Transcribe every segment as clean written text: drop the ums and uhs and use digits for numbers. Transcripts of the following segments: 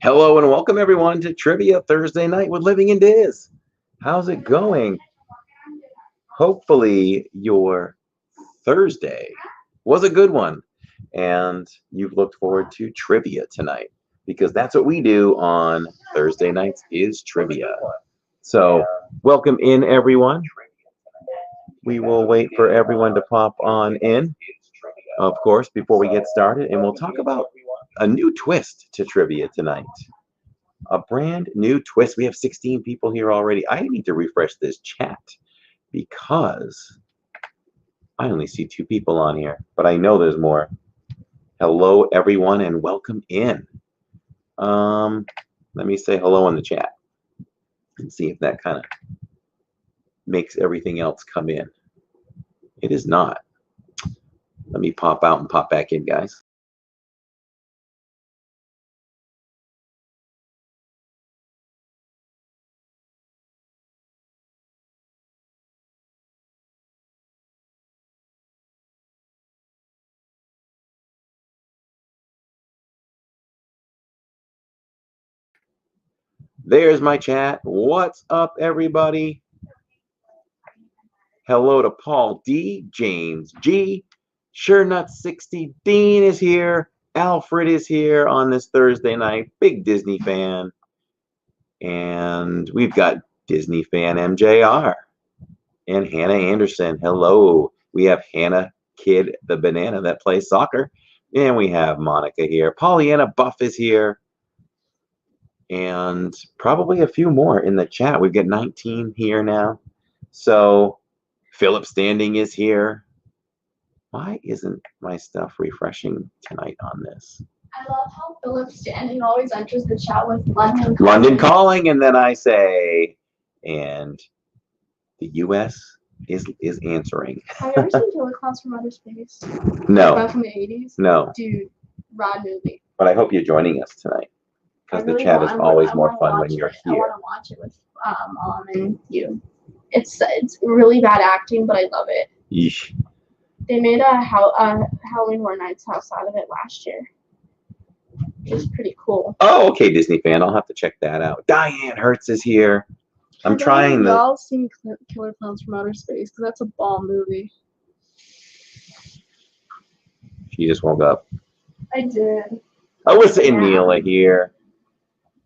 Hello and welcome everyone to Trivia Thursday Night with Living in Diz. How's it going? Hopefully your Thursday was a good one and you've looked forward to trivia tonight because that's what we do on Thursday nights is trivia. So welcome in everyone. We will wait for everyone to pop on in, of course, before we get started, and we'll talk about a new twist to trivia tonight. A brand new twist. We have 16 people here already. I need to refresh this chat because I only see 2 people on here, but I know there's more. Hello, everyone, and welcome in. Let me say hello in the chat and see if that kind of makes everything else come in. It is not. Let me pop out and pop back in, guys. There's my chat. What's up, everybody? Hello to Paul D, James G, Sure Nut 60, Dean is here, Alfred is here on this Thursday night, big Disney fan, and we've got Disney fan MJR and Hannah Anderson. Hello, we have Hannah Kid the Banana that plays soccer, and we have Monica here. Pollyanna Buff is here, and probably a few more in the chat. We've got 19 here now, so Philip Standing is here. Why isn't my stuff refreshing tonight on this? I love how Philip Standing always enters the chat with London Calling. London Calling, and then I say, and the U.S. is answering. Have you ever seen Killer Clowns from Outer Space? No. Like from the 80s? No. Dude, rad movie. But I hope you're joining us tonight because the chat is always more fun when you're here. I want to watch it with Mom and you. It's really bad acting, but I love it. Yeesh. They made a Halloween Horror Nights house out of it last year, which is pretty cool. Oh, okay, Disney fan. I'll have to check that out. Diane Hertz is here. I'm trying to. Y'all seen Killer Clowns from Outer Space because that's a bomb movie. She just woke up. I did. Alyssa and Neela here.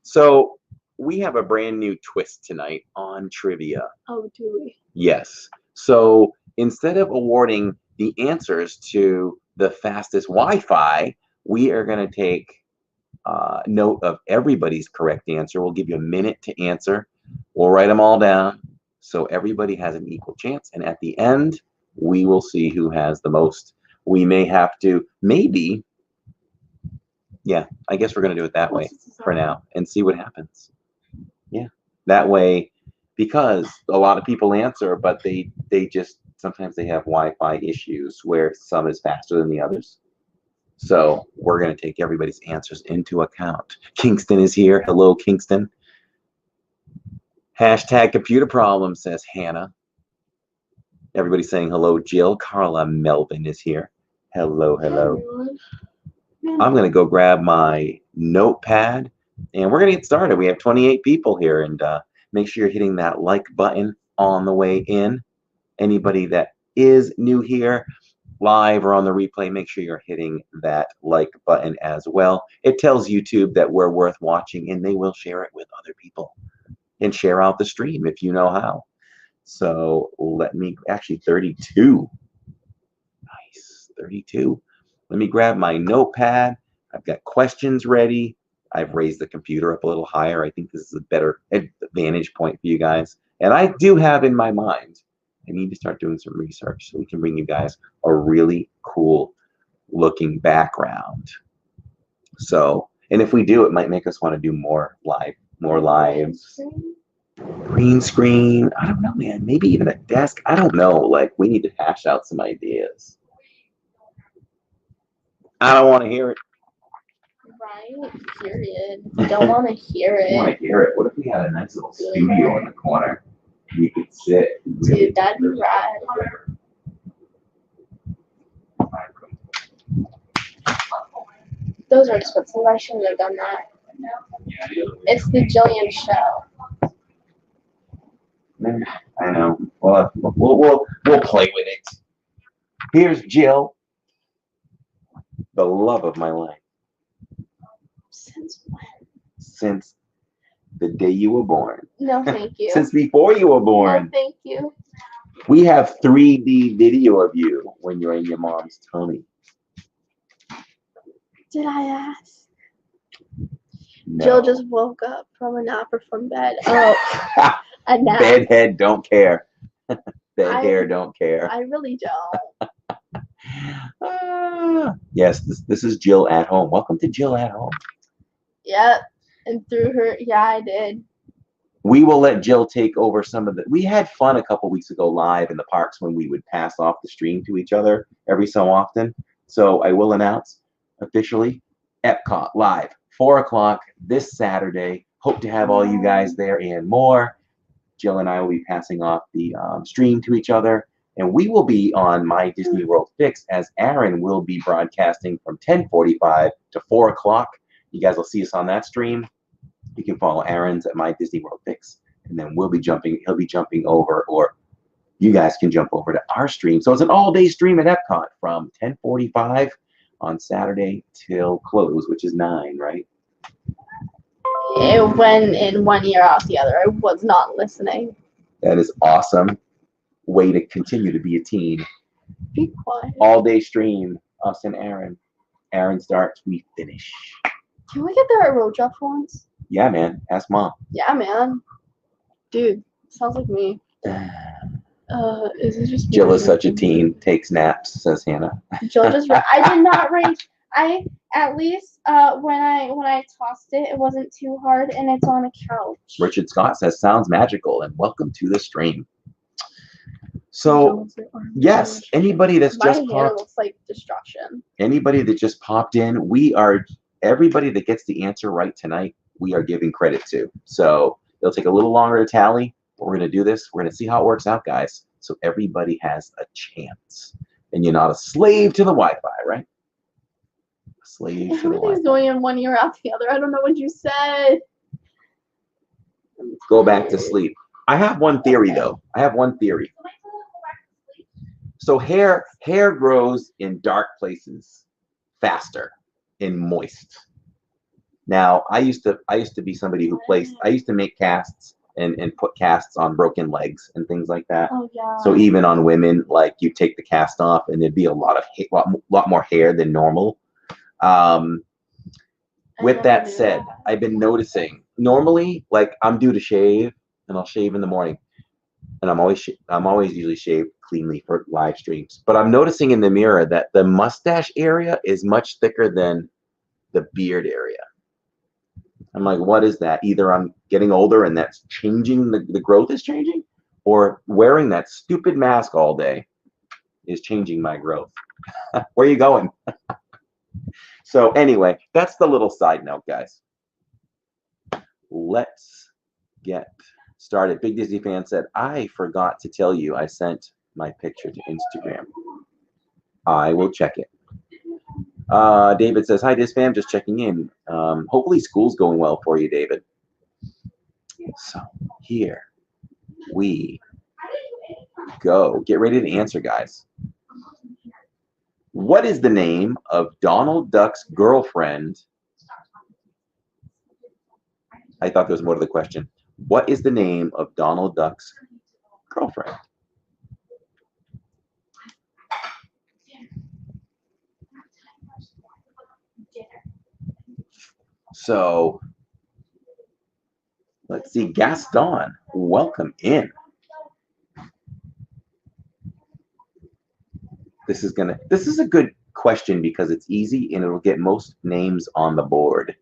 So we have a brand new twist tonight on trivia. Oh, do we? Yes. So instead of awarding the answers to the fastest Wi-Fi, we are going to take note of everybody's correct answer. We'll give you a minute to answer. We'll write them all down so everybody has an equal chance. And at the end, we will see who has the most. We may have to, maybe, yeah, I guess we're going to do it that way for now and see what happens. Yeah, that way, because a lot of people answer, but they just, sometimes they have Wi-Fi issues where some is faster than the others. So we're going to take everybody's answers into account. Kingston is here. Hello, Kingston. Hashtag computer problem, says Hannah. Everybody's saying hello, Jill. Carla Melvin is here. Hello, hello. I'm going to go grab my notepad, and we're going to get started. We have 28 people here, and make sure you're hitting that like button on the way in. Anybody that is new here, live or on the replay, make sure you're hitting that like button as well. It tells YouTube that we're worth watching, and they will share it with other people and share out the stream if you know how. So let me, actually 32. Nice, 32. Let me grab my notepad. I've got questions ready. I've raised the computer up a little higher. I think this is a better vantage point for you guys. And I do have in my mind, I need to start doing some research so we can bring you guys a really cool looking background. So, and if we do, it might make us want to do more lives. Green screen. I don't know, man. Maybe even a desk. I don't know. Like, we need to hash out some ideas. I don't want to hear it. Right, period. You don't want to hear it. I want to hear it. What if we had a nice little studio in the corner? You could sit. Dude, that'd be rad. Those are expensive. I shouldn't have done that. It's the Jillian show. I know. Well, we'll play with it. Here's Jill, the love of my life. Since when? Since the day you were born. No, thank you. Since before you were born. No, thank you. We have 3D video of you when you're in your mom's tummy. Did I ask? No. Jill just woke up from a nap or from bed. Oh, a nap. Bedhead don't care. Bed hair don't care. I really don't. Yes, this is Jill at home. Welcome to Jill at home. Yep. And through her, yeah, I did. We will let Jill take over some of the. We had fun a couple weeks ago live in the parks when we would pass off the stream to each other every so often. So I will announce officially Epcot live, 4 o'clock this Saturday. Hope to have all you guys there and more. Jill and I will be passing off the stream to each other. And we will be on My Disney World Fix as Aaron will be broadcasting from 10:45 to 4 o'clock. You guys will see us on that stream. You can follow Aaron's at My Disney World Fix. And then he'll be jumping over, or you guys can jump over to our stream. So it's an all-day stream at Epcot from 10:45 on Saturday till close, which is 9, right? It went in one ear out the other. I was not listening. That is awesome. Way to continue to be a teen. Be quiet. All-day stream, us and Aaron. Aaron starts, we finish. Can we get there at Road Drop for once? Yeah, man. Ask Mom. Yeah, man. Dude, sounds like me. Is it just Jill is such a teen. Takes naps, says Hannah. Jill just. I did not raise. I at least when I tossed it, it wasn't too hard, and it's on a couch. Richard Scott says, sounds magical, and welcome to the stream. So, yes, anybody that's just popped, looks like destruction. Anybody that just popped in, everybody that gets the answer right tonight, we are giving credit to. So it'll take a little longer to tally, but we're going to do this. We're going to see how it works out, guys. So everybody has a chance. And you're not a slave to the Wi-Fi, right? A slave to the Wi-Fi. Everything's going in one ear out the other. I don't know what you said. Go back to sleep. I have one theory, though. I have one theory. So hair grows in dark places faster in moist. Now, I used to be somebody who I used to make casts and put casts on broken legs and things like that. Oh, yeah. So even on women, like you take the cast off and there'd be a lot more hair than normal. With that said, I've been noticing normally, like I'm due to shave and I'll shave in the morning, and I'm always usually shaved cleanly for live streams. But I'm noticing in the mirror that the mustache area is much thicker than the beard area. I'm like, what is that? Either I'm getting older and that's changing, the growth is changing, or wearing that stupid mask all day is changing my growth. Where are you going? So anyway, that's the little side note, guys. Let's get started. Big Disney fan said, I forgot to tell you I sent my picture to Instagram. I will check it. David says, hi, Diz fam, just checking in. Hopefully school's going well for you, David. So here we go. Get ready to answer, guys. What is the name of Donald Duck's girlfriend? I thought there was more to the question. What is the name of Donald Duck's girlfriend? So let's see, Gaston, welcome in. This is a good question because it's easy and it'll get most names on the board.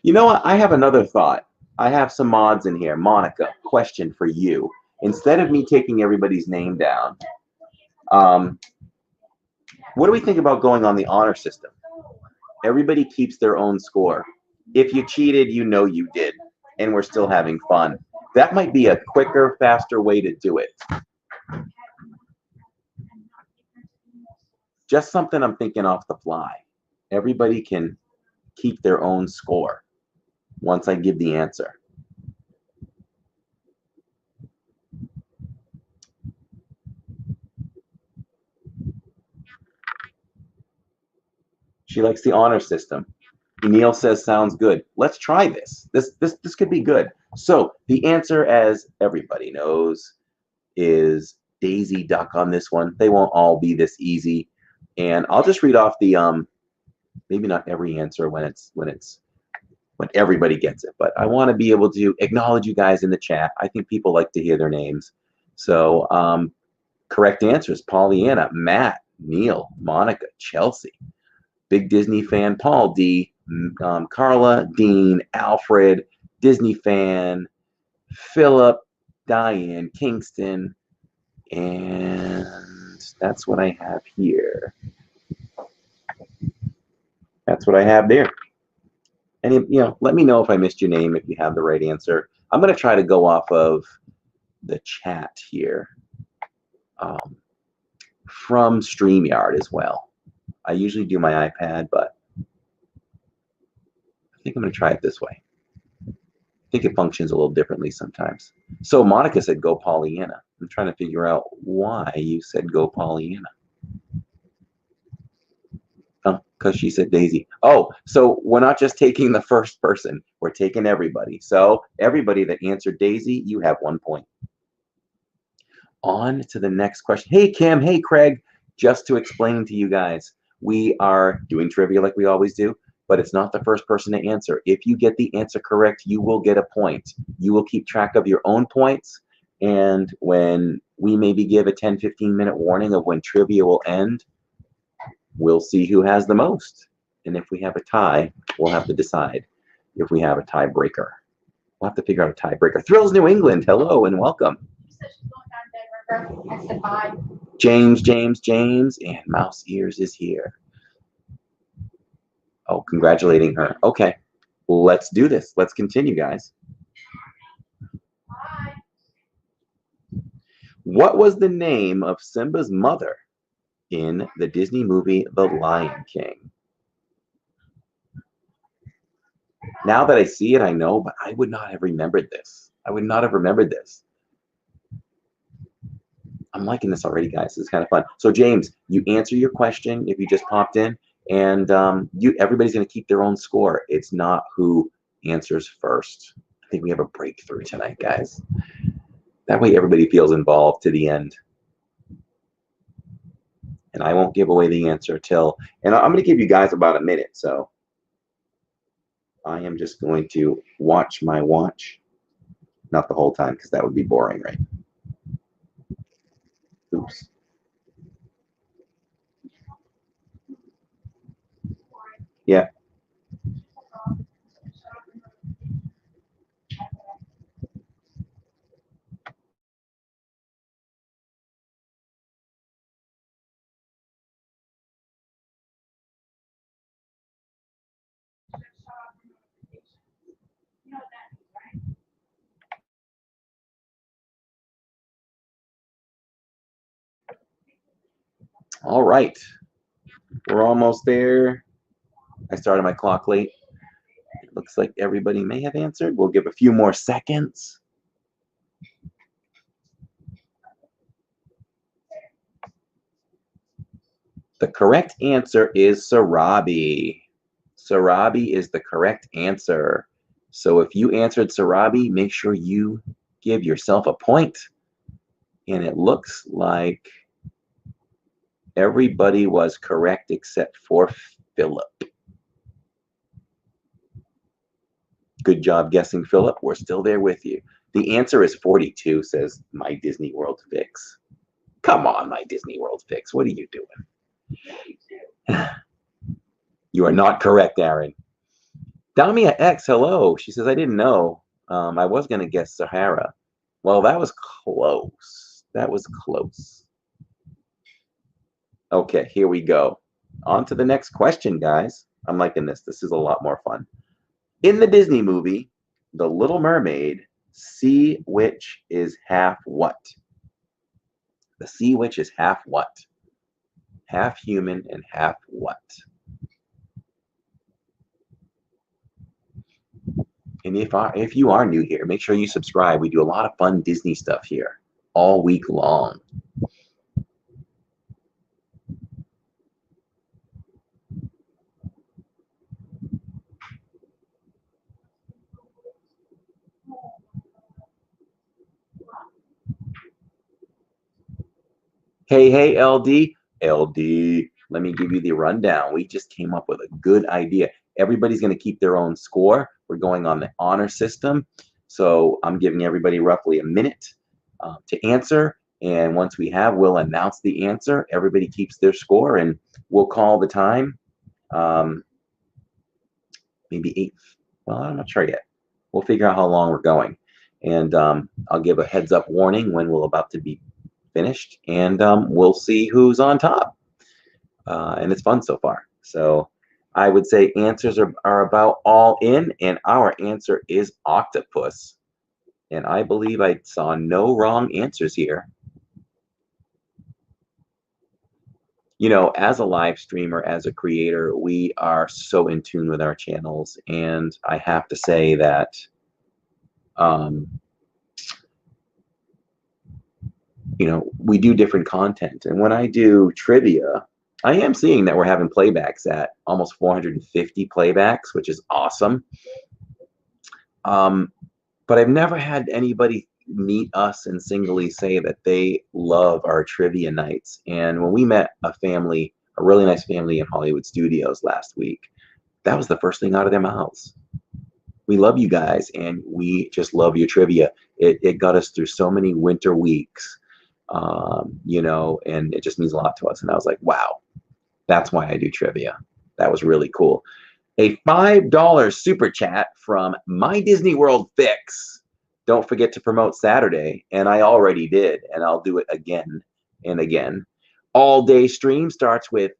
You know what? I have another thought. I have some mods in here. Monica, question for you. Instead of me taking everybody's name down, what do we think about going on the honor system? Everybody keeps their own score. If you cheated, you know you did, and we're still having fun. That might be a quicker, faster way to do it. just something I'm thinking off the fly. Everybody can keep their own score once I give the answer. She likes the honor system. Neil says, sounds good. Let's try this. This could be good. So the answer, as everybody knows, is Daisy Duck on this one. They won't all be this easy. And I'll just read off the maybe not every answer when everybody gets it, but I want to be able to acknowledge you guys in the chat. I think people like to hear their names. So correct answers: Pollyanna, Matt, Neil, Monica, Chelsea. Big Disney fan, Paul D, Carla, Dean, Alfred, Disney fan, Philip, Diane, Kingston, and that's what I have here. That's what I have there. And let me know if I missed your name if you have the right answer. I'm going to try to go off of the chat here from StreamYard as well. I usually do my iPad, but I think I'm going to try it this way. I think it functions a little differently sometimes. So Monica said, go Pollyanna. I'm trying to figure out why you said go Pollyanna. Because she said Daisy. Oh, so we're not just taking the first person. We're taking everybody. So everybody that answered Daisy, you have 1 point. On to the next question. Hey, Kim. Hey, Craig. Just to explain to you guys, we are doing trivia like we always do, but it's not the first person to answer. If you get the answer correct, you will get a point. You will keep track of your own points, and when we maybe give a 10-15 minute warning of when trivia will end, we'll see who has the most. And if we have a tie, we'll have to decide if we have a tiebreaker. We'll have to figure out a tiebreaker. Thrills New England, hello and welcome. She said she's going down Dead River. I said bye. James, and Mouse Ears is here. Oh, congratulating her. Okay, let's do this. Let's continue, guys. Bye. What was the name of Simba's mother in the Disney movie The Lion King? Now that I see it, I know, but I would not have remembered this. I would not have remembered this. I'm liking this already, guys. This is kind of fun. So, James, you answer your question if you just popped in, and everybody's going to keep their own score. It's not who answers first. I think we have a breakthrough tonight, guys. That way everybody feels involved to the end. And I won't give away the answer till, and I'm going to give you guys about a minute. So I am just going to watch my watch. Not the whole time, because that would be boring, right? Oops. Yeah. All right. We're almost there. I started my clock late. It looks like everybody may have answered. We'll give a few more seconds. The correct answer is Sarabi. Sarabi is the correct answer. So if you answered Sarabi, make sure you give yourself a point. And it looks like everybody was correct except for Philip. Good job guessing, Philip. We're still there with you. The answer is 42, says My Disney World Fix. Come on, My Disney World Fix. What are you doing? You are not correct, Aaron. Damia X, hello. She says, I didn't know. I was going to guess Sahara. Well, that was close. That was close. Okay, here we go. On to the next question, guys. I'm liking this. This is a lot more fun. In the Disney movie, The Little Mermaid, Sea Witch is half what? The Sea Witch is half what? Half human and half what? And if you are new here, make sure you subscribe. We do a lot of fun Disney stuff here all week long. Hey, LD. LD, let me give you the rundown. We just came up with a good idea. Everybody's going to keep their own score. We're going on the honor system. So I'm giving everybody roughly a minute to answer. And once we have, we'll announce the answer. Everybody keeps their score, and we'll call the time. Maybe 8. Well, I'm not sure yet. We'll figure out how long we're going. And I'll give a heads up warning when we're about to be finished, and we'll see who's on top. And it's fun so far. So I would say answers are about all in, and our answer is octopus. And I believe I saw no wrong answers here. You know, as a live streamer, as a creator, we are so in tune with our channels, and I have to say that you know, we do different content. And when I do trivia, I am seeing that we're having playbacks at almost 450 playbacks, which is awesome. But I've never had anybody meet us and singly say that they love our trivia nights. And when we met a family, a really nice family in Hollywood Studios last week, that was the first thing out of their mouths. We love you guys, and we just love your trivia. It got us through so many winter weeks, you know, and it just means a lot to us. And I was like, wow, that's why I do trivia. That was really cool. A $5 super chat from My Disney World Fix. Don't forget to promote Saturday, and I already did, and I'll do it again and again. All day stream starts with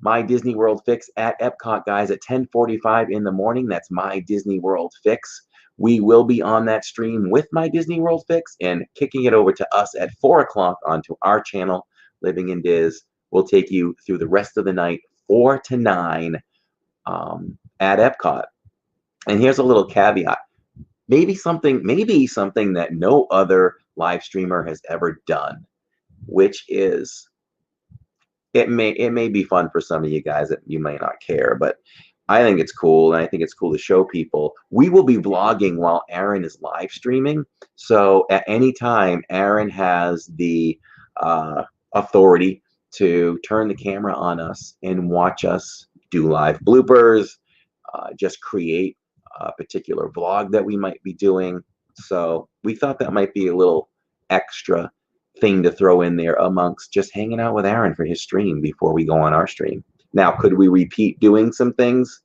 My Disney World Fix at Epcot, guys, at 10:45 in the morning. That's My Disney World Fix. We will be on that stream with My Disney World Fix and kicking it over to us at 4 o'clock onto our channel, Living in Diz. We'll take you through the rest of the night, 4 to 9 at Epcot. And here's a little caveat. Maybe something that no other live streamer has ever done, which is, it may be fun for some of you guys that you may not care, but I think it's cool, and I think it's cool to show people. We will be vlogging while Aaron is live streaming. So at any time, Aaron has the authority to turn the camera on us and watch us do live bloopers, just create a particular vlog that we might be doing. So we thought that might be a little extra thing to throw in there amongst just hanging out with Aaron for his stream before we go on our stream. Now, could we repeat doing some things?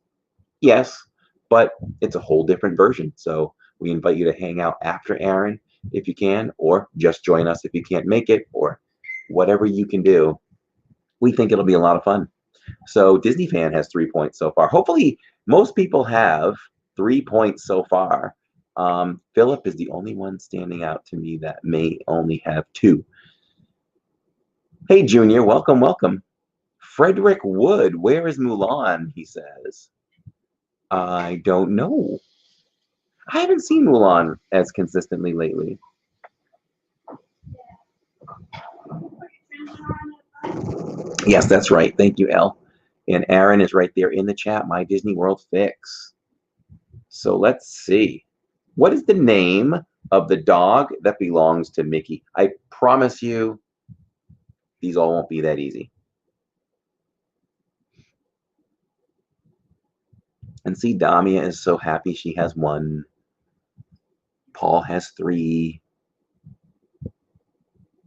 Yes, but it's a whole different version. So we invite you to hang out after Aaron if you can, or just join us if you can't make it, or whatever you can do. We think it'll be a lot of fun. So Disney Fan has 3 points so far. Hopefully, most people have 3 points so far. Philip is the only one standing out to me that may only have 2. Hey, Junior, welcome, welcome. Frederick Wood, where is Mulan? He says. I don't know. I haven't seen Mulan as consistently lately. Yes, that's right. Thank you, Elle. And Aaron is right there in the chat, My Disney World Fix. So let's see. What is the name of the dog that belongs to Mickey? I promise you, these all won't be that easy. And see, Damia is so happy she has 1. Paul has 3.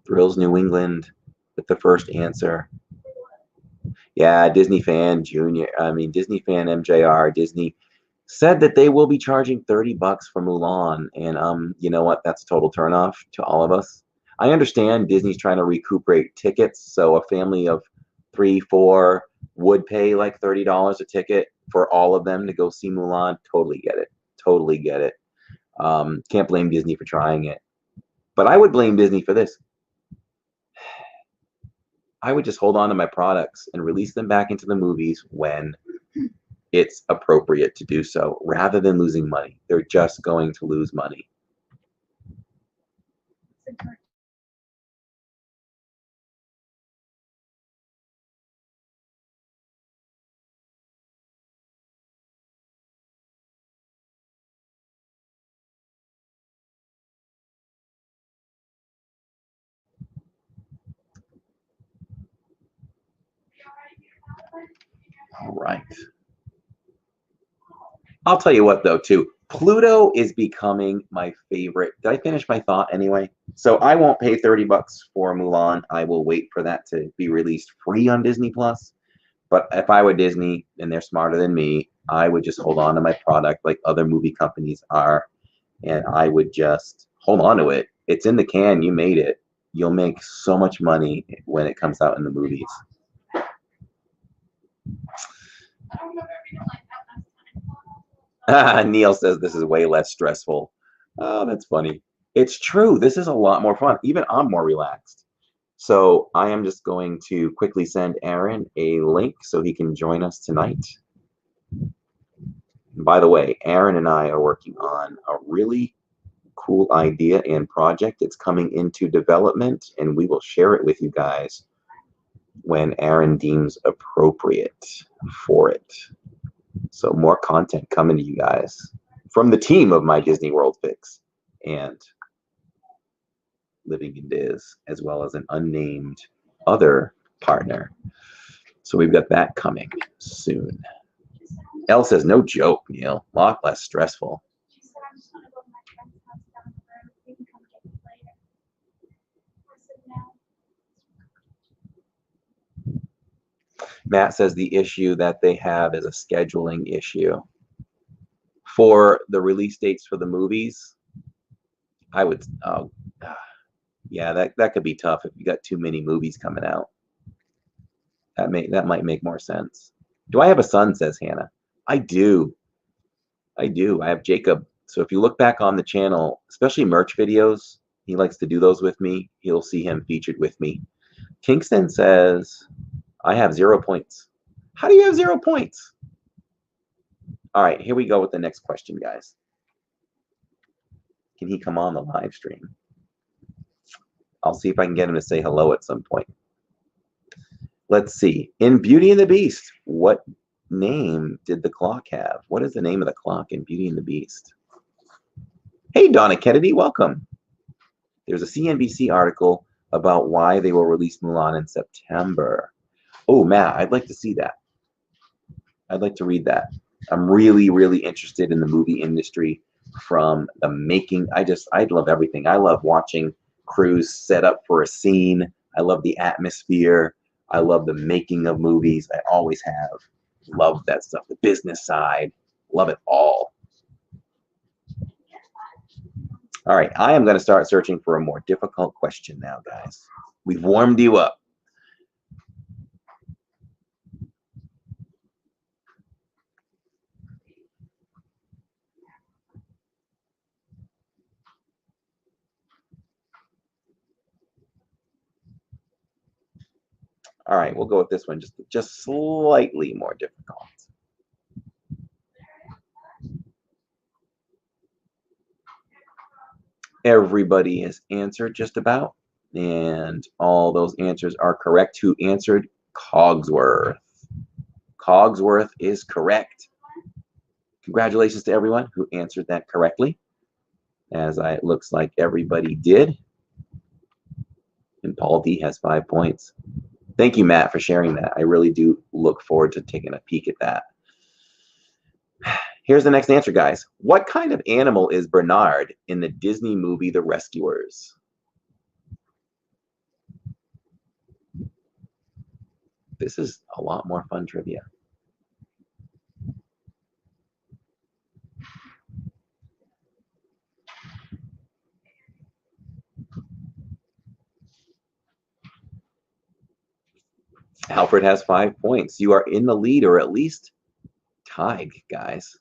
Thrills New England with the first answer. Yeah, Disney Fan Junior. I mean, Disney Fan MJR. Disney said that they will be charging $30 for Mulan, and you know what? That's a total turnoff to all of us. I understand Disney's trying to recuperate tickets, so a family of 3, 4 would pay like $30 a ticket for all of them to go see Mulan. Totally get it. Totally get it. Can't blame Disney for trying it, but I would blame Disney for this. I would just hold on to my products and release them back into the movies when it's appropriate to do so, rather than losing money. They're just going to lose money. All right. I'll tell you what, though, too. Pluto is becoming my favorite. Did I finish my thought anyway? So I won't pay 30 bucks for Mulan. I will wait for that to be released free on Disney Plus. But if I were Disney and they're smarter than me, I would just hold on to my product like other movie companies are. And I would just hold on to it. It's in the can. You made it. You'll make so much money when it comes out in the movies. Neil says this is way less stressful. Oh, that's funny. It's true. This is a lot more fun. Even I'm more relaxed. So I am just going to quickly send Aaron a link so he can join us tonight. By the way, Aaron and I are working on a really cool idea and project. It's coming into development, and we will share it with you guys when Aaron deems appropriate for it. So more content coming to you guys from the team of My Disney World Fix and Living in Diz, as well as an unnamed other partner. So we've got that coming soon. Elle says, no joke, Neil. A lot less stressful. Matt says the issue that they have is a scheduling issue. For the release dates for the movies, I would, yeah, that could be tough if you got too many movies coming out. That might make more sense. Do I have a son, says Hannah. I do. I do. I have Jacob. So if you look back on the channel, especially merch videos, he likes to do those with me. You'll see him featured with me. Kingston says, I have 0 points. How do you have 0 points? All right, here we go with the next question, guys. Can he come on the live stream? I'll see if I can get him to say hello at some point. Let's see. In Beauty and the Beast, what name did the clock have? What is the name of the clock in Beauty and the Beast? Hey, Donna Kennedy, welcome. There's a CNBC article about why they will release Mulan in September. Oh, Matt, I'd like to see that. I'd like to read that. I'm really, really interested in the movie industry from the making. I love everything. I love watching crews set up for a scene. I love the atmosphere. I love the making of movies. I always have. Love that stuff. The business side. Love it all. All right. I am going to start searching for a more difficult question now, guys. We've warmed you up. All right, we'll go with this one, just slightly more difficult. Everybody has answered just about, and all those answers are correct. Who answered? Cogsworth. Cogsworth is correct. Congratulations to everyone who answered that correctly, as it looks like everybody did. And Paul D has 5 points. Thank you, Matt, for sharing that. I really do look forward to taking a peek at that. Here's the next answer, guys. What kind of animal is Bernard in the Disney movie The Rescuers? This is a lot more fun trivia. Alfred has 5 points. You are in the lead, or at least tied, guys.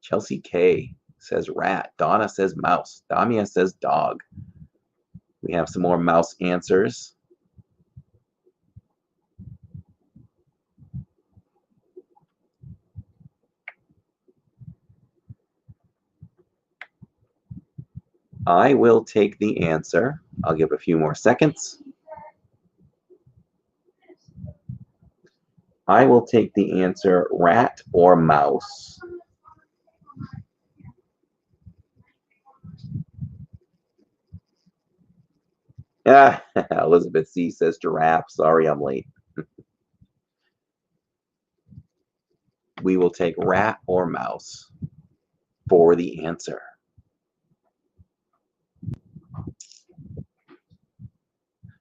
Chelsea K says rat. Donna says mouse. Damia says dog. We have some more mouse answers. I will take the answer. I'll give a few more seconds. I will take the answer rat or mouse. Ah, Elizabeth C. says giraffe. Sorry, I'm late. We will take rat or mouse for the answer.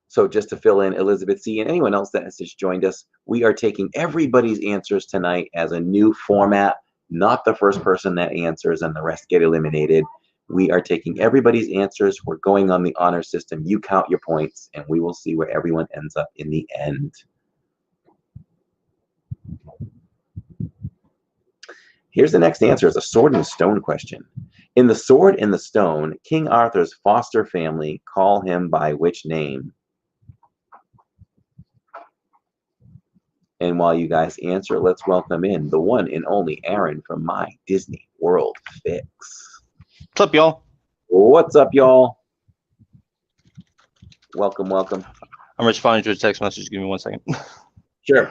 So just to fill in Elizabeth C. and anyone else that has just joined us, we are taking everybody's answers tonight as a new format, not the first person that answers and the rest get eliminated. We are taking everybody's answers. We're going on the honor system. You count your points, and we will see where everyone ends up in the end. Here's the next answer. It's a sword and stone question. In The Sword and the Stone, King Arthur's foster family call him by which name? And while you guys answer, let's welcome in the one and only Aaron from My Disney World Fix. What's up, y'all? What's up, y'all? Welcome, welcome. I'm responding to a text message. Give me 1 second. Sure.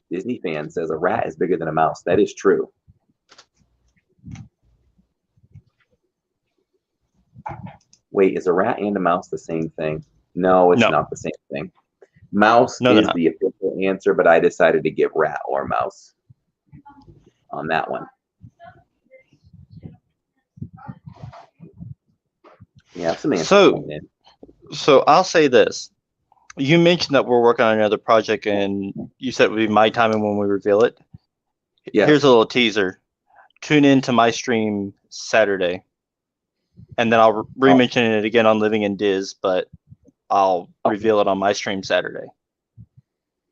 Disney fan says a rat is bigger than a mouse. That is true. Wait, is a rat and a mouse the same thing? No, it's not the same thing. Mouse is the official answer, but I decided to give rat or mouse on that one. Yeah, some answers. So I'll say this. You mentioned that we're working on another project, and you said it would be my time when we reveal it. Yes. Here's a little teaser. Tune in to my stream Saturday, and then I'll re-mention it again on Living in Diz, but I'll reveal it on my stream Saturday.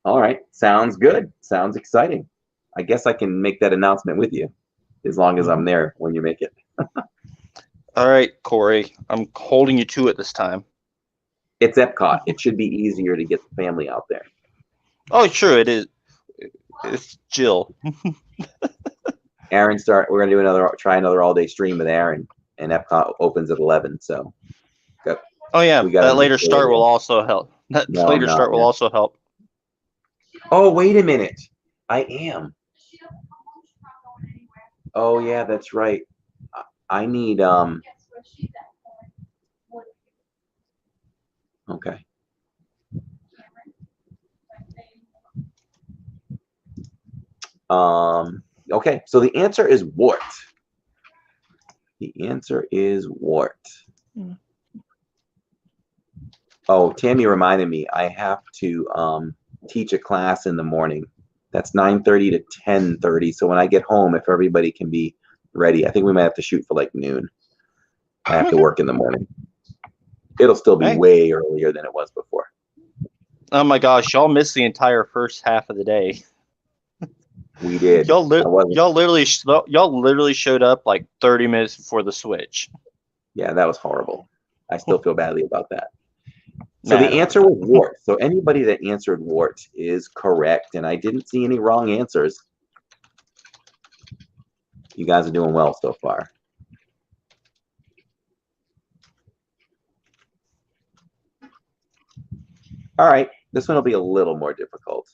All right. Sounds good. Sounds exciting. I guess I can make that announcement with you as long as I'm there when you make it. All right, Corey. I'm holding you to it this time. It's Epcot. It should be easier to get the family out there. Oh, sure. It is. It's Jill. Aaron, we're gonna try another all-day stream with Aaron, and Epcot opens at 11. So. Oh yeah, that later start will also help. That later start will also help. Oh, wait a minute. I am. Oh yeah, that's right. I need okay. Okay, so the answer is wart. The answer is wart. Oh, Tammy reminded me I have to teach a class in the morning. That's 9:30 to 10:30. So when I get home, if everybody can be ready, I think we might have to shoot for like noon. I have to work in the morning. It'll still be way earlier than it was before. Oh my gosh, y'all missed the entire first half of the day. We did. Y'all literally showed up like 30 minutes before the switch. Yeah, that was horrible. I still feel badly about that. So the answer was wart. So anybody that answered wart is correct, and I didn't see any wrong answers. You guys are doing well so far. All right, this one will be a little more difficult.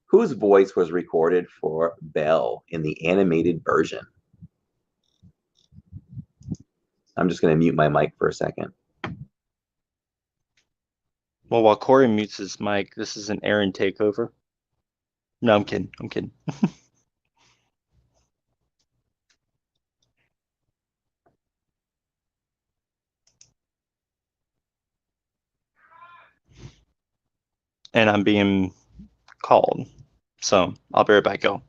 Whose voice was recorded for Belle in the animated version? I'm just going to mute my mic for a second. Well, while Corey mutes his mic, this is an Aaron takeover. No, I'm kidding. I'm kidding. And I'm being called. So I'll be right back, y'all.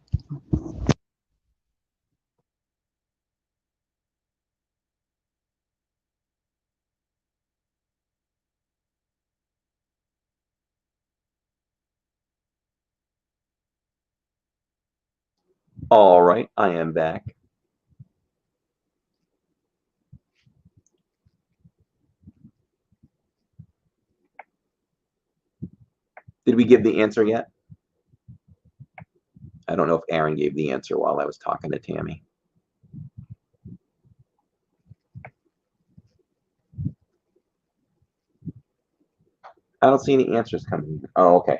All right, I am back. Did we give the answer yet? I don't know if Aaron gave the answer while I was talking to Tammy. I don't see any answers coming. Oh, okay.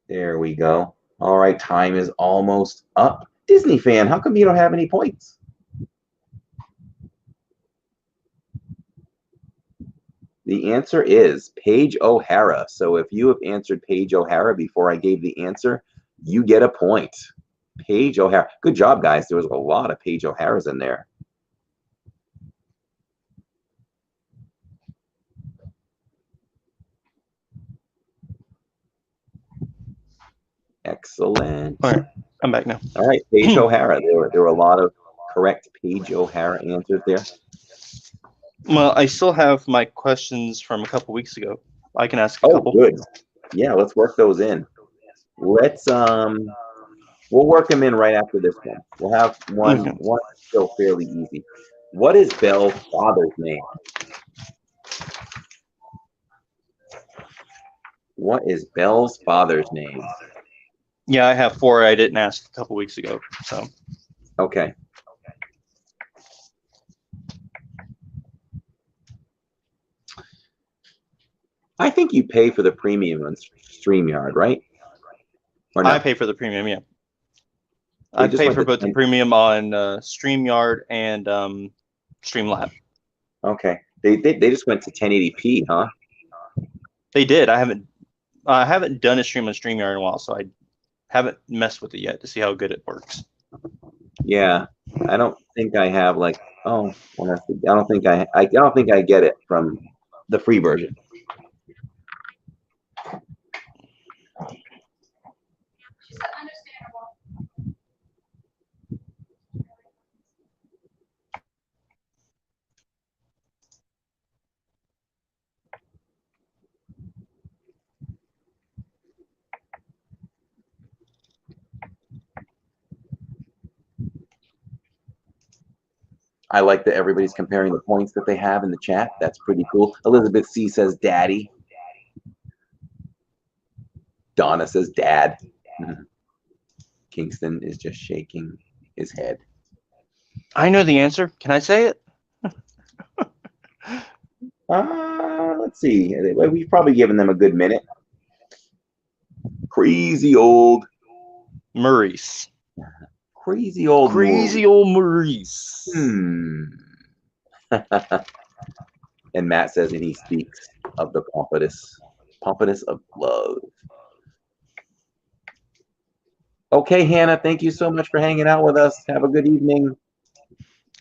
There we go. All right, time is almost up. Disney fan, how come you don't have any points? The answer is Paige O'Hara. So if you have answered Paige O'Hara before I gave the answer, you get a point. Paige O'Hara. Good job, guys. There was a lot of Paige O'Haras in there. Excellent. All right, I'm back now. All right, Paige O'Hara. There were a lot of correct Paige O'Hara answers there. Well, I still have my questions from a couple weeks ago. I can ask a couple. Oh, good. Yeah, let's work those in. Let's we'll work them in right after this one. We'll have one still fairly easy. What is Belle's father's name? What is Belle's father's name? Yeah, I have 4 I didn't ask a couple weeks ago. So okay. I think you pay for the premium on StreamYard, right? Or no? I pay for the premium, yeah. I pay for both the premium on StreamYard and Streamlab. Okay. They just went to 1080p, huh? They did. I haven't done a stream on StreamYard in a while, so I haven't messed with it yet to see how good it works. Yeah, I don't think I have I don't think I get it from the free version. I like that everybody's comparing the points that they have in the chat. That's pretty cool. Elizabeth C says daddy. Donna says dad. Kingston is just shaking his head. I know the answer. Can I say it? Let's see. We've probably given them a good minute. Crazy old Maurice. Crazy old Maurice. And Matt says, and he speaks of the pompous of love. Okay, Hannah, thank you so much for hanging out with us. Have a good evening.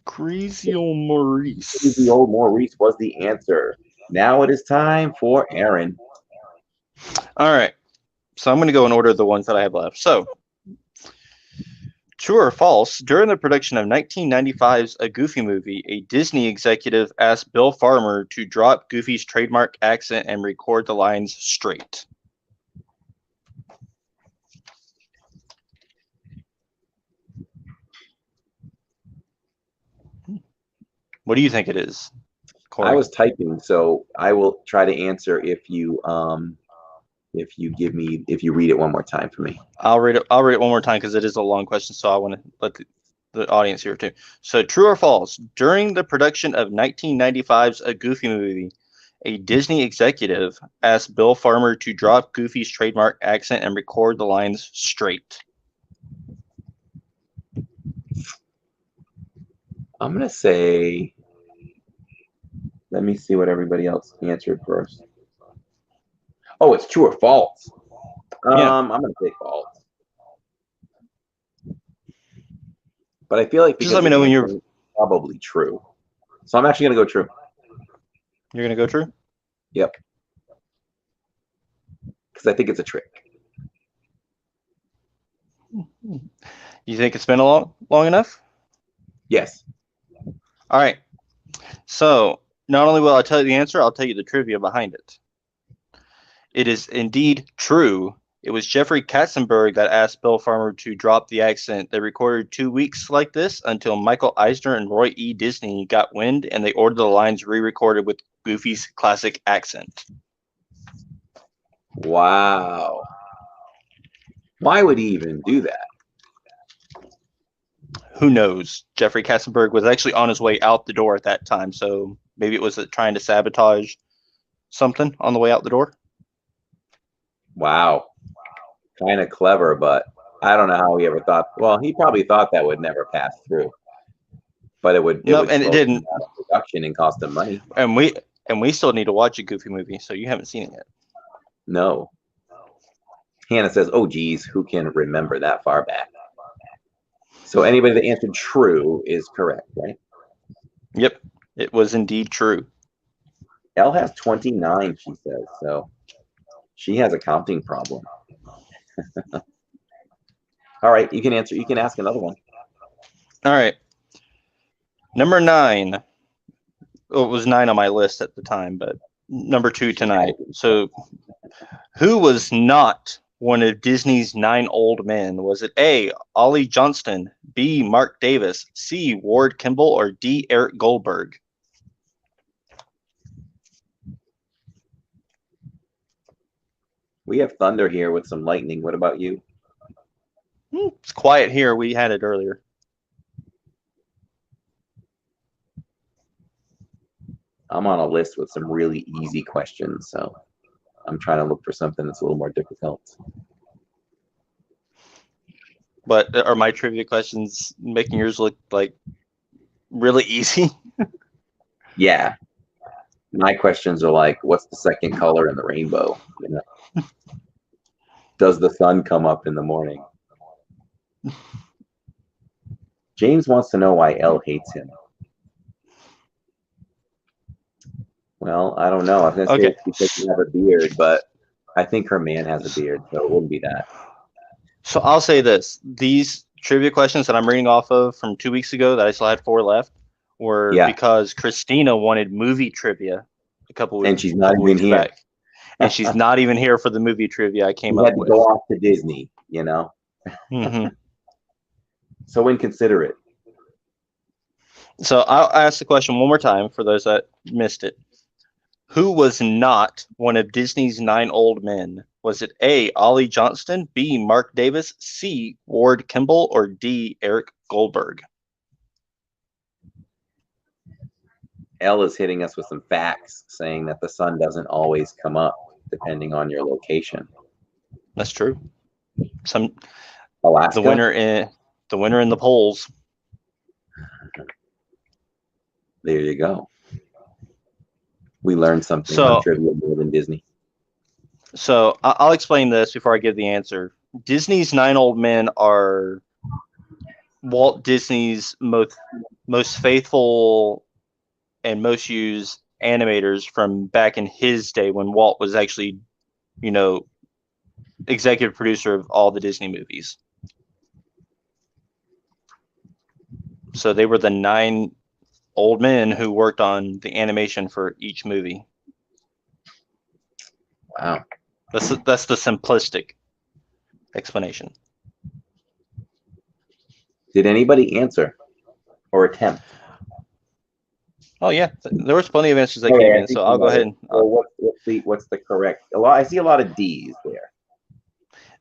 Crazy old Maurice. Crazy old Maurice was the answer. Now it is time for Aaron. All right. So I'm going to go in order of the ones that I have left. So, true or false, during the production of 1995's A Goofy Movie, a Disney executive asked Bill Farmer to drop Goofy's trademark accent and record the lines straight. What do you think it is, Corey? I was typing, so I will try to answer if you read it one more time for me. I'll read it one more time because it is a long question, so I want to let the audience hear it too. So, true or false, during the production of 1995's A Goofy Movie, a Disney executive asked Bill Farmer to drop Goofy's trademark accent and record the lines straight. I'm going to say, let me see what everybody else answered first. Oh, it's true or false. Yeah. I'm going to say false. But I feel like just let me know when you're probably true. So I'm actually going to go true. You're going to go true? Yep. Because I think it's a trick. You think it's been long enough? Yes. All right. So not only will I tell you the answer, I'll tell you the trivia behind it. It is indeed true It was Jeffrey Katzenberg that asked Bill Farmer to drop the accent. They recorded 2 weeks like this until Michael Eisner and Roy E. Disney got wind, and they ordered the lines re-recorded with Goofy's classic accent. Wow. Why would he even do that? Who knows? Jeffrey Katzenberg was actually on his way out the door at that time, so maybe it was trying to sabotage something on the way out the door. Wow. Kind of clever, but I don't know how he ever thought. Well, he probably thought that would never pass through, but it would. No, and it didn't. Production and cost him money. And we still need to watch a Goofy movie, so you haven't seen it yet. No. Hannah says, "Oh, geez, who can remember that far back?" So anybody that answered true is correct, right? Yep, it was indeed true. Elle has 29, she says, so she has a counting problem. All right, you can answer. You can ask another one. All right. Number 9. Well, it was 9 on my list at the time, but number 2 tonight. So, who was not one of Disney's 9 old men? Was it A, Ollie Johnston, B, Mark Davis, C, Ward Kimball, or D, Eric Goldberg? We have thunder here with some lightning. What about you? It's quiet here. We had it earlier. I'm on a list with some really easy questions, so I'm trying to look for something that's a little more difficult. But are my trivia questions making yours look like really easy? Yeah. My questions are like, what's the second color in the rainbow? You know? Does the sun come up in the morning? James wants to know why Elle hates him. Well, I don't know. I was going to say it's because you have a beard, but I think her man has a beard, so it wouldn't be that. So I'll say this. These trivia questions that I'm reading off of from 2 weeks ago that I still had 4 left were because Christina wanted movie trivia a couple weeks, and she's not even here. Back. And she's not even here for the movie trivia I came up with. Had to go off to Disney, you know? Mm-hmm. So inconsiderate. So I'll ask the question one more time for those that missed it. Who was not one of Disney's 9 old men? Was it A, Ollie Johnston, B, Mark Davis, C, Ward Kimball, or D, Eric Goldberg? Elle is hitting us with some facts, saying that the sun doesn't always come up depending on your location. That's true. Alaska? The winner in the polls. There you go. We learned something on trivia more than Disney. So I'll explain this before I give the answer. Disney's 9 old men are Walt Disney's most faithful and most used animators from back in his day when Walt was actually, executive producer of all the Disney movies. So they were the 9 old men who worked on the animation for each movie. Wow. That's the simplistic explanation. Did anybody answer or attempt? Oh yeah, there was plenty of answers that came in, so I'll go ahead and. What's the correct? I see a lot of D's there.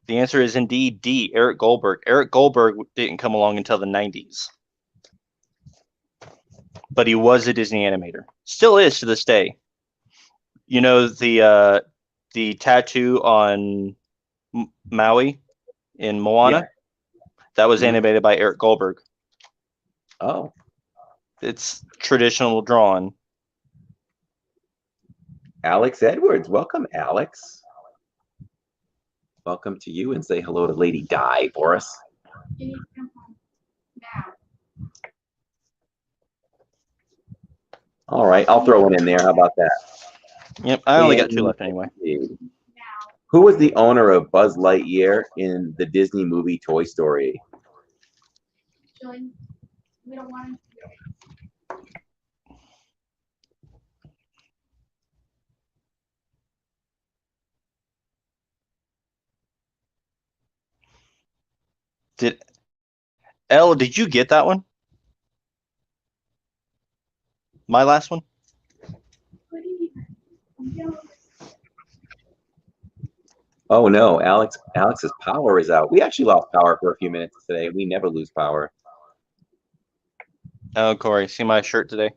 The answer is indeed D, Eric Goldberg. Eric Goldberg didn't come along until the 90s. But he was a Disney animator. Still is to this day. You know the tattoo on Maui in Moana? Yeah. That was animated by Eric Goldberg. Oh. It's traditional drawn. Alex Edwards. Welcome, Alex. Welcome to you, and say hello to Lady Di for us. You need to come home now. All right, I'll throw one in there. How about that? Yep, I only got 2 left anyway. Who was the owner of Buzz Lightyear in the Disney movie Toy Story? Jillian, we don't want him. Elle, did you get that one? My last one? Oh no, Alex's power is out. We actually lost power for a few minutes today. We never lose power. Oh, Corey, see my shirt today?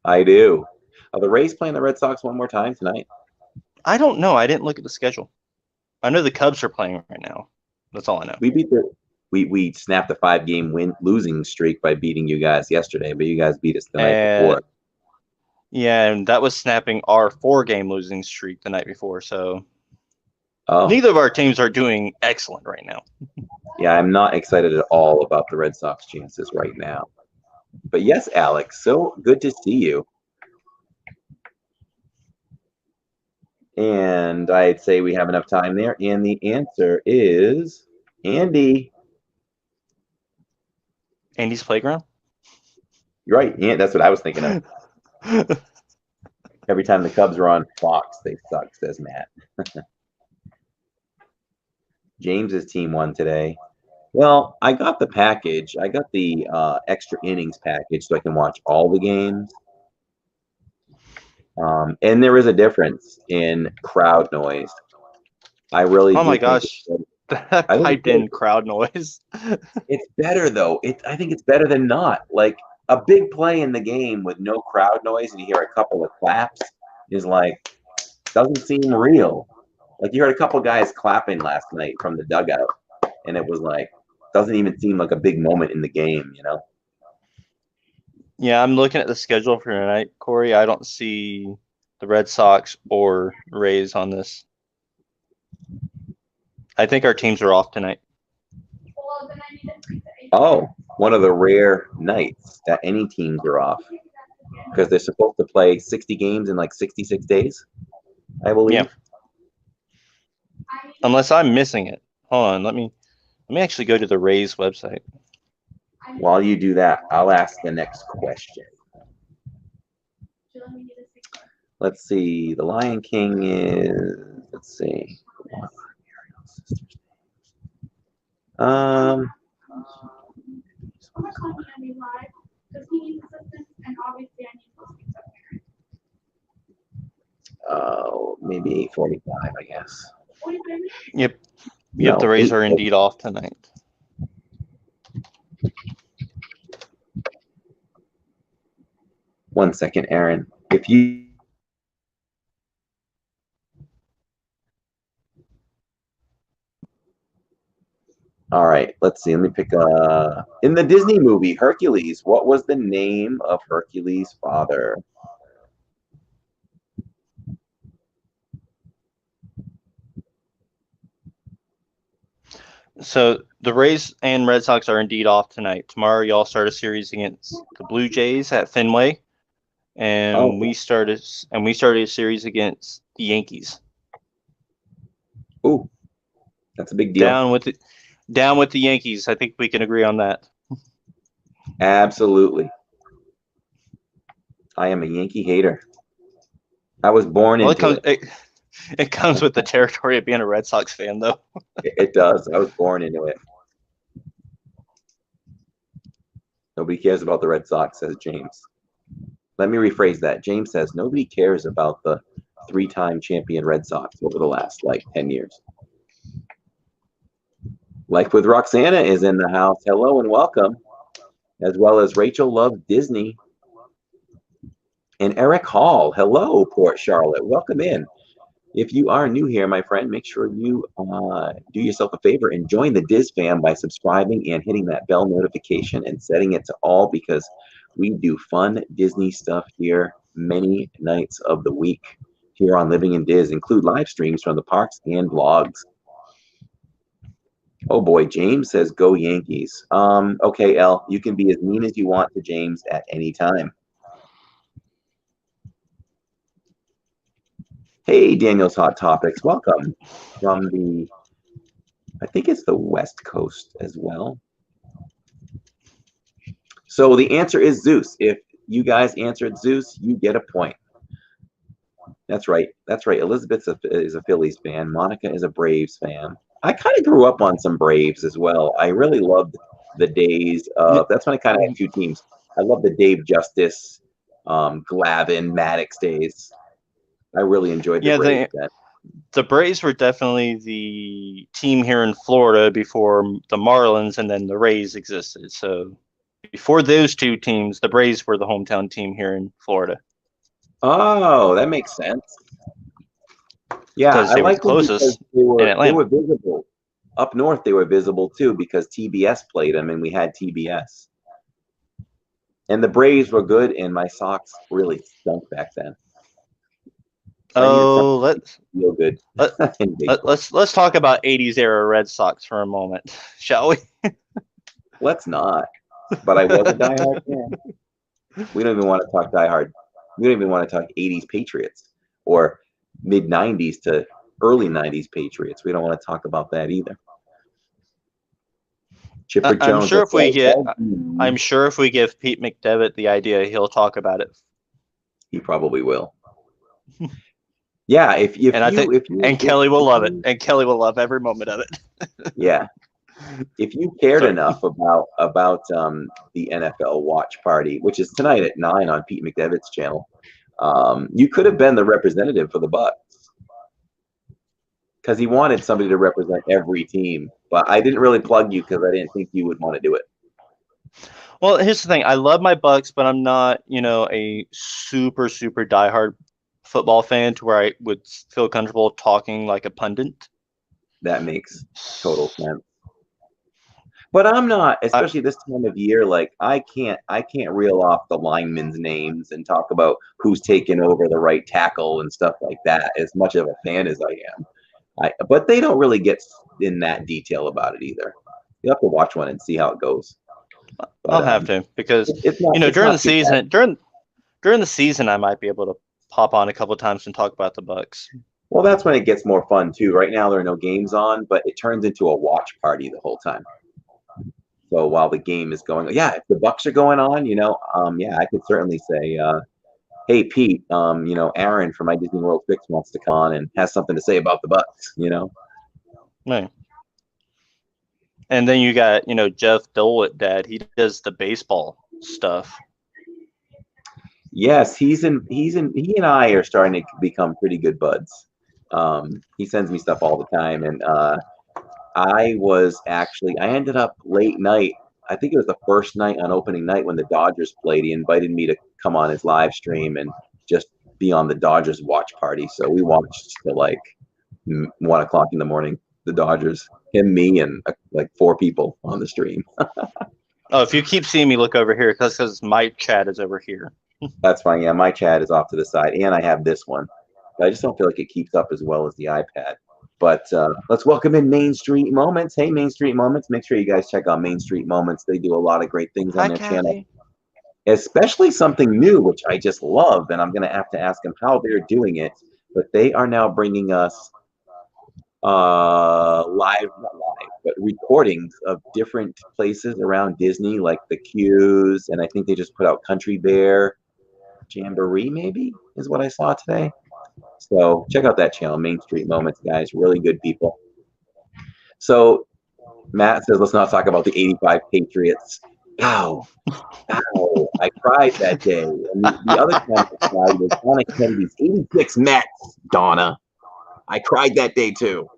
I do. Are the Rays playing the Red Sox one more time tonight? I don't know. I didn't look at the schedule. I know the Cubs are playing right now. That's all I know. We snapped a 5-game losing streak by beating you guys yesterday, but you guys beat us the night before. Yeah, and that was snapping our 4-game losing streak the night before. So neither of our teams are doing excellent right now. Yeah, I'm not excited at all about the Red Sox chances right now. But yes, Alex, so good to see you. And I'd say we have enough time there. And the answer is Andy. Andy's Playground? You're right. Yeah, that's what I was thinking of. Every time the Cubs are on Fox, they suck, says Matt. James's team won today. Well, I got the package. I got the extra innings package so I can watch all the games. And there is a difference in crowd noise. I really oh my gosh. That piped in crowd noise. It's better though. I think it's better than not. Like a big play in the game with no crowd noise and you hear a couple of claps is like doesn't seem real. Like you heard a couple guys clapping last night from the dugout, and it was like doesn't even seem like a big moment in the game, you know? Yeah, I'm looking at the schedule for tonight, Corey. I don't see the Red Sox or Rays on this. I think our teams are off tonight. Oh, one of the rare nights that any teams are off because they're supposed to play 60 games in like 66 days, I believe. Yeah. Unless I'm missing it. Hold on, let me actually go to the Rays website. While you do that, I'll ask the next question. Let's see. The Lion King is, let's see. Maybe 8:45, I guess. Yep. Yep, no, the Rays are indeed off tonight. One second, Aaron. If you All right, let's see. Let me pick in the Disney movie Hercules, what was the name of Hercules' father? So the Rays and Red Sox are indeed off tonight. Tomorrow, y'all start a series against the Blue Jays at Fenway, and we started a series against the Yankees. Ooh, that's a big deal. Down with the Yankees. I think we can agree on that. Absolutely. I am a Yankee hater. I was born into it. It comes with the territory of being a Red Sox fan, though. It does. I was born into it. Nobody cares about the Red Sox, says James. Let me rephrase that. James says nobody cares about the 3-time champion Red Sox over the last, 10 years. Life with Roxana is in the house. Hello and welcome. As well as Rachel Loves Disney. And Eric Hall. Hello, Port Charlotte. Welcome in. If you are new here, my friend, make sure you do yourself a favor and join the Diz fam by subscribing and hitting that bell notification and setting it to all because we do fun Disney stuff here many nights of the week here on Living in Diz, include live streams from the parks and vlogs. Oh boy, James says go Yankees. Okay, El, you can be as mean as you want to James at any time. Hey, Daniel's Hot Topics. Welcome from I think it's the West Coast as well. So the answer is Zeus. If you guys answered Zeus, you get a point. That's right. That's right. Elizabeth is a Phillies fan. Monica is a Braves fan. I kind of grew up on some Braves as well. I really loved the days of. That's when I kind of had two teams. I love the Dave Justice, Glavine, Maddox days. I really enjoyed the Braves then. The Braves were definitely the team here in Florida before the Marlins and then the Rays existed. So before those two teams, the Braves were the hometown team here in Florida. Oh, that makes sense. Yeah, I like them because they were visible. Up north, they were visible too because TBS played them, and we had TBS. And the Braves were good, and my Sox really stunk back then. So let's feel good. let's talk about '80s era Red Sox for a moment, shall we? Let's not. But I was a diehard fan. We don't even want to talk diehard. We don't even want to talk '80s Patriots or mid '90s to early '90s Patriots. We don't want to talk about that either. Chipper Jones. I'm sure if we give Pete McDevitt the idea, he'll talk about it. He probably will. Yeah, if Kelly will love it, and Kelly will love every moment of it. Yeah, if you cared enough about the NFL watch party, which is tonight at 9 on Pete McDevitt's channel, you could have been the representative for the Bucks because he wanted somebody to represent every team. But I didn't really plug you because I didn't think you would want to do it. Well, here's the thing: I love my Bucks, but I'm not, a super diehard football fan to where I would feel comfortable talking like a pundit. That makes total sense. But I'm not, especially this time of year. Like I can't reel off the linemen's names and talk about who's taken over the right tackle and stuff like that. As much of a fan as I am, but they don't really get in that detail about it either. You have to watch one and see how it goes. But, I'll have to because during the season I might be able to pop on a couple of times and talk about the Bucks. Well, that's when it gets more fun too. Right now there are no games on, but it turns into a watch party the whole time. So while the game is going, if the Bucks are going on, I could certainly say, hey Pete, Aaron from My Disney World Fix wants to come on and has something to say about the Bucks, Right. And then you got, Jeff Dolet, Dad. He does the baseball stuff. Yes, he and I are starting to become pretty good buds. He sends me stuff all the time, and I ended up late night. I think it was the first night on opening night when the Dodgers played. He invited me to come on his live stream and just be on the Dodgers watch party. So we watched till like 1 o'clock in the morning. The Dodgers, him, me, and like 4 people on the stream. Oh, if you keep seeing me look over here, because my chat is over here. That's fine. Yeah, my chat is off to the side, and I have this one. I just don't feel like it keeps up as well as the iPad. But let's welcome in Main Street Moments. Hey, Main Street Moments. Make sure you guys check out Main Street Moments. They do a lot of great things on their channel. Especially something new, which I just love, and I'm going to have to ask them how they're doing it. But they are now bringing us not live, but recordings of different places around Disney, like the queues, and I think they just put out Country Bear Jamboree, maybe, is what I saw today. So check out that channel, Main Street Moments, guys. Really good people. So Matt says, let's not talk about the 85 Patriots. Ow. I cried that day. And the other time I cried was Donna Kennedy's 86 Mets, Donna. I cried that day too.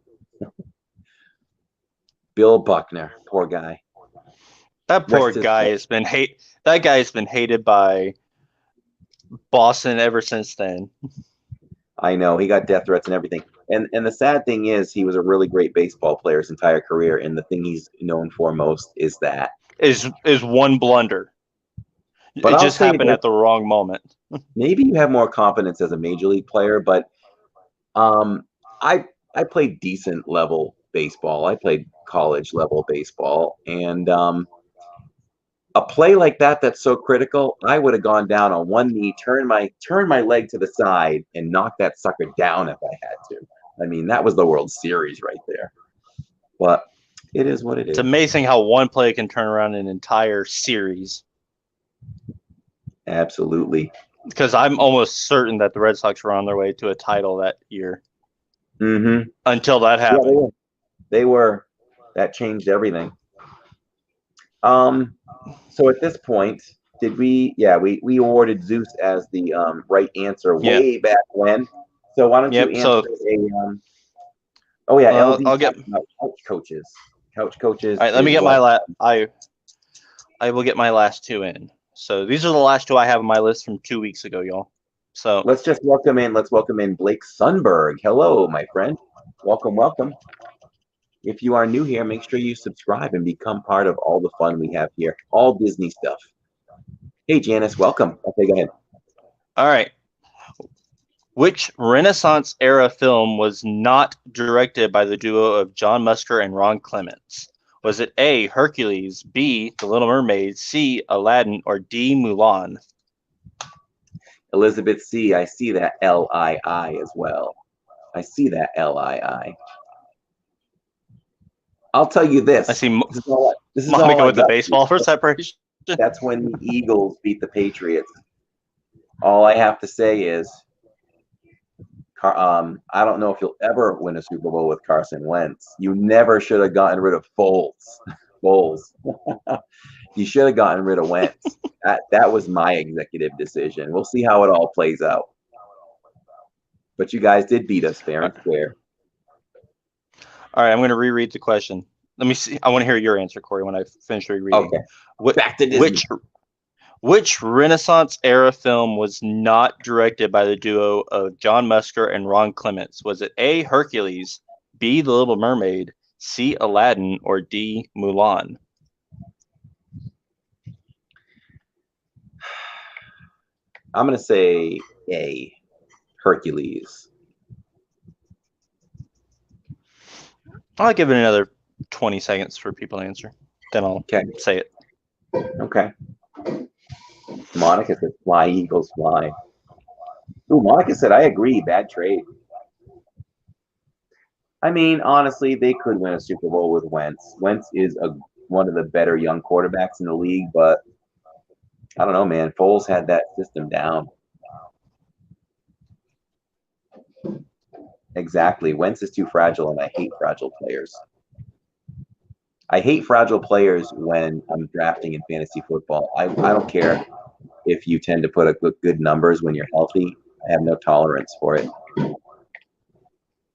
Bill Buckner, poor guy. That poor guy has been That guy has been hated by Boston ever since then. I know, he got death threats and everything. And the sad thing is, he was a really great baseball player his entire career, and the thing he's known for most is one blunder. But it just happened at the wrong moment. Maybe you have more confidence as a major league player, but I played decent level baseball. I played college level baseball, and a play like that's so critical, I would have gone down on one knee, turn my leg to the side, and knock that sucker down if I had to. I mean, that was the World Series right there. But it is what it is. It's amazing how one play can turn around an entire series. Absolutely. Because I'm almost certain that the Red Sox were on their way to a title that year. Mm-hmm. Until that happened. That changed everything. So at this point, did we? Yeah, we awarded Zeus as the right answer way back when. So why don't you answer a Oh yeah, LD. I'll get couch coaches. Couch coaches. All right, let me get my I will get my last two in. So these are the last two I have on my list from 2 weeks ago, y'all. So let's just welcome in. Let's welcome in Blake Sundberg. Hello, my friend. Welcome, welcome. If you are new here, make sure you subscribe and become part of all the fun we have here. All Disney stuff. Hey, Janice, welcome. Okay, go ahead. All right. Which Renaissance era film was not directed by the duo of John Musker and Ron Clements? Was it A, Hercules, B, The Little Mermaid, C, Aladdin, or D, Mulan? Elizabeth C., I see that L-I-I as well. I see that L-I-I. I'll tell you this. I see Mommy go with the baseball for separation. That's when the Eagles beat the Patriots. All I have to say is, I don't know if you'll ever win a Super Bowl with Carson Wentz. You never should have gotten rid of Foles. You should have gotten rid of Wentz. That was my executive decision. We'll see how it all plays out. But you guys did beat us fair and square. All right, I'm going to reread the question. Let me see. I want to hear your answer, Corey, when I finish rereading. Okay. Back to Disney. Which Renaissance era film was not directed by the duo of John Musker and Ron Clements? Was it A, Hercules, B, The Little Mermaid, C, Aladdin, or D, Mulan? I'm going to say A, Hercules. I'll give it another 20 seconds for people to answer. Then I'll say it. Okay. Monica said, fly, Eagles, fly. Ooh, Monica said, I agree, bad trade. I mean, honestly, they could win a Super Bowl with Wentz. Wentz is one of the better young quarterbacks in the league, but I don't know, man. Foles had that system down. Exactly. Wentz is too fragile, and I hate fragile players. I hate fragile players when I'm drafting in fantasy football. I don't care if you tend to put up good numbers when you're healthy. I have no tolerance for it.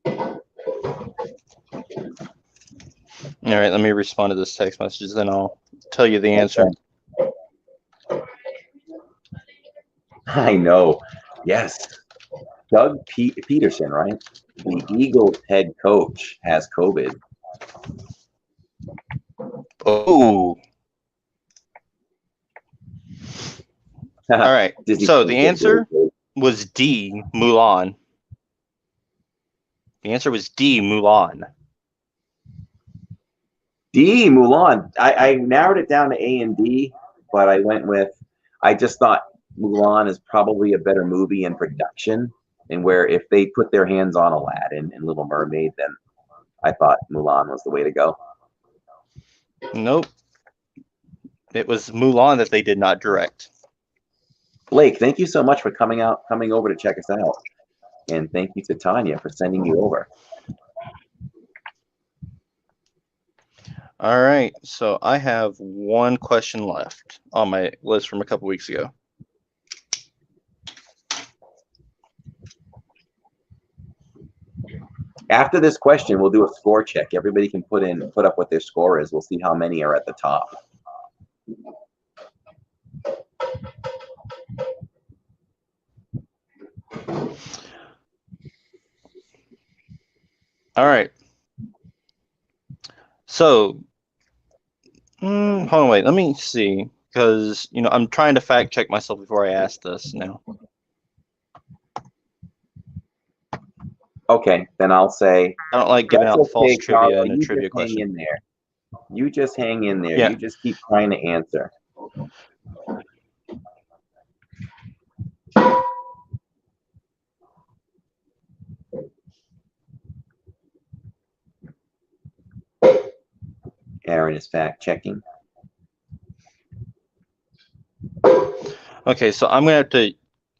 All right, let me respond to this text message, then I'll tell you the answer. I know. Yes. Doug Peterson, right? The Eagles head coach has COVID. Oh. All right. So the answer was D, Mulan. The answer was D, Mulan. D, Mulan. I narrowed it down to A and D, but I just thought Mulan is probably a better movie in production, and where if they put their hands on Aladdin and Little Mermaid, then I thought Mulan was the way to go. Nope. It was Mulan that they did not direct. Blake, thank you so much for coming over to check us out. And thank you to Tanya for sending you over. All right. So I have one question left on my list from a couple weeks ago. After this question, we'll do a score check. Everybody can put up what their score is. We'll see how many are at the top. All right. So, hold on, wait. Let me see, because I'm trying to fact check myself before I ask this now. Okay, then I'll say. I don't like giving out false trivia in a trivia question. Hang in there. You just hang in there. Yeah. You just keep trying to answer. Aaron is fact checking. Okay, so I'm going to have to,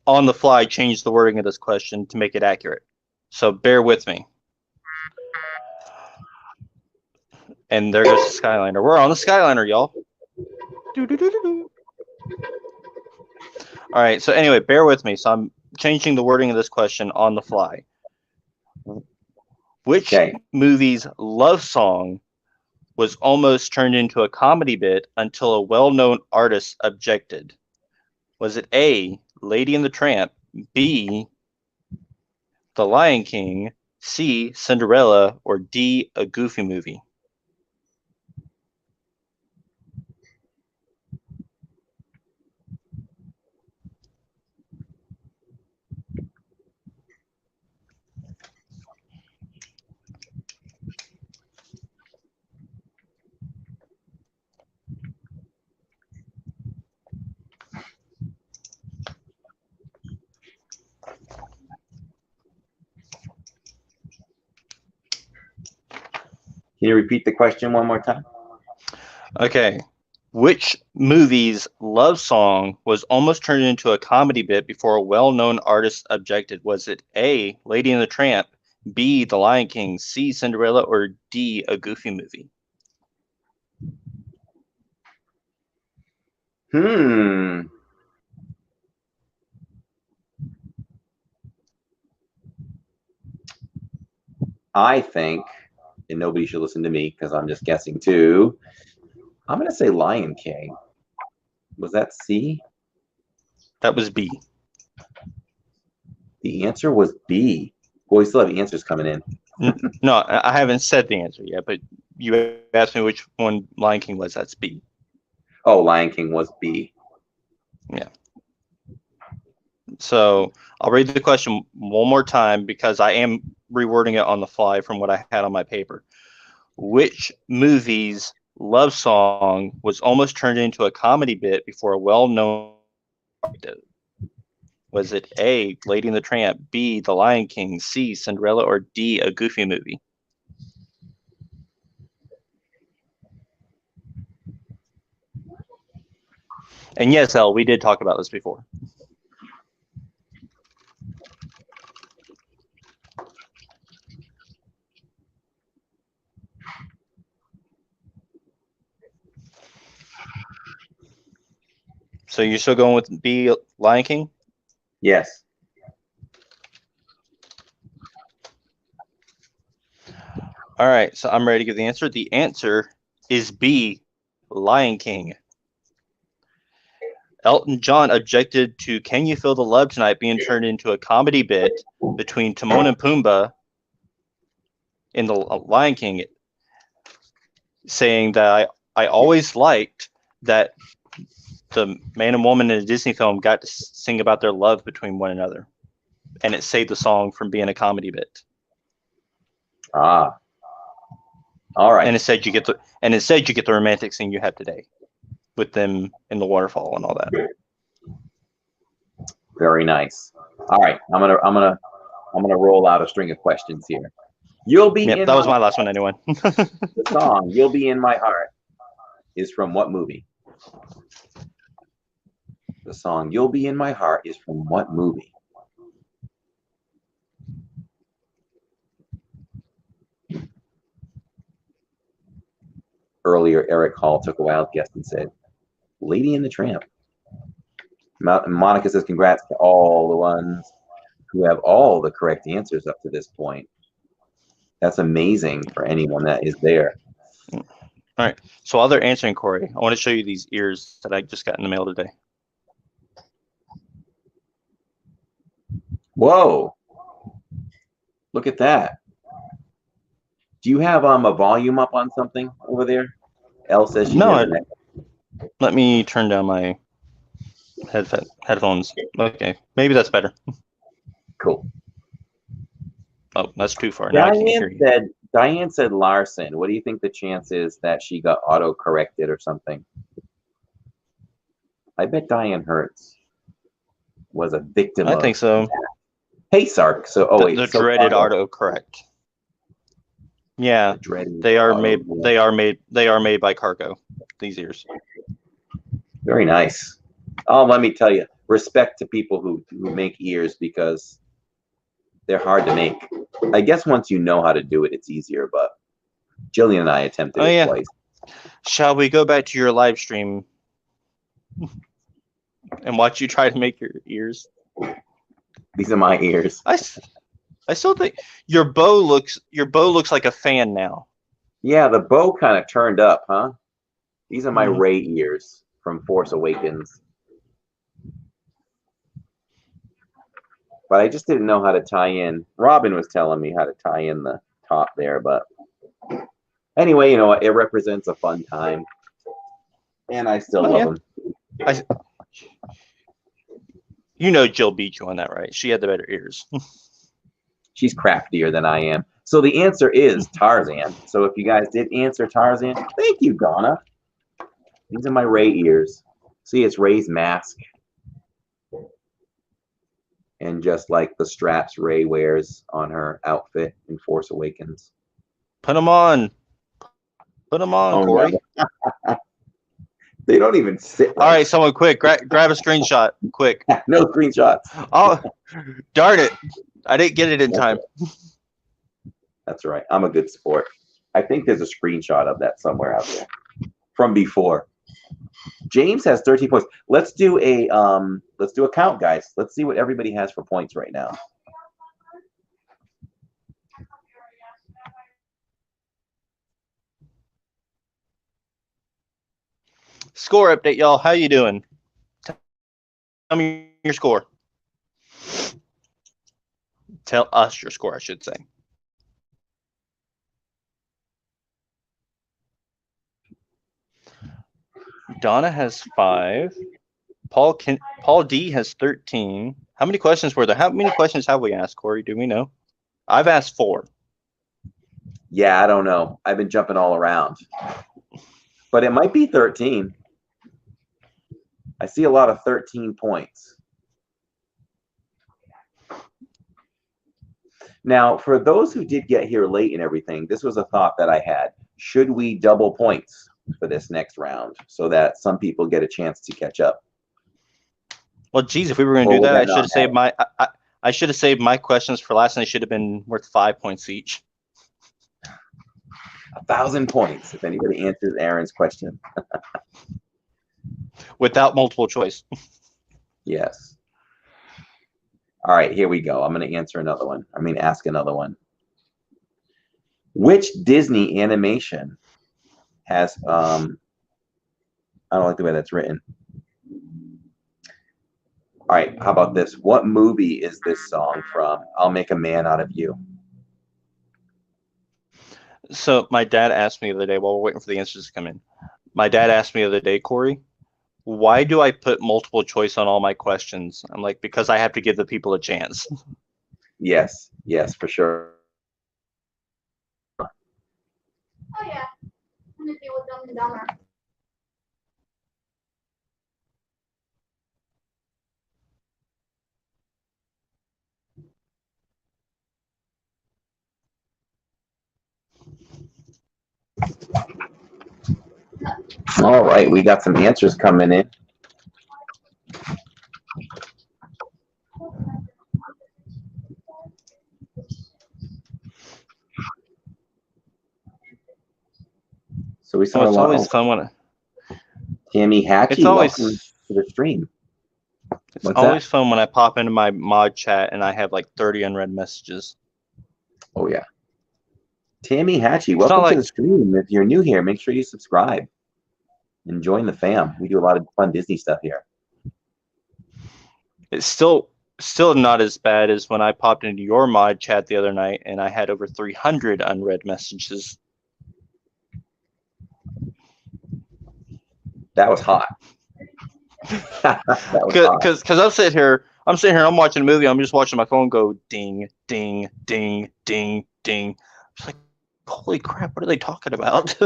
on the fly, change the wording of this question to make it accurate. So bear with me. And there goes the Skyliner. We're on the Skyliner, y'all. Doo-doo-doo-doo-doo. All right. So anyway, bear with me. So I'm changing the wording of this question on the fly. Which movie's love song was almost turned into a comedy bit until a well-known artist objected? Was it A, Lady and the Tramp, B, The Lion King, C, Cinderella, or D, a Goofy movie? Can you repeat the question one more time? Okay. Which movie's love song was almost turned into a comedy bit before a well-known artist objected? Was it A, Lady and the Tramp, B, The Lion King, C, Cinderella, or D, a Goofy movie? I think, and nobody should listen to me because I'm just guessing too, I'm going to say Lion King. Was that C? That was B. The answer was B. Boy, we still have answers coming in. No, I haven't said the answer yet, but you asked me which one Lion King was. That's B. Oh, Lion King was B. Yeah. So I'll read the question one more time because I am rewording it on the fly from what I had on my paper. Which movie's love song was almost turned into a comedy bit before a well-known artist? Was it A, Lady and the Tramp, B, The Lion King, C, Cinderella, or D, a Goofy movie? And yes, Elle, we did talk about this before. So you're still going with B, Lion King? Yes. All right, so I'm ready to give the answer. The answer is B, Lion King. Elton John objected to Can You Feel the Love Tonight being turned into a comedy bit between Timon and Pumbaa in The Lion King, saying that I always liked that the man and woman in a Disney film got to sing about their love between one another, and it saved the song from being a comedy bit. Ah, all right. And instead you get the romantic scene you have today, with them in the waterfall and all that. Very nice. All right, I'm gonna roll out a string of questions here. You'll be. Yep, that was my last one anyway. The song "You'll Be in My Heart" is from what movie? The song "You'll Be in My Heart" is from what movie? Earlier, Eric Hall took a wild guess and said, "Lady and the Tramp." Monica says, "Congrats to all the ones who have all the correct answers up to this point." That's amazing for anyone that is there. All right. So while they're answering, Corey, I want to show you these ears that I just got in the mail today. Whoa. Look at that. Do you have a volume up on something over there? Elle says she doesn't. Let me turn down my headphones. Okay. Maybe that's better. Cool. Oh, that's too far. Now I can't hear you. Diane said Larson. What do you think the chance is that she got auto-corrected or something? I bet Diane Hertz was a victim of. I think so. Hey, Sark. So, the dreaded autocorrect. Yeah, they are made. They are made by Cargo. These ears. Very nice. Oh, let me tell you, respect to people who make ears because they're hard to make. I guess once you know how to do it, it's easier. But Jillian and I attempted it twice. Shall we go back to your live stream and watch you try to make your ears? These are my ears. I still think your bow looks like a fan now. Yeah, the bow kind of turned up, huh? These are my Rey ears from Force Awakens. But I just didn't know how to tie in. Robin was telling me how to tie in the top there, but anyway, you know what? It represents a fun time. And I still love them. You know Jill beat you on that, right? She had the better ears. She's craftier than I am. So the answer is Tarzan. So if you guys did answer Tarzan, thank you, Donna. These are my Rey ears. See, it's Rey's mask. And just like the straps Rey wears on her outfit in Force Awakens. Put them on. Put them on, Corey. No. They don't even sit right. All right, someone quick. Grab a screenshot. Quick. No screenshots. Oh, darn it. I didn't get it in time. That's right. I'm a good sport. I think there's a screenshot of that somewhere out there from before. James has 13 points. Let's do a count, guys. Let's see what everybody has for points right now. Score update, y'all. How you doing? Tell me your score. Tell us your score, I should say. Donna has 5. Paul D has 13. How many questions were there? How many questions have we asked, Corey? Do we know? I've asked 4. Yeah, I don't know. I've been jumping all around. But it might be 13. I see a lot of 13 points. Now, for those who did get here late and everything, this was a thought that I had. Should we double points for this next round so that some people get a chance to catch up? Well, geez, if we were going to do that, I should have saved my questions for last, and they should have been worth 5 points each. 1,000 points if anybody answers Aaron's question. Without multiple choice. Yes. All right, here we go. I'm going to ask another one. Which Disney animation has I don't like the way that's written. All right, how about this? What movie is this song from? I'll Make a Man Out of You. So my dad asked me the other day, while we're waiting for the answers to come in, my dad asked me the other day, Corey, why do I put multiple choice on all my questions? I'm like, because I have to give the people a chance. Yes, for sure. Oh yeah, I'm gonna deal with Dumb and Dumber. All right, we got some answers coming in. So we saw it's always fun when Tammy Hatchie, welcome to the stream. It's always fun when I pop into my mod chat and I have like 30 unread messages. Oh yeah. Tammy Hatchie, welcome to the stream. If you're new here, make sure you subscribe and join the fam. We do a lot of fun Disney stuff here. It's still not as bad as when I popped into your mod chat the other night and I had over 300 unread messages. That was hot. Because I'm sitting here, I'm watching a movie, I'm just watching my phone go ding, ding, ding, ding, ding. It's like, holy crap, what are they talking about?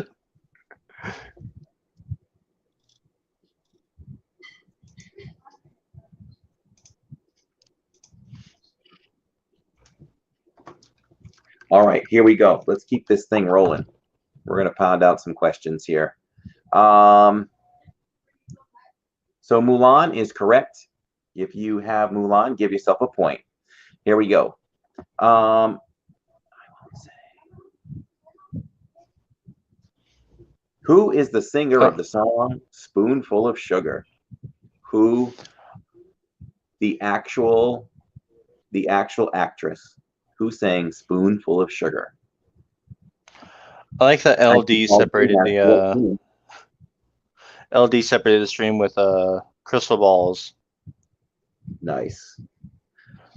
All right, here we go. Let's keep this thing rolling. We're going to pound out some questions here. So Mulan is correct. If you have Mulan, give yourself a point. Here we go. I won't say. Who is the singer of the song "Spoonful of Sugar"? Who? The actual actress who sang "Spoonful of Sugar." I like that I LD think all three separated have the 14. LD separated the stream with crystal balls. Nice.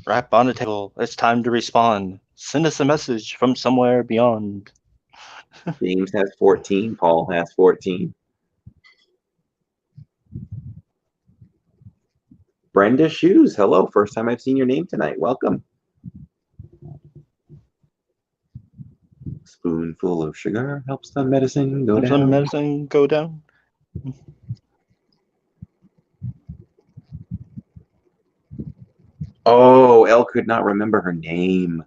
Rap on the table. It's time to respond. Send us a message from somewhere beyond. James has 14. Paul has 14. Brenda Shoes, hello. First time I've seen your name tonight. Welcome. Spoonful of sugar helps the medicine go Helps down. the medicine go down. Oh, Elle could not remember her name.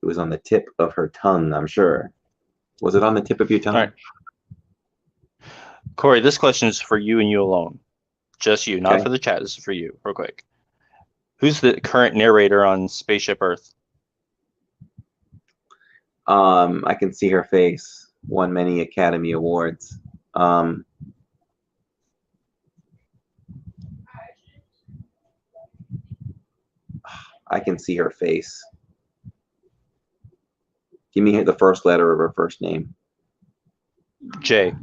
It was on the tip of her tongue, I'm sure. Was it on the tip of your tongue? All right. Corey, this question is for you and you alone. Just you, not Okay. for the chat. This is for you, real quick. Who's the current narrator on Spaceship Earth? I can see her face. Won many Academy Awards. I can see her face. Give me the first letter of her first name. J.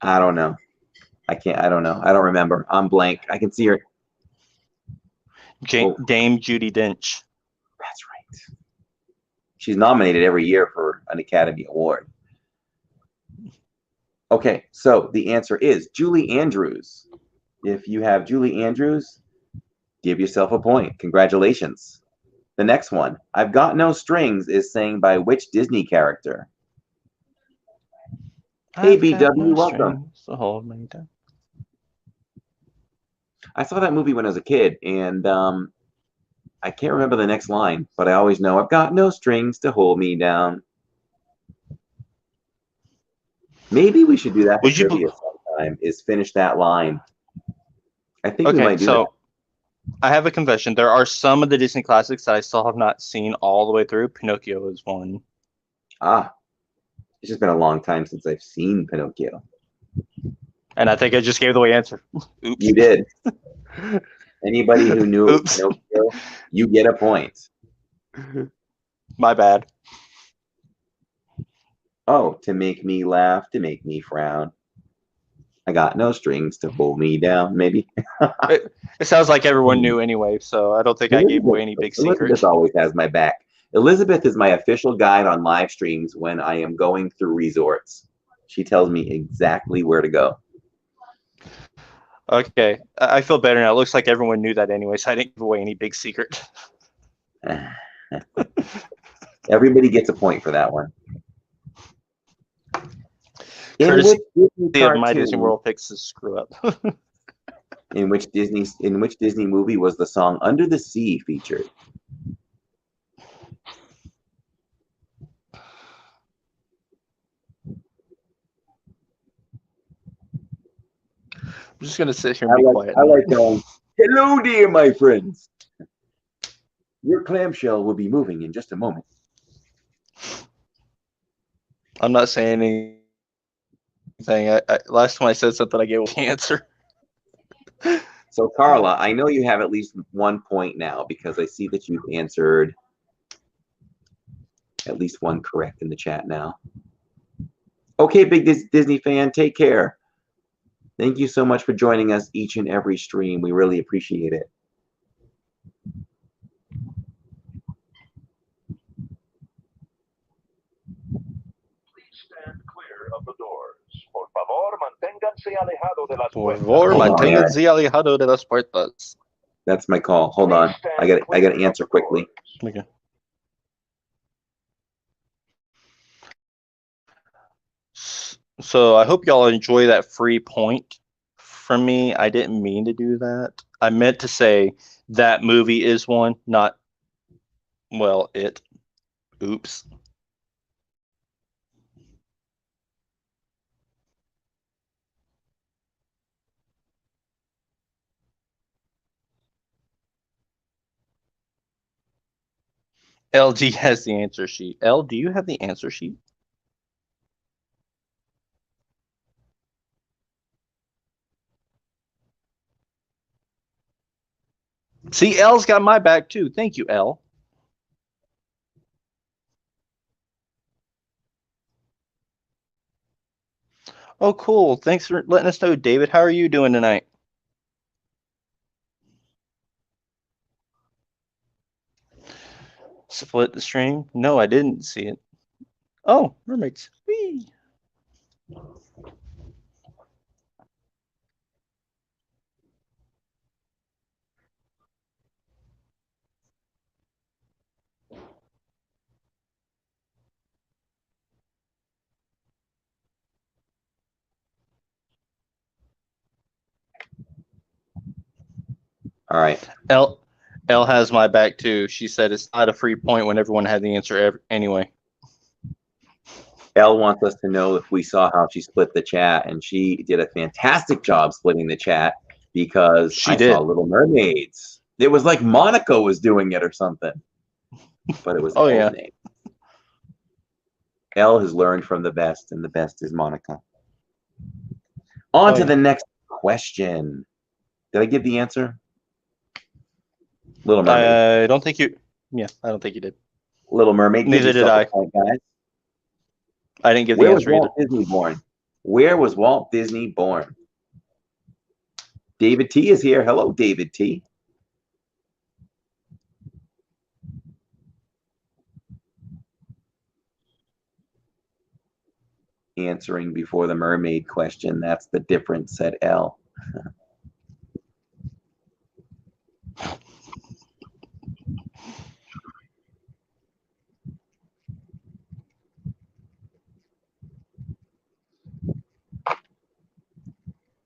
I don't know. I don't know. I don't remember. I'm blank. I can see her. Dame Judi Dench. That's right. She's nominated every year for an Academy Award. Okay, so the answer is Julie Andrews. If you have Julie Andrews, give yourself a point. Congratulations. The next one, I've Got No Strings, is sang by which Disney character? Hey, BW, welcome. Hold me down. I saw that movie when I was a kid, and I can't remember the next line, but I always know I've got no strings to hold me down. Maybe we should do that for trivia sometime, is finish that line. I think we might do that. I have a confession. There are some of the Disney classics that I still have not seen all the way through. Pinocchio is one. It's just been a long time since I've seen Pinocchio. And I think I just gave the away answer. Oops. You did. Anybody who knew it was Pinocchio, you get a point. My bad. Oh, to make me laugh, to make me frown. I got no strings to hold me down, maybe. It sounds like everyone knew anyway, so I don't think I gave away any big secrets. Elizabeth always has my back. Elizabeth is my official guide on live streams when I am going through resorts. She tells me exactly where to go. Okay, I feel better now. It looks like everyone knew that anyway, so I didn't give away any big secret. Everybody gets a point for that one. Courtesy of my Disney World picks to screw up. in which Disney movie was the song "Under the Sea" featured? I'm just gonna sit here and be quiet. I like going, "Hello, dear, my friends. Your clamshell will be moving in just a moment." I'm not saying anything. Last time I said something, I gave an answer. So, Carla, I know you have at least 1 point now because I see that you've answered at least one correct in the chat now. Okay, big Disney fan, take care. Thank you so much for joining us each and every stream. We really appreciate it. Stand clear of the doors. Por favor, manténganse alejado de las Por puertas. favor, manténganse alejado de las puertas. That's my call. Hold on. I got to answer quickly. Okay. So I hope y'all enjoy that free point from me. I didn't mean to do that. I meant to say that movie is one, not, well, it. Oops. LG has the answer sheet. L, do you have the answer sheet? See, L's got my back too. Thank you, L. Oh, cool. Thanks for letting us know, David. How are you doing tonight? Split the stream? No, I didn't see it. Oh, mermaids. Whee! All right. L has my back too. She said it's not a free point when everyone had the answer anyway. Elle wants us to know if we saw how she split the chat, and she did a fantastic job splitting the chat because She I did. saw Little Mermaids. It was like Monaco was doing it or something, but it was Oh, Elle's yeah. name. Elle has learned from the best, and the best is Monica. On Oh, to yeah. the next question. Did I give the answer? Little Mermaid. I don't think you. Yeah, I don't think you did. Little Mermaid. Neither Give did yourself I. a point, guys. I didn't give the Where was answer either. Walt Disney born? Where was Walt Disney born? David T is here. Hello, David T. Answering before the mermaid question. That's the difference, said L.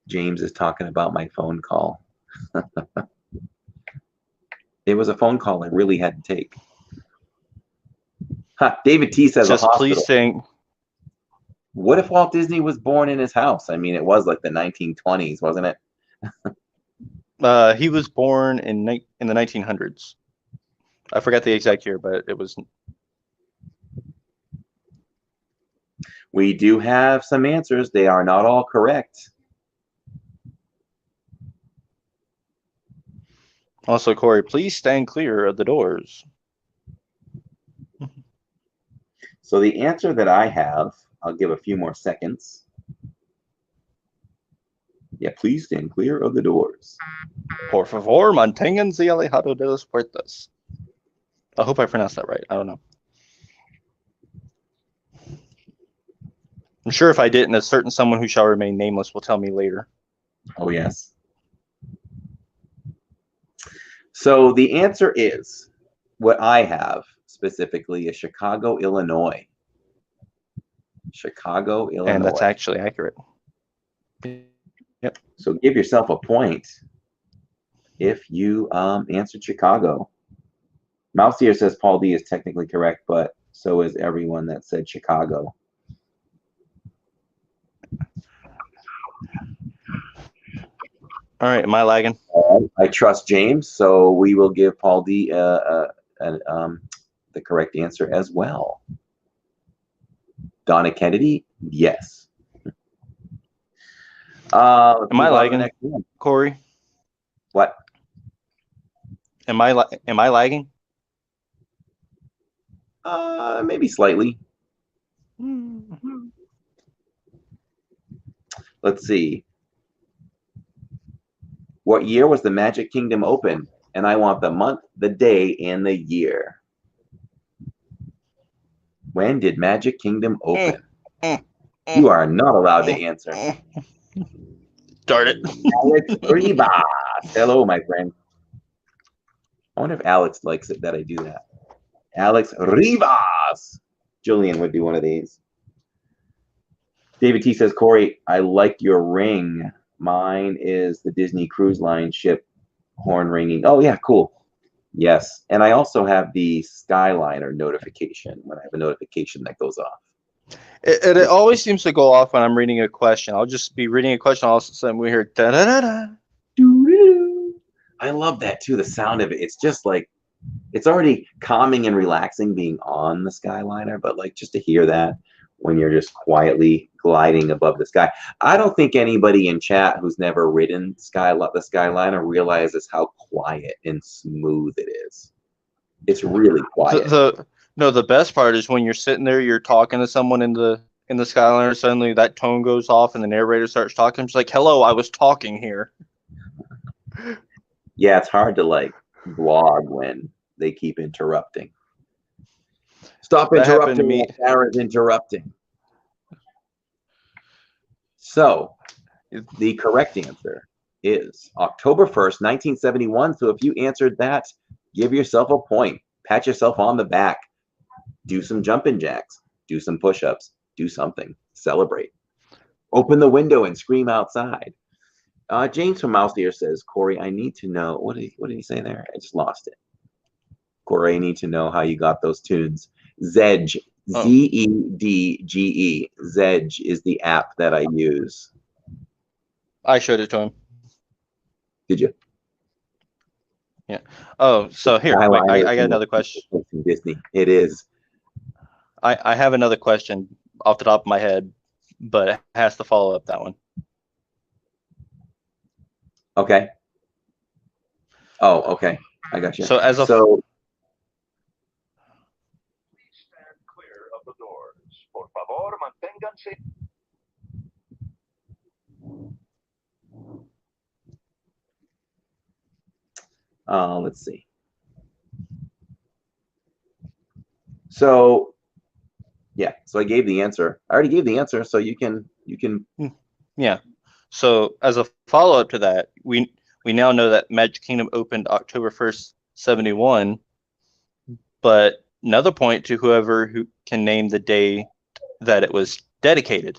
James is talking about my phone call. It was a phone call I really had to take. David T says Just a hospital. please saying. What if Walt Disney was born in his house? I mean, it was like the 1920s, wasn't it? He was born in the 1900s. I forgot the exact year, but it was. We do have some answers. They are not all correct. Also, Corey, please stand clear of the doors. So the answer that I have, I'll give a few more seconds. Yeah, please stand clear of the doors. Por favor, manténganse alejado de las puertas. I hope I pronounced that right. I don't know. I'm sure if I didn't, a certain someone who shall remain nameless will tell me later. Oh, yes. So the answer is, what I have specifically is Chicago, Illinois. Chicago, Illinois. And that's actually accurate. Yep. So give yourself a point if you answered Chicago. Mouse here says Paul D is technically correct, but so is everyone that said Chicago. All right, am I lagging? I trust James, so we will give Paul D the correct answer as well. Donna Kennedy, yes. Am I lagging, Corey? What? Am I lagging? Maybe slightly. Let's see. What year was the Magic Kingdom open? And I want the month, the day, and the year. When did Magic Kingdom open? You are not allowed to answer. Darn it. Alex Rivas. Hello, my friend. I wonder if Alex likes it that I do that. Alex Rivas. Jillian would do one of these. David T says, Corey, I like your ring. Mine is the Disney Cruise Line ship horn ringing. Oh, yeah, cool. Yes. And I also have the Skyliner notification when I have a notification that goes off. It always seems to go off when I'm reading a question. I'll just be reading a question, all of a sudden we hear da-da-da-da. I love that, too, the sound of it. It's just like It's already calming and relaxing being on the Skyliner, but like just to hear that when you're just quietly gliding above the sky. I don't think anybody in chat who's never ridden the Skyliner realizes how quiet and smooth it is. It's really quiet. The best part is when you're sitting there, you're talking to someone in the Skyliner, suddenly that tone goes off and the narrator starts talking. It's like, hello, I was talking here. Yeah, it's hard to like vlog when they keep interrupting. Stop interrupting me. Sarah's interrupting. So the correct answer is October 1st, 1971. So if you answered that, give yourself a point. Pat yourself on the back. Do some jumping jacks. Do some push-ups. Do something. Celebrate. Open the window and scream outside. James from Mouse Ear says, Corey, I need to know. What did he say there? I just lost it. Corey, I need to know how you got those tunes. Zedge, Zedge. Zedge is the app that I use. I showed it to him. Did you? Yeah. Oh, so here, wait, I got another question. Disney. It is. I have another question off the top of my head, but it has to follow up that one. Okay. Oh, okay. I got you. So as a Please stand clear of the doors. Por favor, manténganse. Let's see. So, yeah. So I gave the answer. I already gave the answer. So you can. Yeah. So as a follow up to that, we now know that Magic Kingdom opened October 1st, 71. But another point to whoever who can name the day that it was dedicated.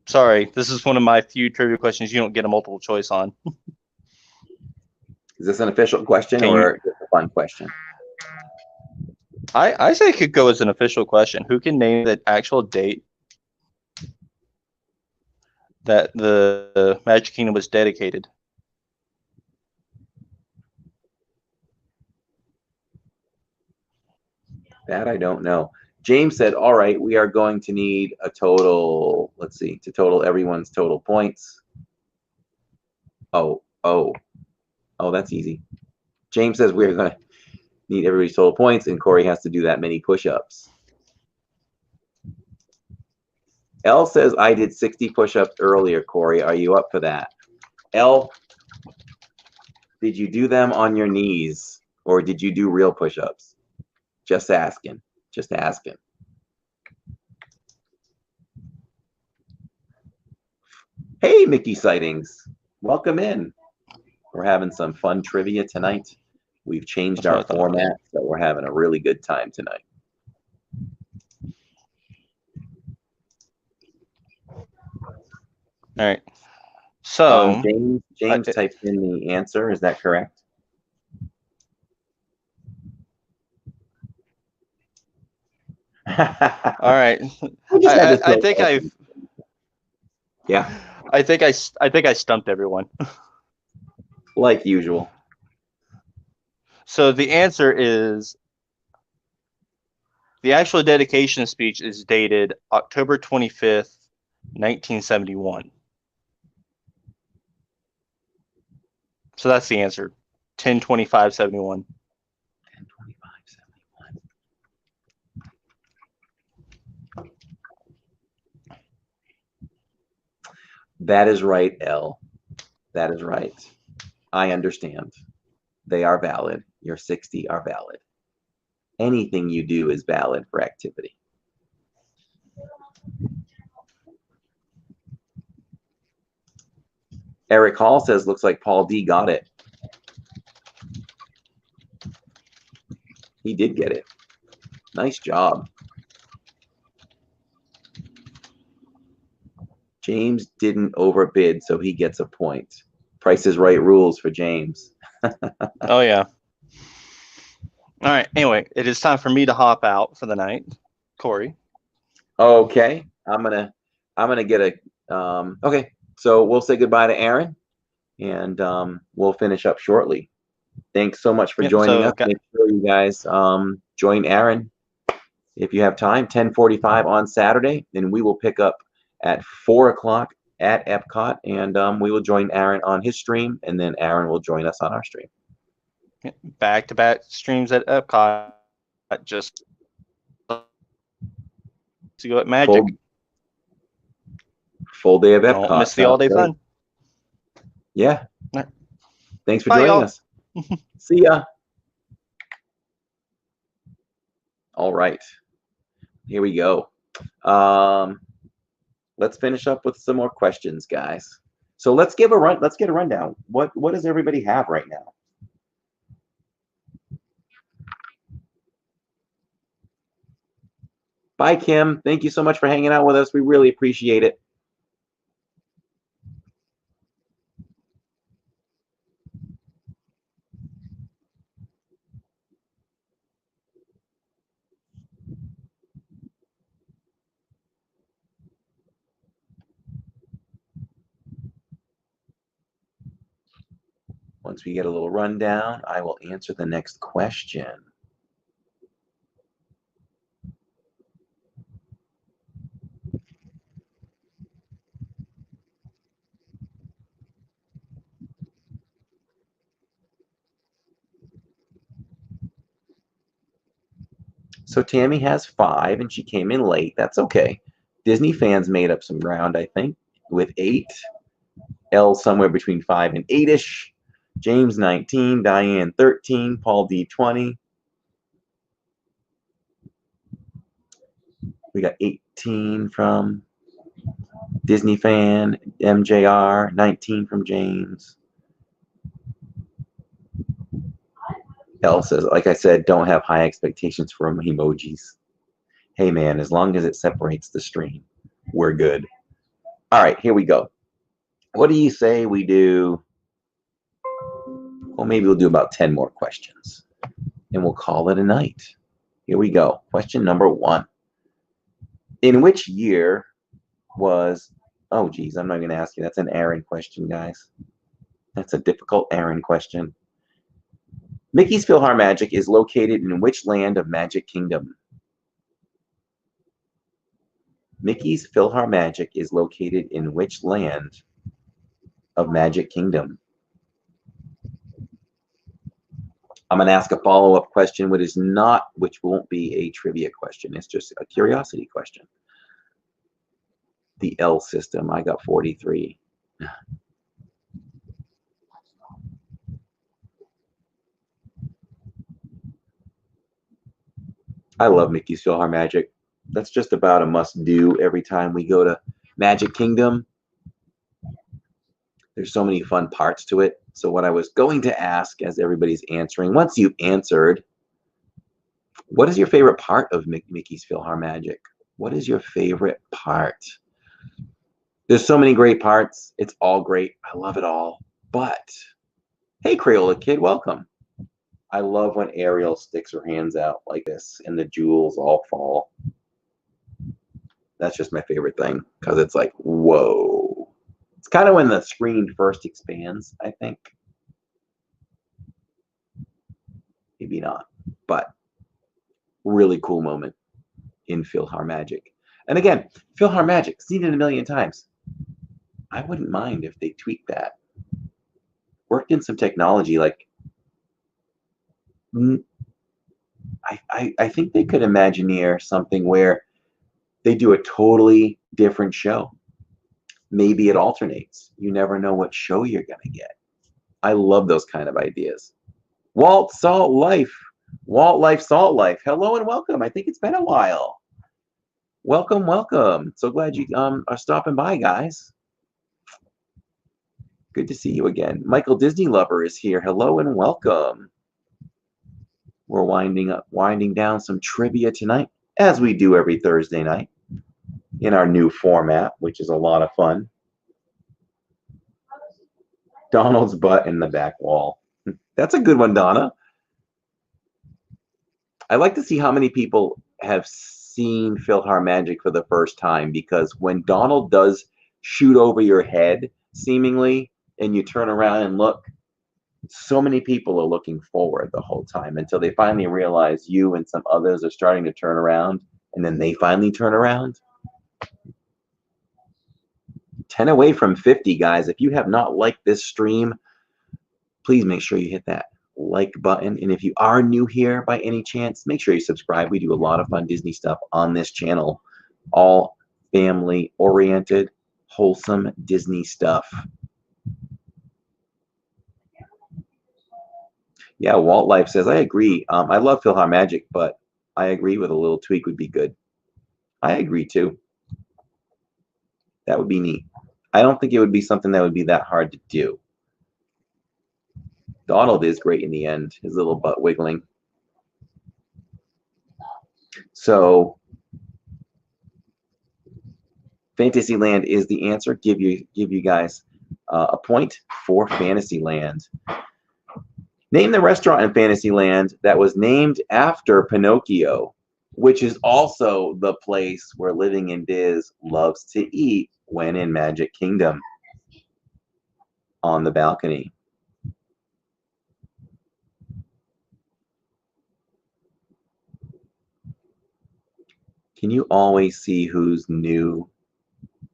Sorry, this is one of my few trivia questions you don't get a multiple choice on. Is this an official question or just a fun question? I say it could go as an official question. Who can name the actual date that the Magic Kingdom was dedicated? That I don't know. James said, all right, we are going to need a total, let's see, to total everyone's total points. Oh, that's easy. James says we're going to need everybody's total points, and Corey has to do that many push-ups. L says, I did 60 push-ups earlier, Corey. Are you up for that? L, did you do them on your knees, or did you do real push-ups? Just asking. Just asking. Hey, Mickey Sightings. Welcome in. We're having some fun trivia tonight. We've changed our format, so we're having a really good time tonight. All right. So James typed in the answer. Is that correct? All right. I think I stumped everyone. Like usual. So the answer is the actual dedication speech is dated October 25th, 1971. So that's the answer. 10/25/71. 10/25/71. That is right, L. That is right. I understand. They are valid. Your 60 are valid. Anything you do is valid for activity. Eric Hall says, looks like Paul D got it. He did get it. Nice job. James didn't overbid, so he gets a point. Price is Right rules for James. Oh, yeah. All right. Anyway, it is time for me to hop out for the night. Corey. Okay. I'm gonna get a okay. So we'll say goodbye to Aaron, and we'll finish up shortly. Thanks so much for Yep, joining so us. Make sure you guys join Aaron if you have time, 10:45 on Saturday, and we will pick up at 4 o'clock at Epcot, and we will join Aaron on his stream, and then Aaron will join us on our stream. back-to-back streams at Epcot, just to go at Magic. Full day of Epcot. Don't miss the all-day fun. Yeah. Right. Thanks for Bye, joining y'all. us. See ya. All right. Here we go. Let's finish up with some more questions, guys. So let's get a rundown. What does everybody have right now? Bye, Kim. Thank you so much for hanging out with us. We really appreciate it. Once we get a little rundown, I will answer the next question. So Tammy has 5, and she came in late. That's okay. Disney fans made up some ground, I think, with 8. L somewhere between 5 and 8-ish. James 19, Diane 13, Paul D 20. We got 18 from Disney fan, MJR, 19 from James. L says, like I said, don't have high expectations for emojis. Hey man, as long as it separates the stream, we're good. All right, here we go. What do you say we do? Well, maybe we'll do about 10 more questions, and we'll call it a night. Here we go. Question number 1. In which year was... Oh, geez, I'm not going to ask you. That's an Aaron question, guys. That's a difficult Aaron question. Mickey's PhilharMagic is located in which land of Magic Kingdom? Mickey's PhilharMagic is located in which land of Magic Kingdom? I'm going to ask a follow-up question, which won't be a trivia question. It's just a curiosity question. The L system, I got 43. I love Mickey's PhilharMagic. That's just about a must-do every time we go to Magic Kingdom. There's so many fun parts to it. So what I was going to ask, as everybody's answering, once you've answered, what is your favorite part of Mickey's PhilharMagic? What is your favorite part? There's so many great parts. It's all great. I love it all. But, hey, Crayola Kid, welcome. I love when Ariel sticks her hands out like this and the jewels all fall. That's just my favorite thing because it's like, whoa. It's kind of when the screen first expands, I think. Maybe not, but really cool moment in PhilharMagic. And again, PhilharMagic, seen it a million times. I wouldn't mind if they tweaked that. Worked in some technology like I think they could Imagineer something where they do a totally different show. Maybe it alternates. You never know what show you're going to get. I love those kind of ideas. Walt Salt Life. Walt Life Salt Life. Hello and welcome. I think it's been a while. Welcome, welcome. So glad you are stopping by, guys. Good to see you again. Michael Disney Lover is here. Hello and welcome. We're winding down some trivia tonight, as we do every Thursday night in our new format, which is a lot of fun. Donald's butt in the back wall. That's a good one, Donna. I'd like to see how many people have seen PhilharMagic for the first time, because when Donald does shoot over your head, seemingly, and you turn around and look, so many people are looking forward the whole time until they finally realize you and some others are starting to turn around, and then they finally turn around. 10 away from 50, guys. If you have not liked this stream, please make sure you hit that like button. And if you are new here by any chance, make sure you subscribe. We do a lot of fun Disney stuff on this channel. All family-oriented, wholesome Disney stuff. Yeah, Walt Life says, I agree. I love PhilharMagic, but I agree with a little tweak would be good. I agree too. That would be neat. I don't think it would be something that would be that hard to do. Donald is great in the end, his little butt wiggling. So Fantasyland is the answer. Give you guys a point for Fantasyland. Name the restaurant in Fantasyland that was named after Pinocchio, which is also the place where Living in Diz loves to eat when in Magic Kingdom. On the balcony. Can you always see who's new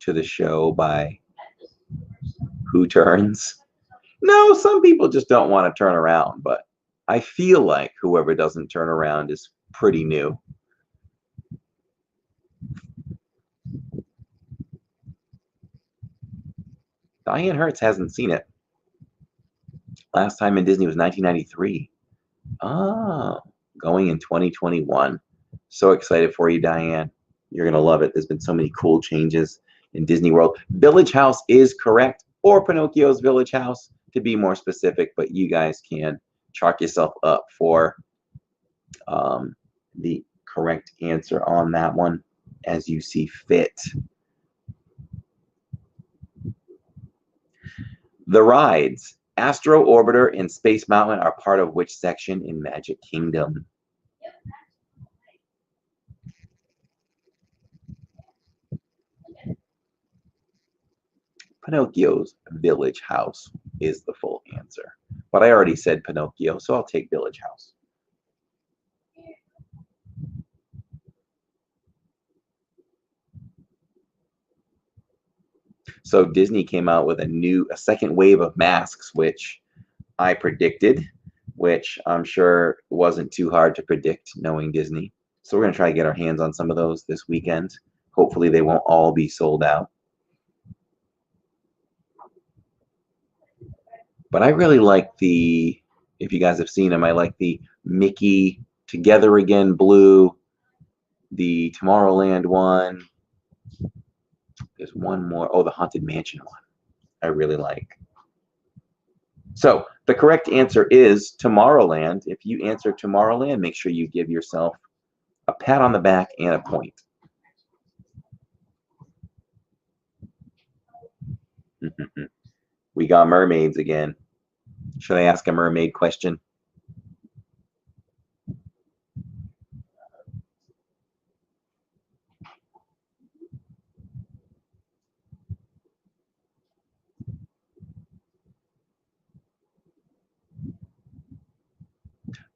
to the show by who turns? No, some people just don't want to turn around, but I feel like whoever doesn't turn around is pretty new. Diane Hertz hasn't seen it. Last time in Disney was 1993. Oh, going in 2021. So excited for you, Diane. You're going to love it. There's been so many cool changes in Disney World. Village House is correct, or Pinocchio's Village House, to be more specific, but you guys can chalk yourself up for the correct answer on that one as you see fit. The rides, Astro Orbiter and Space Mountain, are part of which section in Magic Kingdom? Pinocchio's Village House is the full answer. But I already said Pinocchio, so I'll take Village House. So Disney came out with a second wave of masks, which I predicted, which I'm sure wasn't too hard to predict knowing Disney. So we're going to try to get our hands on some of those this weekend. Hopefully they won't all be sold out. But I really like the, if you guys have seen them, I like the Mickey Together Again blue, the Tomorrowland one. There's one more. Oh, the Haunted Mansion one. I really like. So the correct answer is Tomorrowland. If you answer Tomorrowland, make sure you give yourself a pat on the back and a point. We got mermaids again. Should I ask a mermaid question?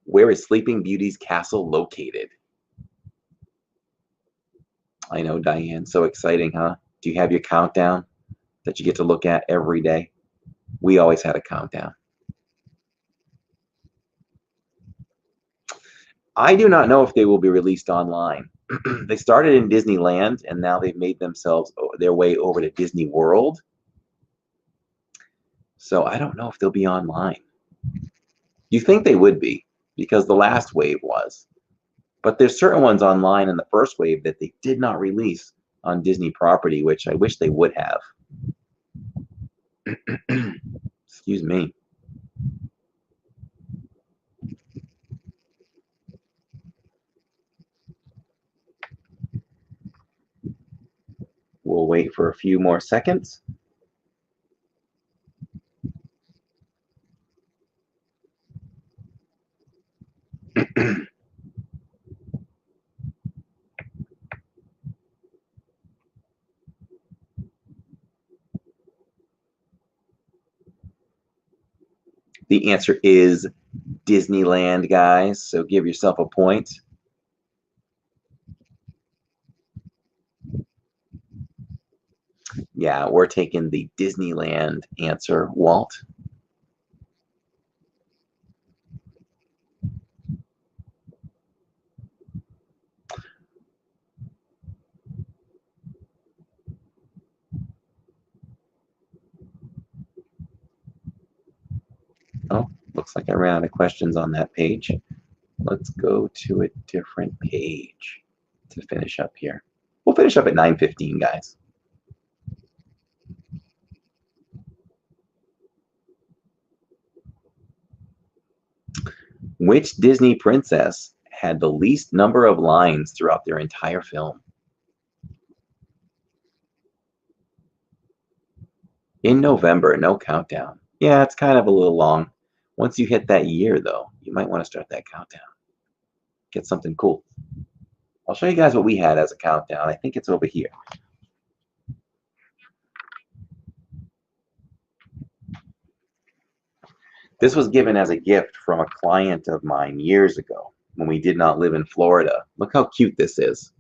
Where is Sleeping Beauty's castle located? I know, Diane. So exciting, huh? Do you have your countdown that you get to look at every day? We always had a countdown. I do not know if they will be released online. They started in Disneyland, and now they've made themselves their way over to Disney World. So I don't know if they'll be online. You think they would be, because the last wave was. But there's certain ones online in the first wave that they did not release on Disney property, which I wish they would have. Excuse me. We'll wait for a few more seconds. The answer is Disneyland, guys. So give yourself a point. Yeah, we're taking the Disneyland answer, Walt. Oh, looks like I ran out of questions on that page. Let's go to a different page to finish up here. We'll finish up at 9:15, guys. Which Disney princess had the least number of lines throughout their entire film? In November, no countdown. Yeah, it's kind of a little long. Once you hit that year, though, you might want to start that countdown. Get something cool. I'll show you guys what we had as a countdown. I think it's over here. This was given as a gift from a client of mine years ago when we did not live in Florida. Look how cute this is.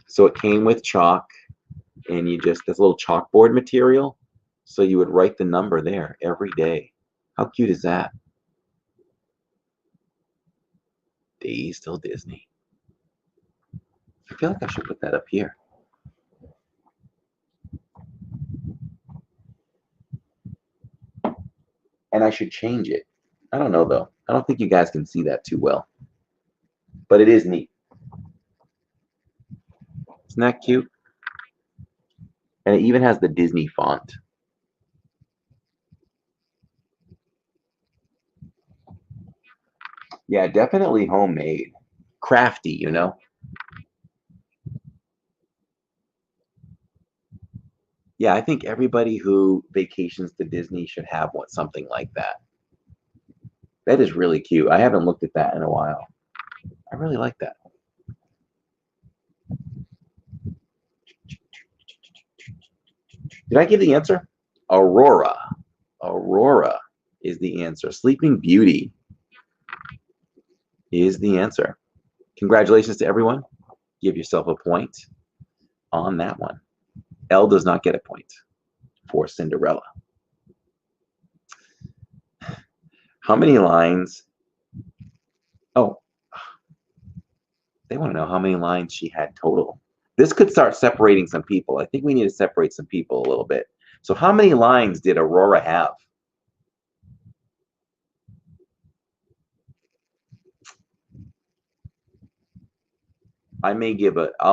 So it came with chalk, and you just, this little chalkboard material, so you would write the number there every day. How cute is that? Days till Disney. I feel like I should put that up here. And I should change it. I don't know, though. I don't think you guys can see that too well. But it is neat. Isn't that cute? And it even has the Disney font. Yeah, definitely homemade. Crafty, you know? Yeah, I think everybody who vacations to Disney should have something like that. That is really cute. I haven't looked at that in a while. I really like that. Did I give the answer? Aurora. Aurora is the answer. Sleeping Beauty is the answer. Congratulations to everyone. Give yourself a point on that one. Elle does not get a point for Cinderella. How many lines? Oh, they want to know how many lines she had total. This could start separating some people. I think we need to separate some people a little bit. So how many lines did Aurora have? I'll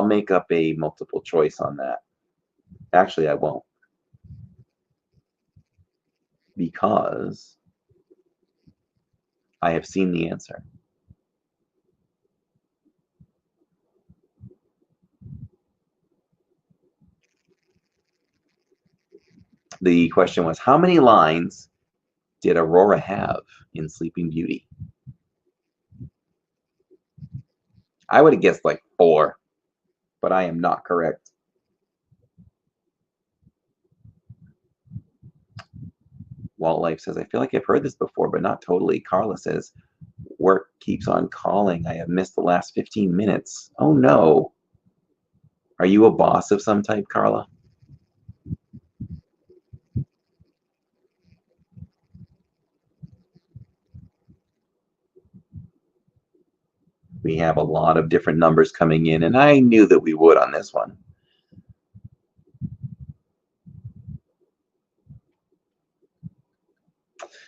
make up a multiple choice on that. Actually, I won't. Because I have seen the answer. The question was, how many lines did Aurora have in Sleeping Beauty? I would have guessed like 4, but I am not correct. Walt Life says, I feel like I've heard this before, but not totally. Carla says, work keeps on calling. I have missed the last 15 minutes. Oh no. Are you a boss of some type, Carla? We have a lot of different numbers coming in, and I knew that we would on this one.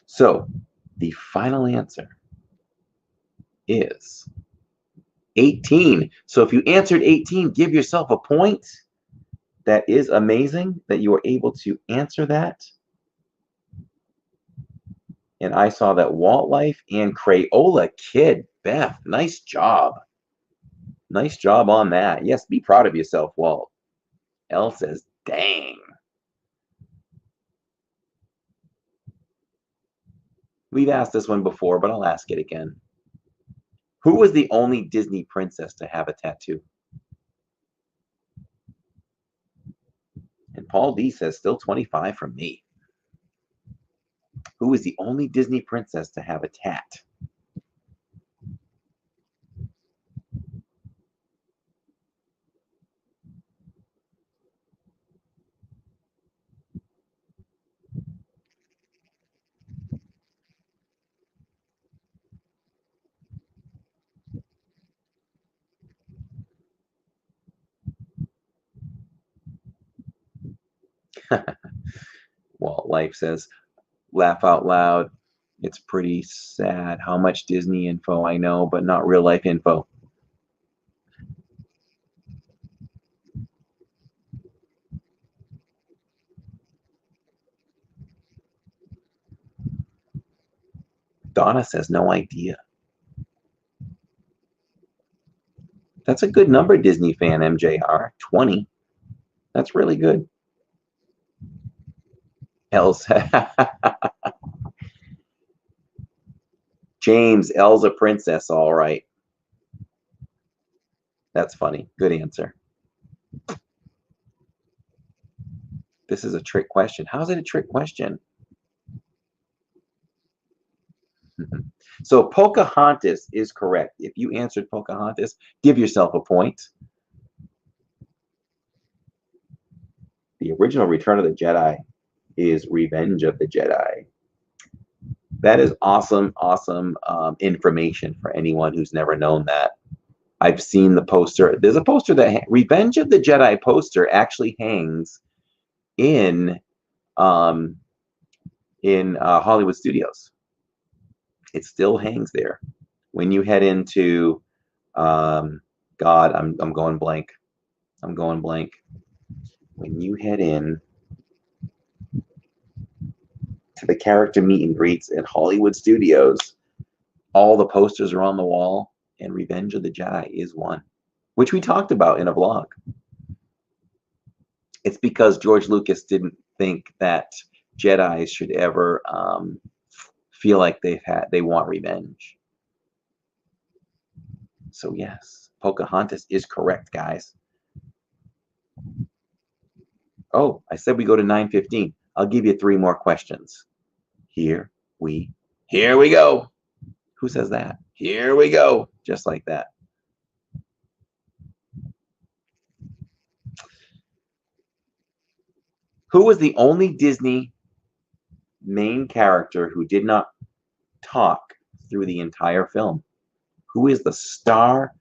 So the final answer is 18. So if you answered 18, give yourself a point. That is amazing that you were able to answer that. And I saw that Walt Life and Crayola Kid. Beth, nice job. Nice job on that. Yes, be proud of yourself, Walt. Elle says, dang. We've asked this one before, but I'll ask it again. Who was the only Disney princess to have a tattoo? And Paul D says, still 25 from me. Who is the only Disney princess to have a tat? Walt Life says, laugh out loud. It's pretty sad how much Disney info I know, but not real life info. Donna says, no idea. That's a good number, Disney fan, MJR. 20. That's really good. Elsa. James, Elsa princess, all right. That's funny. Good answer. This is a trick question. How is it a trick question? So Pocahontas is correct. If you answered Pocahontas, give yourself a point. The original Return of the Jedi is Revenge of the Jedi. That is awesome, awesome information for anyone who's never known that. I've seen the poster. There's a poster that Revenge of the Jedi poster actually hangs in Hollywood Studios. It still hangs there. When you head into God, I'm going blank. I'm going blank. When you head in to the character meet and greets at Hollywood Studios, all the posters are on the wall, and Revenge of the Jedi is one, which we talked about in a vlog. It's because George Lucas didn't think that Jedi should ever feel like they want revenge. So yes, Pocahontas is correct, guys. Oh, I said we go to 9:15. I'll give you 3 more questions. Here we go. Who says that? Here we go. Just like that. Who was the only Disney main character who did not talk through the entire film? Who is the star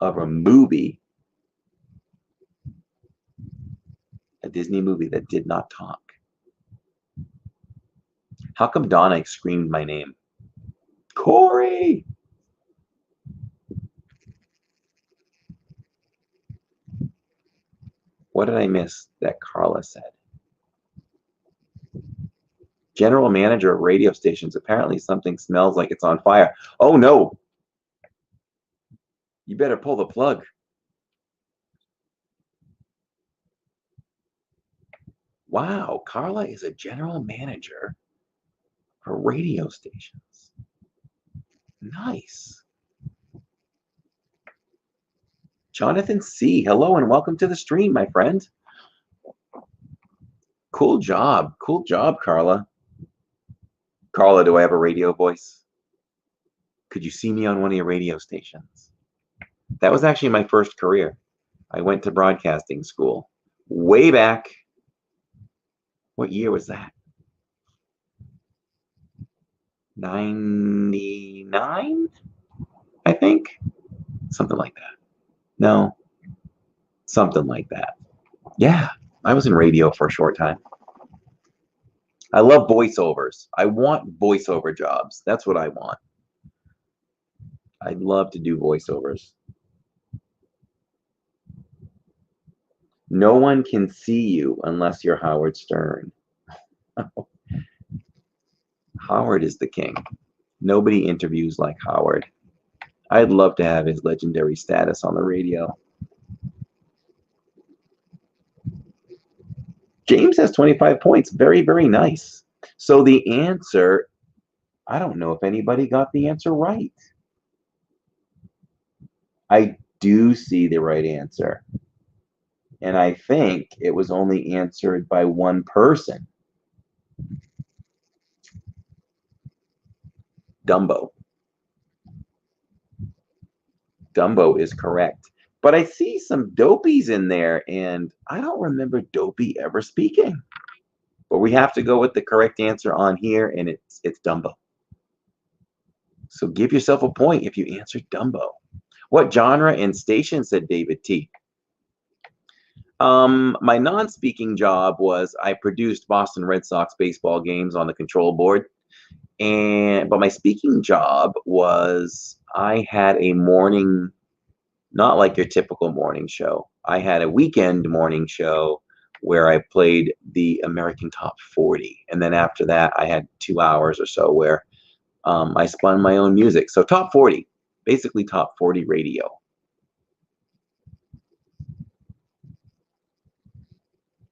of a movie, a Disney movie that did not talk? How come Donna screamed my name? Corey! What did I miss that Carla said? General manager of radio stations. Apparently something smells like it's on fire. Oh no! You better pull the plug. Wow, Carla is a general manager for radio stations. Nice. Jonathan C., hello and welcome to the stream, my friend. Cool job, Carla. Carla, do I have a radio voice? Could you see me on one of your radio stations? That was actually my first career. I went to broadcasting school way back. What year was that? 99, I think. Something like that. No, something like that. Yeah, I was in radio for a short time. I love voiceovers. I want voiceover jobs. That's what I want. I'd love to do voiceovers. No one can see you unless you're Howard Stern. Howard is the king. Nobody interviews like Howard. I'd love to have his legendary status on the radio. James has 25 points. Very, very nice. So the answer, I don't know if anybody got the answer right. I do see the right answer. And I think it was only answered by one person. Dumbo. Dumbo is correct. But I see some Dopies in there, and I don't remember Dopey ever speaking. But we have to go with the correct answer on here, and it's Dumbo. So give yourself a point if you answered Dumbo. What genre and station, said David T. My non-speaking job was I produced Boston Red Sox baseball games on the control board. But my speaking job was I had a morning, not like your typical morning show. I had a weekend morning show where I played the American Top 40. And then after that, I had 2 hours or so where I spun my own music. So Top 40, basically Top 40 radio.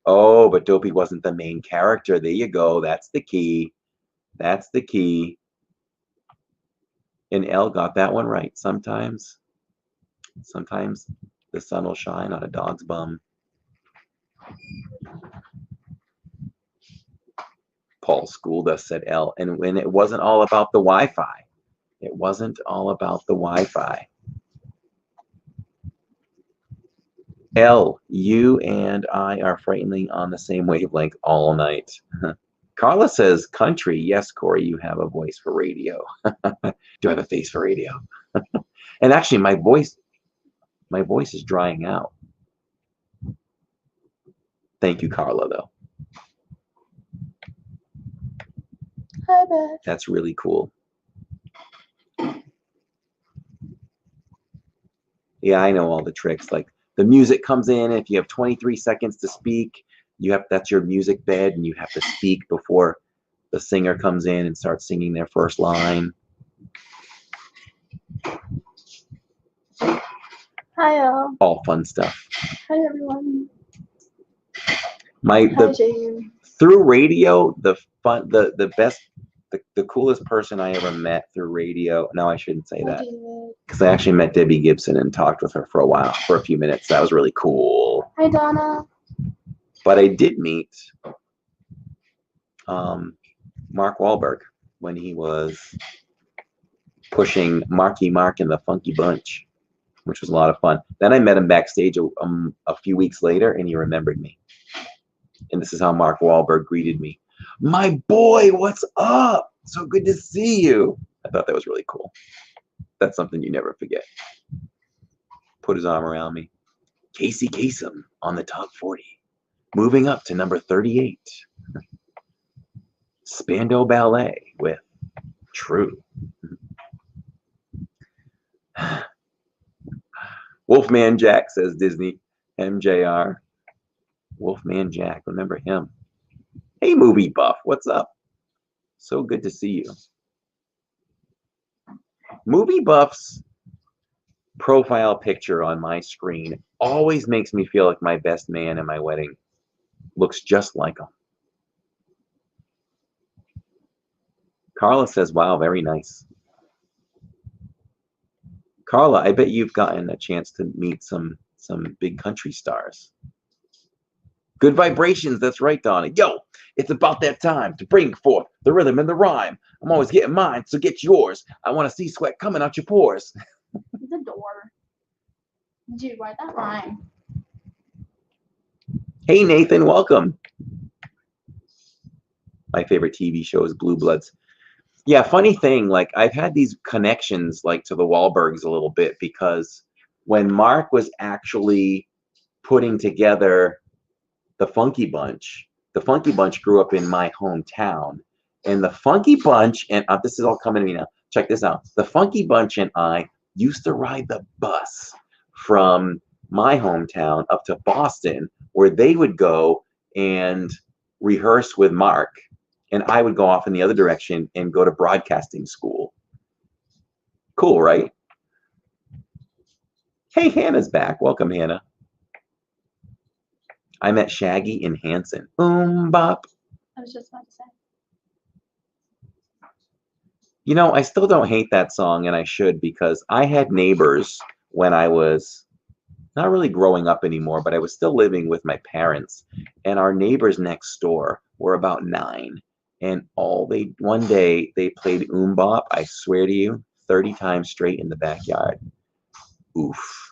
Oh, but Dopey wasn't the main character. There you go. That's the key. That's the key. And Elle got that one right. Sometimes the sun will shine on a dog's bum. Paul schooled us, said Elle. And when it wasn't all about the Wi-Fi. It wasn't all about the Wi-Fi. Elle, you and I are frighteningly on the same wavelength all night. Carla says country. Yes, Corey, you have a voice for radio. Do I have a face for radio? And actually, my voice is drying out. Thank you, Carla, though. Hi, Beth. That's really cool. Yeah, I know all the tricks. Like the music comes in. If you have 23 seconds to speak, that's your music bed, and you have to speak before the singer comes in and starts singing their first line. Hi, all. All fun stuff. Hi, everyone. Hi, Jane. Through radio, the coolest person I ever met through radio. No, I shouldn't say that, because I actually met Debbie Gibson and talked with her for a few minutes. That was really cool. Hi, Donna. But I did meet Mark Wahlberg when he was pushing Marky Mark and the Funky Bunch, which was a lot of fun. Then I met him backstage a few weeks later, and he remembered me. And this is how Mark Wahlberg greeted me. My boy, what's up? So good to see you. I thought that was really cool. That's something you never forget. Put his arm around me. Casey Kasem on the top 40. Moving up to number 38. Spandau Ballet with True. Wolfman Jack, says Disney. MJR. Wolfman Jack, remember him. Hey, movie buff, what's up? So good to see you. Movie buff's profile picture on my screen always makes me feel like my best man in my wedding looks just like him. Carla says, wow, very nice. Carla, I bet you've gotten a chance to meet some big country stars. Good vibrations, that's right, Donna. Yo, it's about that time to bring forth the rhythm and the rhyme. I'm always getting mine, so get yours. I want to see sweat coming out your pores. The door. Did you write that line? Hey, Nathan, welcome. My favorite TV show is Blue Bloods. Yeah, funny thing, like I've had these connections like to the Wahlbergs a little bit, because when Mark was actually putting together the Funky Bunch grew up in my hometown, and the Funky Bunch, and this is all coming to me now. Check this out. The Funky Bunch and I used to ride the bus from my hometown up to Boston, where they would go and rehearse with Mark, and I would go off in the other direction and go to broadcasting school. Cool, right? Hey, Hannah's back. Welcome, Hannah. I met Shaggy in Hanson. Boom bop. I was just about to say. You know, I still don't hate that song, and I should, because I had neighbors when I was not really growing up anymore, but I was still living with my parents, and our neighbors next door were about 9, And one day they played Bop, I swear to you, 30 times straight in the backyard. Oof.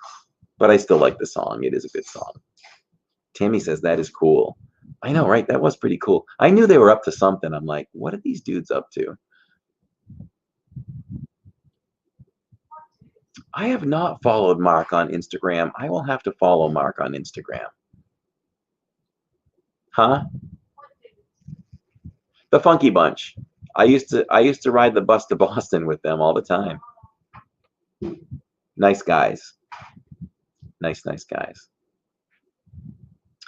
But I still like the song. It is a good song. Tammy says that is cool. I know, right? That was pretty cool. I knew they were up to something. I'm like, what are these dudes up to? I have not followed Mark on Instagram. I will have to follow Mark on Instagram. Huh? The Funky Bunch. I used to ride the bus to Boston with them all the time. Nice guys. Nice guys.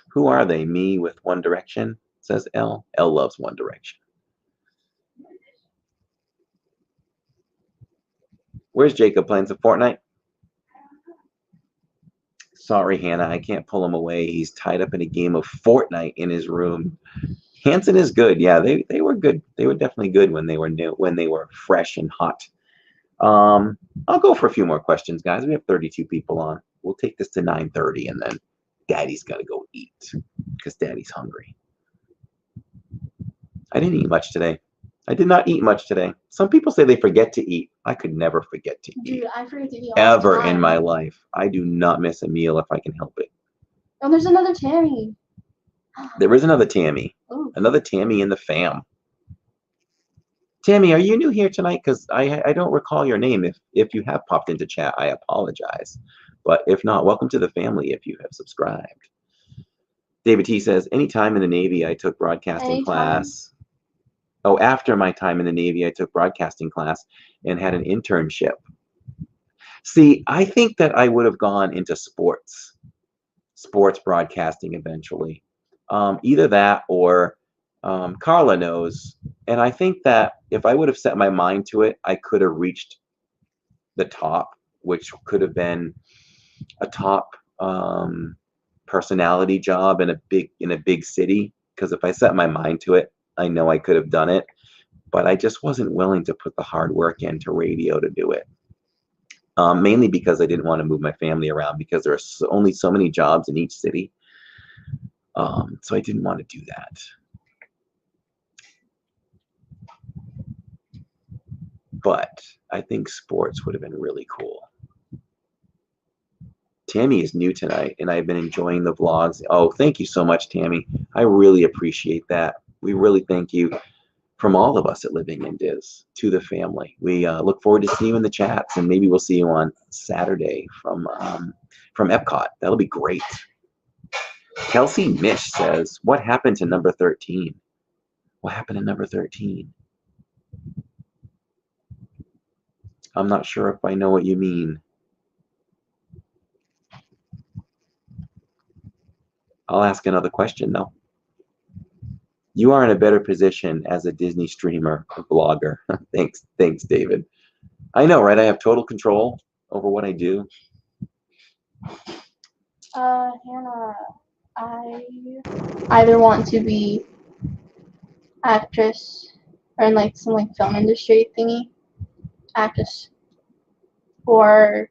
Who are they? Me with One Direction, says L. L loves One Direction. Where's Jacob playing some Fortnite? Sorry, Hannah, I can't pull him away. He's tied up in a game of Fortnite in his room. Hanson is good. Yeah, they were good. They were definitely good when they were new, when they were fresh and hot. I'll go for a few more questions, guys. We have 32 people on. We'll take this to 9:30, and then Daddy's got to go eat because Daddy's hungry. I didn't eat much today. I did not eat much today. Some people say they forget to eat. I could never forget to eat. Dude, I forget to eat all Ever the time. in my life. I do not miss a meal if I can help it. Oh, there's another Tammy. There is another Tammy. Ooh. Another Tammy in the fam. Tammy, are you new here tonight? Because I don't recall your name. If you have popped into chat, I apologize. But if not, welcome to the family if you have subscribed. David T says, anytime in the Navy, I took broadcasting class. Oh, after my time in the Navy, I took broadcasting class and had an internship. See, I think that I would have gone into sports broadcasting eventually. Either that or Carla knows. And I think that if I would have set my mind to it, I could have reached the top, which could have been a top personality job in a big city. Because if I set my mind to it, I know I could have done it. But I just wasn't willing to put the hard work into radio to do it. Mainly because I didn't want to move my family around because there are only so many jobs in each city. So I didn't want to do that. But I think sports would have been really cool. Tammy is new tonight, and I've been enjoying the vlogs. Oh, thank you so much, Tammy. I really appreciate that. We really thank you from all of us at Living in Diz to the family. We look forward to seeing you in the chats, and maybe we'll see you on Saturday from Epcot. That'll be great. Kelsey Mish says, what happened to number 13? What happened to number 13? I'm not sure if I know what you mean. I'll ask another question, though. You are in a better position as a Disney streamer or blogger. Thanks, David. I know, right? I have total control over what I do. Hannah, I either want to be actress or in like some like film industry thingy, actress, or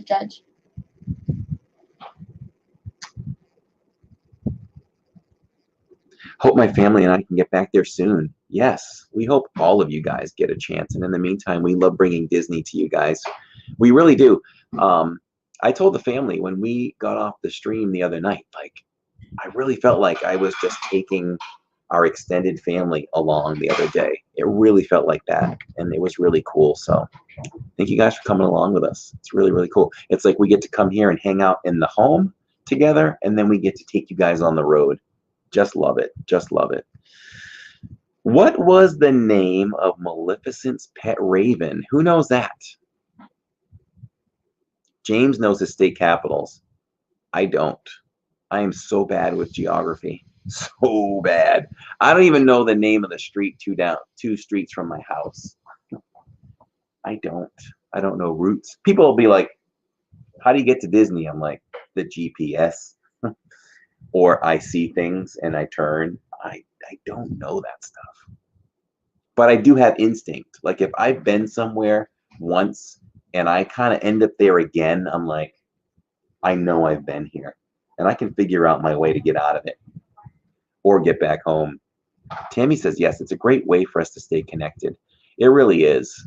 judge. Hope my family and I can get back there soon. Yes, we hope all of you guys get a chance. And in the meantime, we love bringing Disney to you guys. We really do. I told the family when we got off the stream the other night, like, I really felt like I was just taking our extended family along the other day. It really felt like that, and it was really cool. So thank you guys for coming along with us. It's really, really cool. It's like we get to come here and hang out in the home together, and then we get to take you guys on the road. Just love it. Just love it. What was the name of Maleficent's pet raven? Who knows that? James knows his state capitals. I don't. I am so bad with geography. So bad. I don't even know the name of the street two streets from my house. I don't know routes. People will be like, how do you get to Disney? I'm like, the GPS. Or I see things and I turn. I don't know that stuff. But I do have instinct. Like if I've been somewhere once and I kind of end up there again, I'm like, I know I've been here. And I can figure out my way to get out of it or get back home. Tammy says, yes, it's a great way for us to stay connected. It really is.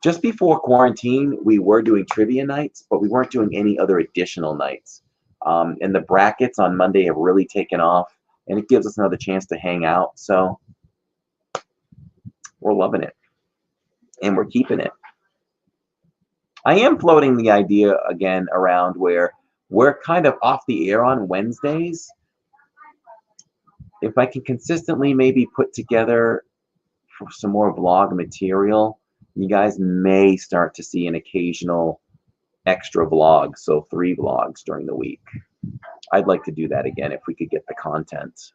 Just before quarantine, we were doing trivia nights, but we weren't doing any other additional nights. And the brackets on Monday have really taken off, and it gives us another chance to hang out. So we're loving it, and we're keeping it. I am floating the idea again around where we're kind of off the air on Wednesdays. If I can consistently maybe put together some more vlog material, you guys may start to see an occasional extra vlog, so 3 vlogs during the week. I'd like to do that again if we could get the content.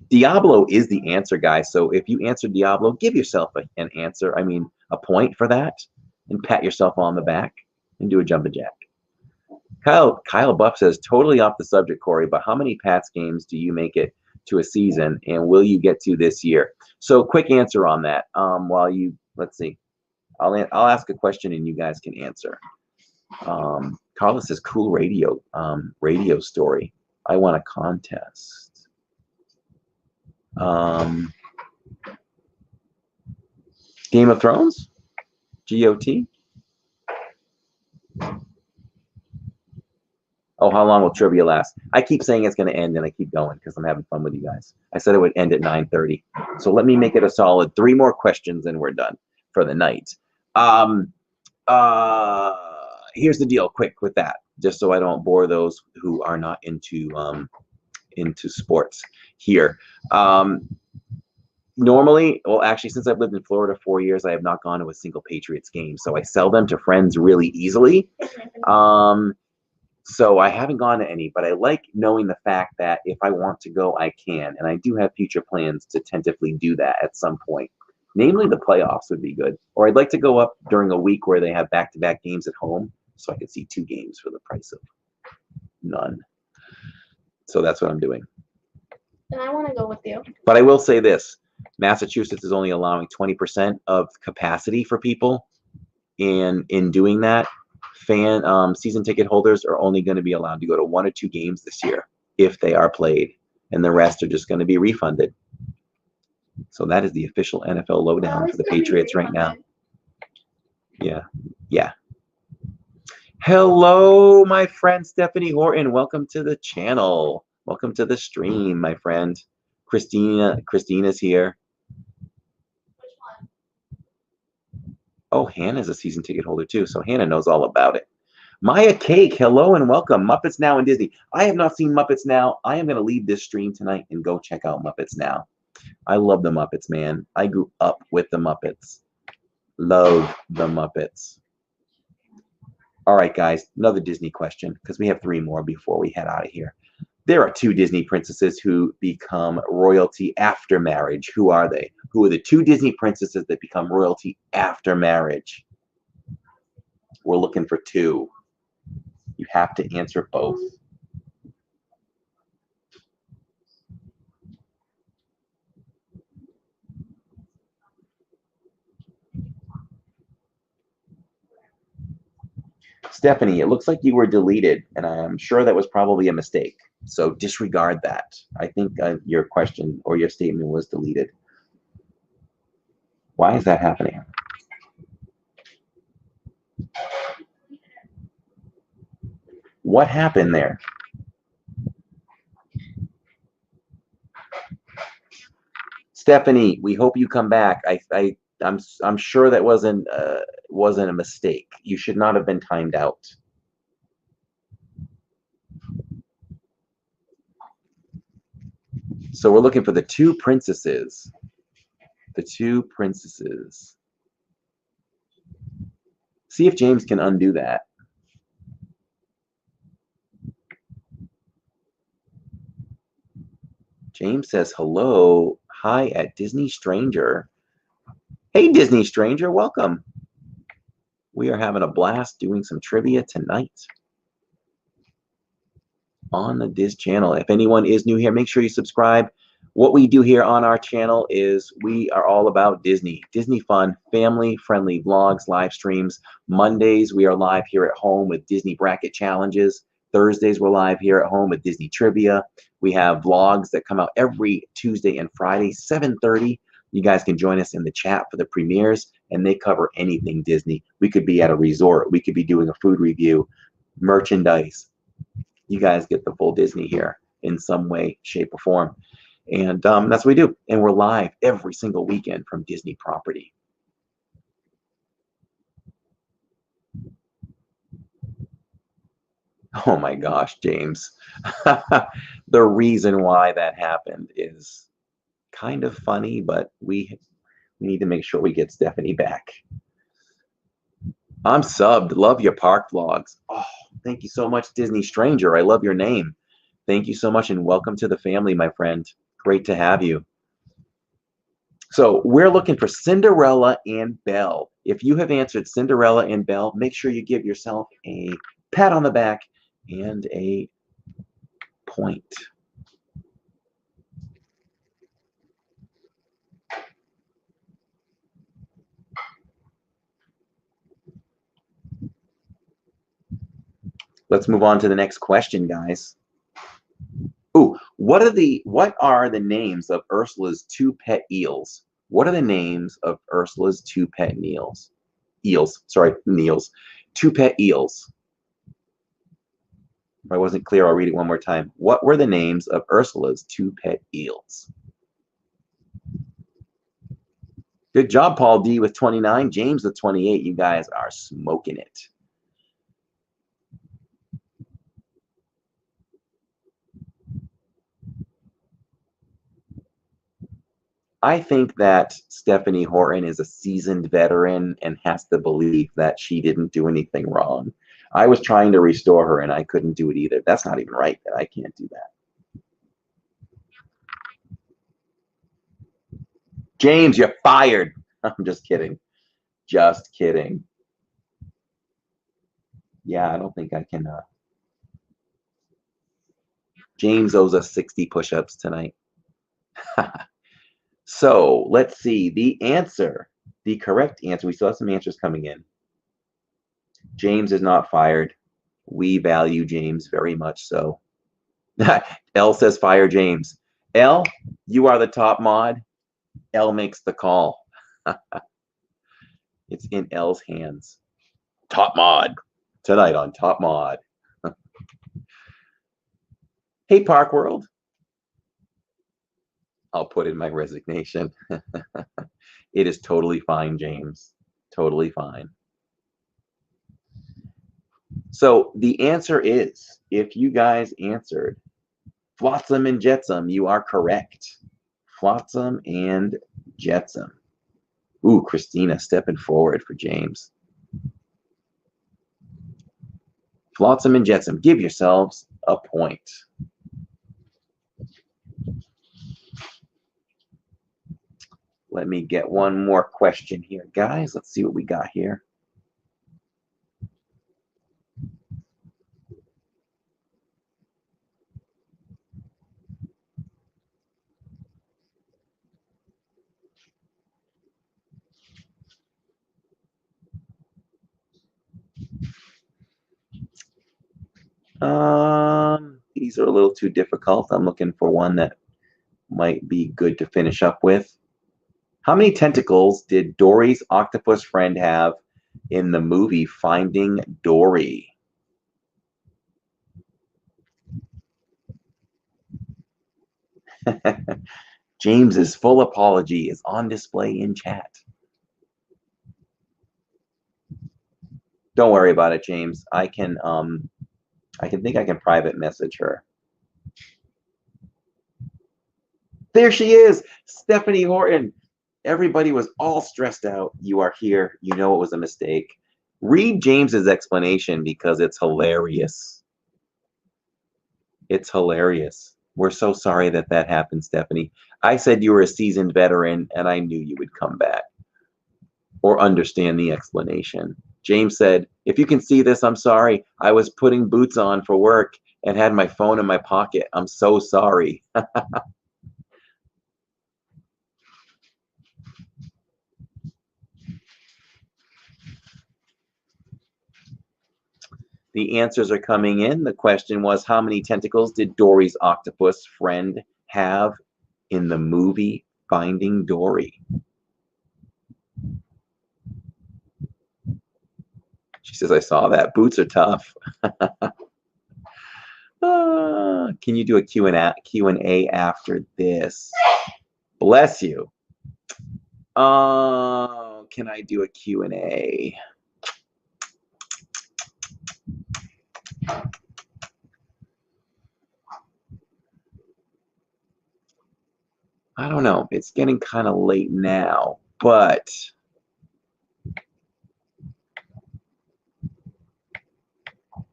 Diablo is the answer, guys. So if you answer Diablo, give yourself an answer. I mean, a point for that, and pat yourself on the back and do a jumping jack. Kyle Buff says, totally off the subject, Corey, but how many Pats games do you make it to a season, and will you get to this year? So quick answer on that. While you, let's see, I'll ask a question and you guys can answer. Carla says, cool radio story. I want a contest. Game of Thrones? GOT? Oh, how long will trivia last? I keep saying it's going to end, and I keep going because I'm having fun with you guys. I said it would end at 9:30. So let me make it a solid 3 more questions, and we're done for the night. Here's the deal, quick with that, just so I don't bore those who are not into sports here. Normally, well, actually, since I've lived in Florida 4 years, I have not gone to a single Patriots game. So I sell them to friends really easily. So I haven't gone to any, but I like knowing the fact that if I want to go, I can. And I do have future plans to tentatively do that at some point. Namely, the playoffs would be good. Or I'd like to go up during a week where they have back-to-back games at home so I could see 2 games for the price of none. So that's what I'm doing. And I want to go with you. But I will say this. Massachusetts is only allowing 20% of capacity for people. And in doing that, season ticket holders are only going to be allowed to go to 1 or 2 games this year if they are played, and the rest are just going to be refunded. So that is the official NFL lowdown for the Patriots right now. Yeah. Hello, my friend Stephanie Horton. Welcome to the channel. Welcome to the stream, my friend. Christina's here. Which one? Oh, Hannah's a season ticket holder too, so Hannah knows all about it. Maya Cake, hello and welcome. Muppets Now and Disney. I have not seen Muppets Now. I am going to leave this stream tonight and go check out Muppets Now. I love the Muppets, man. I grew up with the Muppets. Love the Muppets. All right, guys, another Disney question, because we have 3 more before we head out of here. There are 2 Disney princesses who become royalty after marriage. Who are they? Who are the 2 Disney princesses that become royalty after marriage? We're looking for 2. You have to answer both. Stephanie, it looks like you were deleted, and I'm sure that was probably a mistake. So disregard that. I think your question or your statement was deleted. Why is that happening? What happened there? Stephanie, we hope you come back. I'm sure that wasn't a mistake. You should not have been timed out. So we're looking for the 2 princesses. The 2 princesses. See if James can undo that. James says hello. Hi at Disney Stranger. Hey, Disney Stranger, welcome. We are having a blast doing some trivia tonight on the Diz channel. If anyone is new here, make sure you subscribe. What we do here on our channel is we are all about Disney. Disney fun, family-friendly vlogs, live streams. Mondays, we are live here at home with Disney bracket challenges. Thursdays, we're live here at home with Disney Trivia. We have vlogs that come out every Tuesday and Friday, 7:30. You guys can join us in the chat for the premieres, and they cover anything Disney. We could be at a resort. We could be doing a food review, merchandise. You guys get the full Disney here in some way, shape, or form. And that's what we do. And we're live every single weekend from Disney property. Oh my gosh, James. The reason why that happened is kind of funny, but we need to make sure we get Stephanie back. I'm subbed. Love your park vlogs. Oh, thank you so much, Disney Stranger. I love your name. Thank you so much, and welcome to the family, my friend. Great to have you. So we're looking for Cinderella and Belle. If you have answered Cinderella and Belle, make sure you give yourself a pat on the back and a point. Let's move on to the next question, guys. Ooh, what are the names of Ursula's two pet eels? What are the names of Ursula's two pet eels? Two pet eels. If I wasn't clear, I'll read it one more time. What were the names of Ursula's two pet eels? Good job, Paul D with 29, James with 28. You guys are smoking it. I think that Stephanie Horton is a seasoned veteran and has to believe that she didn't do anything wrong. I was trying to restore her and I couldn't do it either. That's not even right. That I can't do that. James, you're fired. I'm just kidding. Just kidding. Yeah, I don't think I can. James owes us 60 push-ups tonight. So let's see the answer. The correct answer. We still have some answers coming in. James is not fired. We value James very much so. L says fire James. L, you are the top mod. L makes the call. It's in L's hands. Top mod. Tonight on Top Mod. Hey, Park World. I'll put in my resignation. It is totally fine, James. Totally fine. So the answer is, if you guys answered Flotsam and Jetsam, you are correct. Flotsam and Jetsam. Ooh, Christina stepping forward for James. Flotsam and Jetsam. Give yourselves a point. Let me get one more question here, guys. Let's see what we got here. These are a little too difficult. I'm looking for one that might be good to finish up with. How many tentacles did Dory's octopus friend have in the movie Finding Dory? James's full apology is on display in chat. Don't worry about it, James. I can private message her. There she is, Stephanie Horton. Everybody was all stressed out. You are here. You know it was a mistake. Read James's explanation because it's hilarious. It's hilarious. We're so sorry that that happened, Stephanie. I said you were a seasoned veteran, and I knew you would come back or understand the explanation. James said, if you can see this, I'm sorry. I was putting boots on for work and had my phone in my pocket. I'm so sorry. The answers are coming in. The question was, how many tentacles did Dory's octopus friend have in the movie Finding Dory? She says, I saw that. Boots are tough. Can you do a Q&A after this? Bless you. Can I do a Q&A? I don't know. It's getting kind of late now, but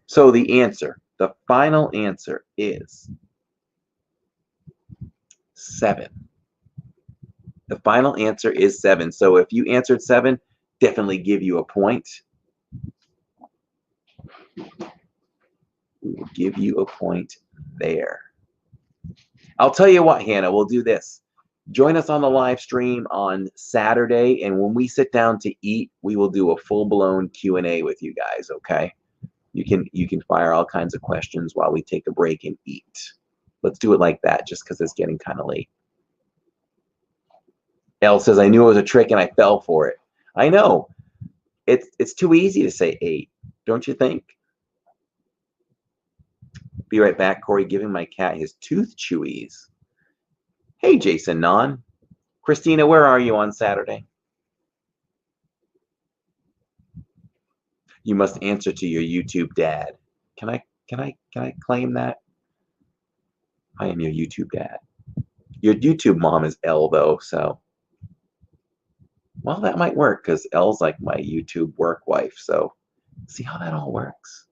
so the answer, the final answer is 7. The final answer is 7. So if you answered 7, definitely give you a point. We will give you a point there. I'll tell you what, Hannah, we'll do this. Join us on the live stream on Saturday, and when we sit down to eat, we will do a full-blown Q&A with you guys, okay? You can fire all kinds of questions while we take a break and eat. Let's do it like that, just because it's getting kind of late. Elle says, I knew it was a trick and I fell for it. I know. It's too easy to say 8, don't you think? Be right back, Corey, giving my cat his tooth chewies. Hey, Jason Non. Christina, where are you on Saturday? You must answer to your YouTube dad. Can I claim that? I am your YouTube dad. Your YouTube mom is Elle, though, so. Well, that might work, because Elle's like my YouTube work wife, so see how that all works.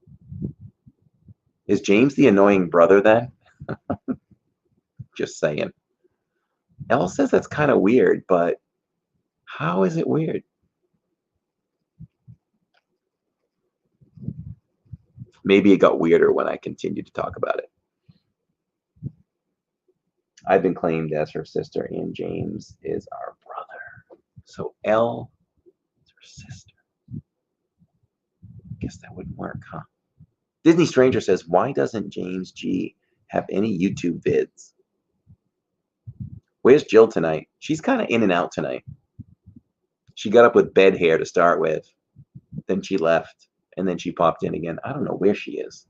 Is James the annoying brother then? Just saying. Elle says that's kind of weird, but how is it weird? Maybe it got weirder when I continued to talk about it. I've been claimed as her sister, and James is our brother. So Elle is her sister. Guess that wouldn't work, huh? Disney Stranger says, why doesn't James G have any YouTube vids? Where's Jill tonight? She's kind of in and out tonight. She got up with bed hair to start with. Then she left. And then she popped in again. I don't know where she is.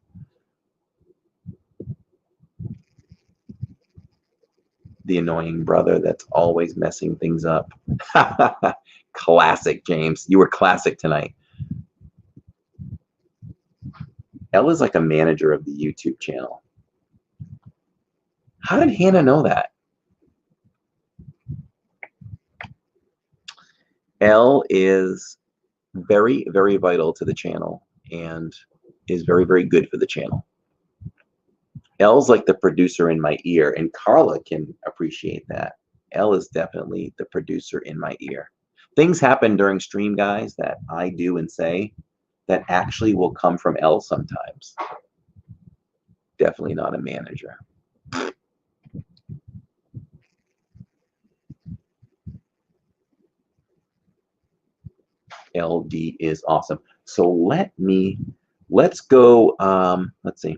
The annoying brother that's always messing things up. Classic, James. You were classic tonight. Elle is like a manager of the YouTube channel. How did Hannah know that? Elle is very, very vital to the channel and is very, very good for the channel. Elle's like the producer in my ear, and Carla can appreciate that. Elle is definitely the producer in my ear. Things happen during stream, guys, that I do and say that actually will come from Elle sometimes. Definitely not a manager. LD is awesome. So let's go, let's see.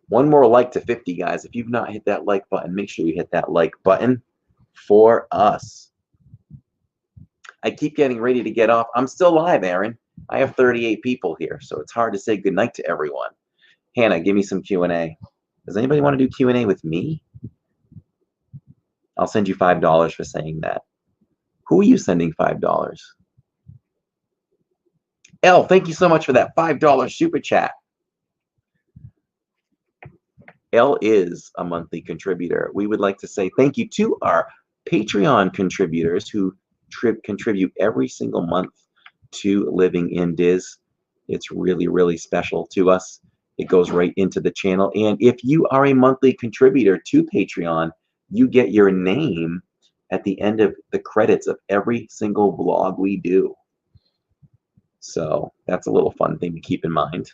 One more like to 50, guys. If you've not hit that like button, make sure you hit that like button for us. I keep getting ready to get off. I'm still live, Aaron. I have 38 people here, so it's hard to say goodnight to everyone. Hannah, give me some Q&A. Does anybody want to do Q&A with me? I'll send you $5 for saying that. Who are you sending $5? Elle, thank you so much for that $5 super chat. Elle is a monthly contributor. We would like to say thank you to our Patreon contributors who contribute every single month to Living in Diz. It's really, really special to us. It goes right into the channel. And if you are a monthly contributor to Patreon, you get your name at the end of the credits of every single vlog we do. So that's a little fun thing to keep in mind.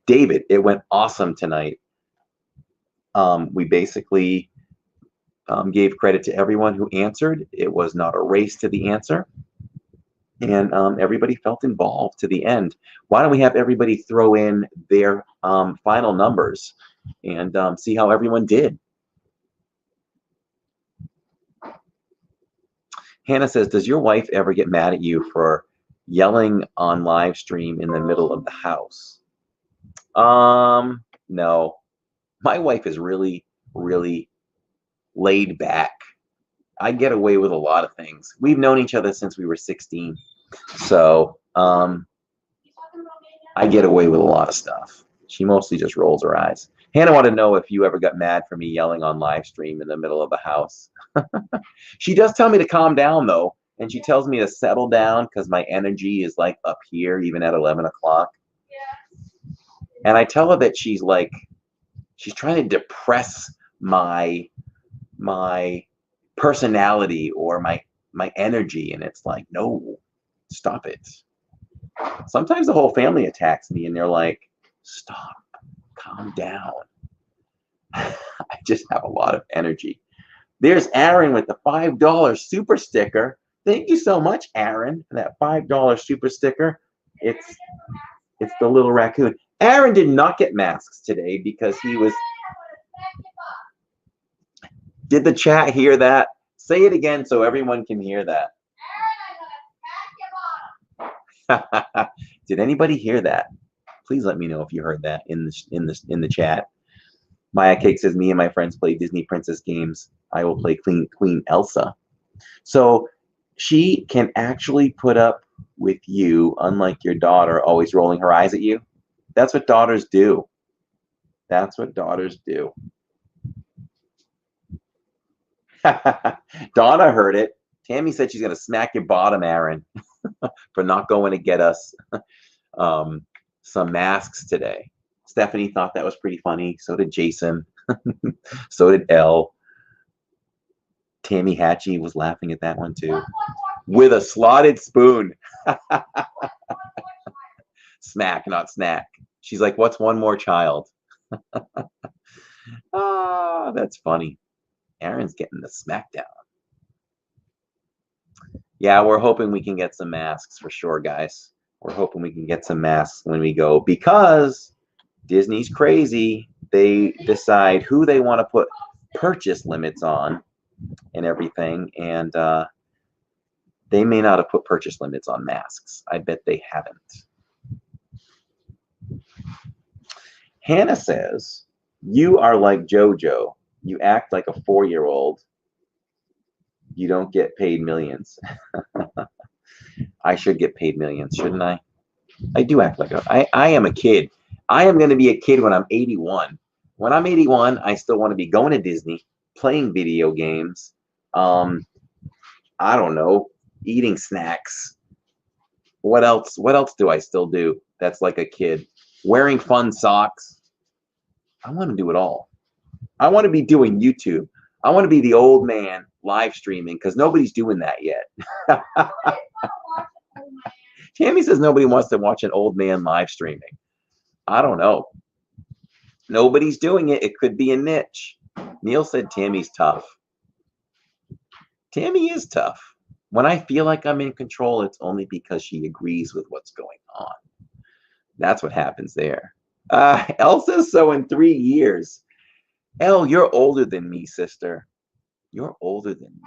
David, it went awesome tonight. We basically Gave credit to everyone who answered. It was not a race to the answer. And everybody felt involved to the end. Why don't we have everybody throw in their final numbers and see how everyone did? Hannah says, does your wife ever get mad at you for yelling on live stream in the middle of the house? No. My wife is really, really laid back. I get away with a lot of things. We've known each other since we were 16. So I get away with a lot of stuff. She mostly just rolls her eyes. Hannah wanted to know if you ever got mad for me yelling on live stream in the middle of the house. She does tell me to calm down, though. And she tells me to settle down because my energy is like up here, even at 11 o'clock. And I tell her that she's trying to depress my personality or my energy. And it's like, no, stop it. Sometimes the whole family attacks me and they're like, stop, calm down. I just have a lot of energy. There's Aaron with the $5 super sticker. Thank you so much, Aaron, for that $5 super sticker. It's the little raccoon. Aaron did not get masks today because he was... Did the chat hear that? Say it again so everyone can hear that. Did anybody hear that? Please let me know if you heard that in the chat. Maya Cake says, me and my friends play Disney princess games. I will play Queen Elsa. So she can actually put up with you, unlike your daughter always rolling her eyes at you. That's what daughters do. That's what daughters do. Donna heard it. Tammy said she's going to smack your bottom, Aaron, for not going to get us some masks today. Stephanie thought that was pretty funny. So did Jason. So did Elle. Tammy Hatchie was laughing at that one too. With a slotted spoon. Smack, not snack. She's like, what's one more child? Ah, that's funny. Aaron's getting the smackdown. Yeah, we're hoping we can get some masks for sure, guys. We're hoping we can get some masks when we go because Disney's crazy. They decide who they want to put purchase limits on and everything. And they may not have put purchase limits on masks. I bet they haven't. Hannah says, you are like JoJo. You act like a 4-year-old. You don't get paid millions. I should get paid millions, shouldn't I? I do act like I am a kid. I am going to be a kid when I'm 81. When I'm 81, I still want to be going to Disney, playing video games. I don't know, eating snacks. What else? What else do I still do that's like a kid? Wearing fun socks. I want to do it all. I want to be doing YouTube. I want to be the old man live streaming because nobody's doing that yet. Tammy says nobody wants to watch an old man live streaming. I don't know. Nobody's doing it. It could be a niche. Neil said Tammy's tough. Tammy is tough. When I feel like I'm in control, it's only because she agrees with what's going on. That's what happens there. Elsa, so in 3 years. Elle, you're older than me, sister. You're older than me.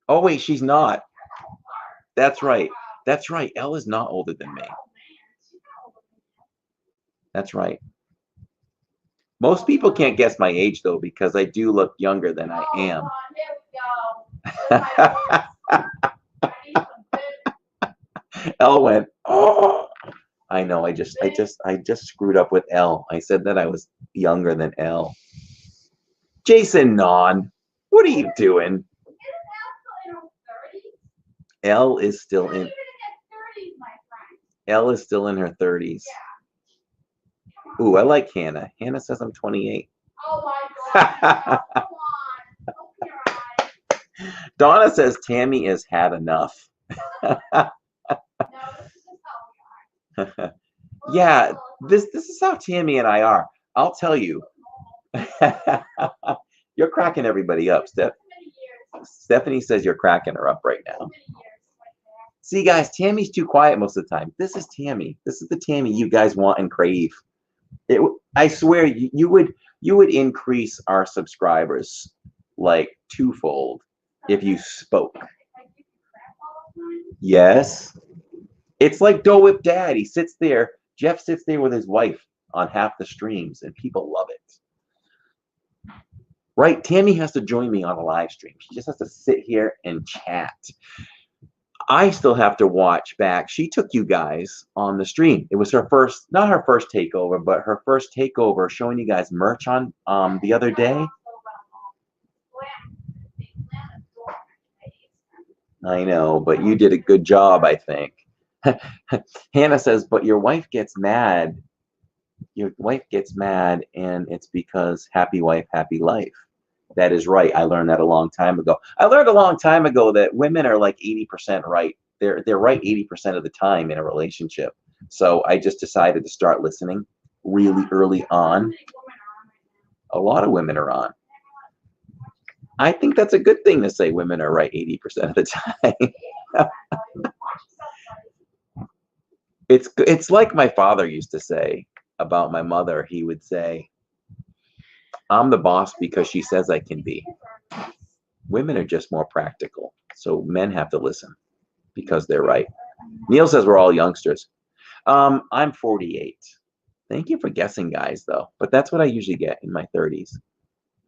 Oh, wait, she's not. That's right. That's right. Elle is not older than me. That's right. Most people can't guess my age, though, because I do look younger than I am. Elle went, oh. I know. I just screwed up with Elle. I said that I was younger than Elle. Jason Non, what are you doing? Elle is still in. Elle is still in her 30s. Ooh, I like Hannah. Hannah says I'm 28. Oh my God. Come on. Open your eyes. Donna says Tammy has had enough. Yeah, this is how Tammy and I are. I'll tell you. You're cracking everybody up, Steph. Stephanie says you're cracking her up right now. See, guys, Tammy's too quiet most of the time. This is Tammy. This is the Tammy you guys want and crave. I swear, you would increase our subscribers like twofold if you spoke. Yes. It's like Doe Whip Dad. He sits there. Jeff sits there with his wife on half the streams, and people love it. Right? Tammy has to join me on a live stream. She just has to sit here and chat. I still have to watch back. She took you guys on the stream. It was her first, not her first takeover, but her first takeover showing you guys merch on the other day. I know, but you did a good job, I think. Hannah says, but your wife gets mad. Your wife gets mad, and it's because happy wife, happy life. That is right. I learned that a long time ago. I learned a long time ago that women are like 80% right. They're right 80% of the time in a relationship. So I just decided to start listening really early on. A lot of women are on. I think that's a good thing to say women are right 80% of the time. It's like my father used to say about my mother. He would say, I'm the boss because she says I can be. Women are just more practical. So men have to listen because they're right. Neil says we're all youngsters. I'm 48. Thank you for guessing, guys, though. But that's what I usually get in my 30s.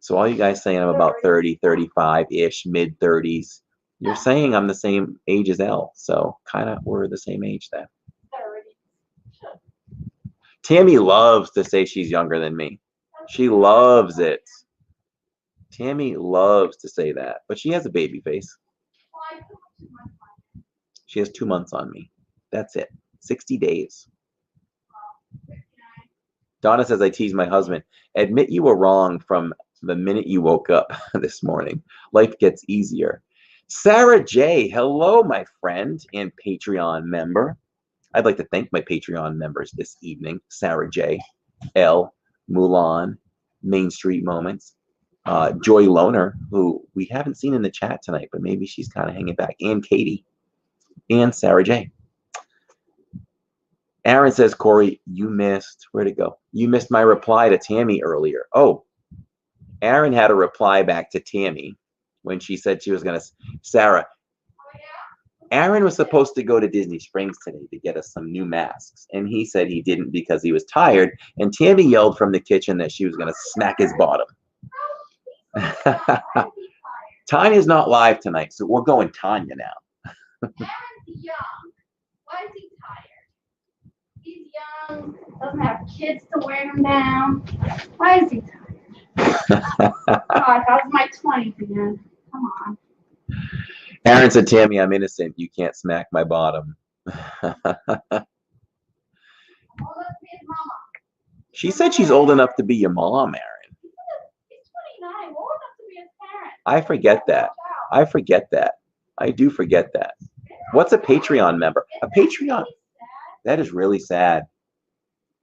So all you guys saying I'm about 30, 35-ish, mid-30s, you're saying I'm the same age as Elle. So kind of we're the same age then. Tammy loves to say she's younger than me. She loves it. Tammy loves to say that, but she has a baby face. She has 2 months on me. That's it. 60 days. Donna says, I tease my husband. Admit you were wrong from the minute you woke up this morning. Life gets easier. Sarah J. Hello, my friend and Patreon member. I'd like to thank my Patreon members this evening. Sarah J. L. Mulan. Main Street Moments. Joy Loner, who we haven't seen in the chat tonight, but maybe she's kind of hanging back. And Katie. And Sarah J. Aaron says, Corey, you missed, where'd it go? You missed my reply to Tammy earlier. Oh, Aaron had a reply back to Tammy when she said she was going to, Sarah, Aaron was supposed to go to Disney Springs today to get us some new masks. And he said he didn't because he was tired. And Tammy yelled from the kitchen that she was going to smack his bottom. Tanya's not live tonight, so we're going Tanya now. Aaron's young. Why is he tired? He's young, doesn't have kids to wear him down. Why is he tired? God, how's my 20s again? Come on. Aaron said, Tammy, I'm innocent. You can't smack my bottom. She said she's old enough to be your mom, Aaron. He's 29, old enough to be his parent. I forget that. I forget that. I do forget that. What's a Patreon member? A Patreon? That is really sad.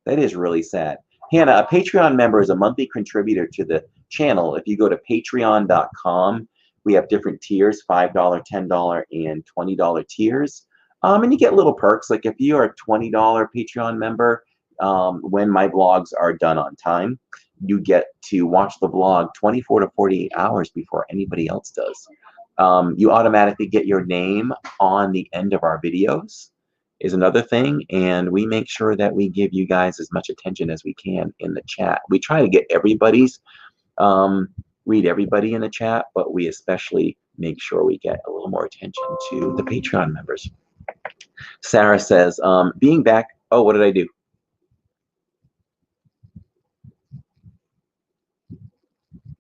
That is really sad. Hannah, a Patreon member is a monthly contributor to the channel. If you go to patreon.com, we have different tiers, $5, $10, and $20 tiers. And you get little perks. Like if you are a $20 Patreon member, when my vlogs are done on time, you get to watch the vlog 24 to 48 hours before anybody else does. You automatically get your name on the end of our videos is another thing, and we make sure that we give you guys as much attention as we can in the chat. We try to get everybody's, read everybody in the chat, but we especially make sure we get a little more attention to the Patreon members. Sarah says, being back, oh, what did I do?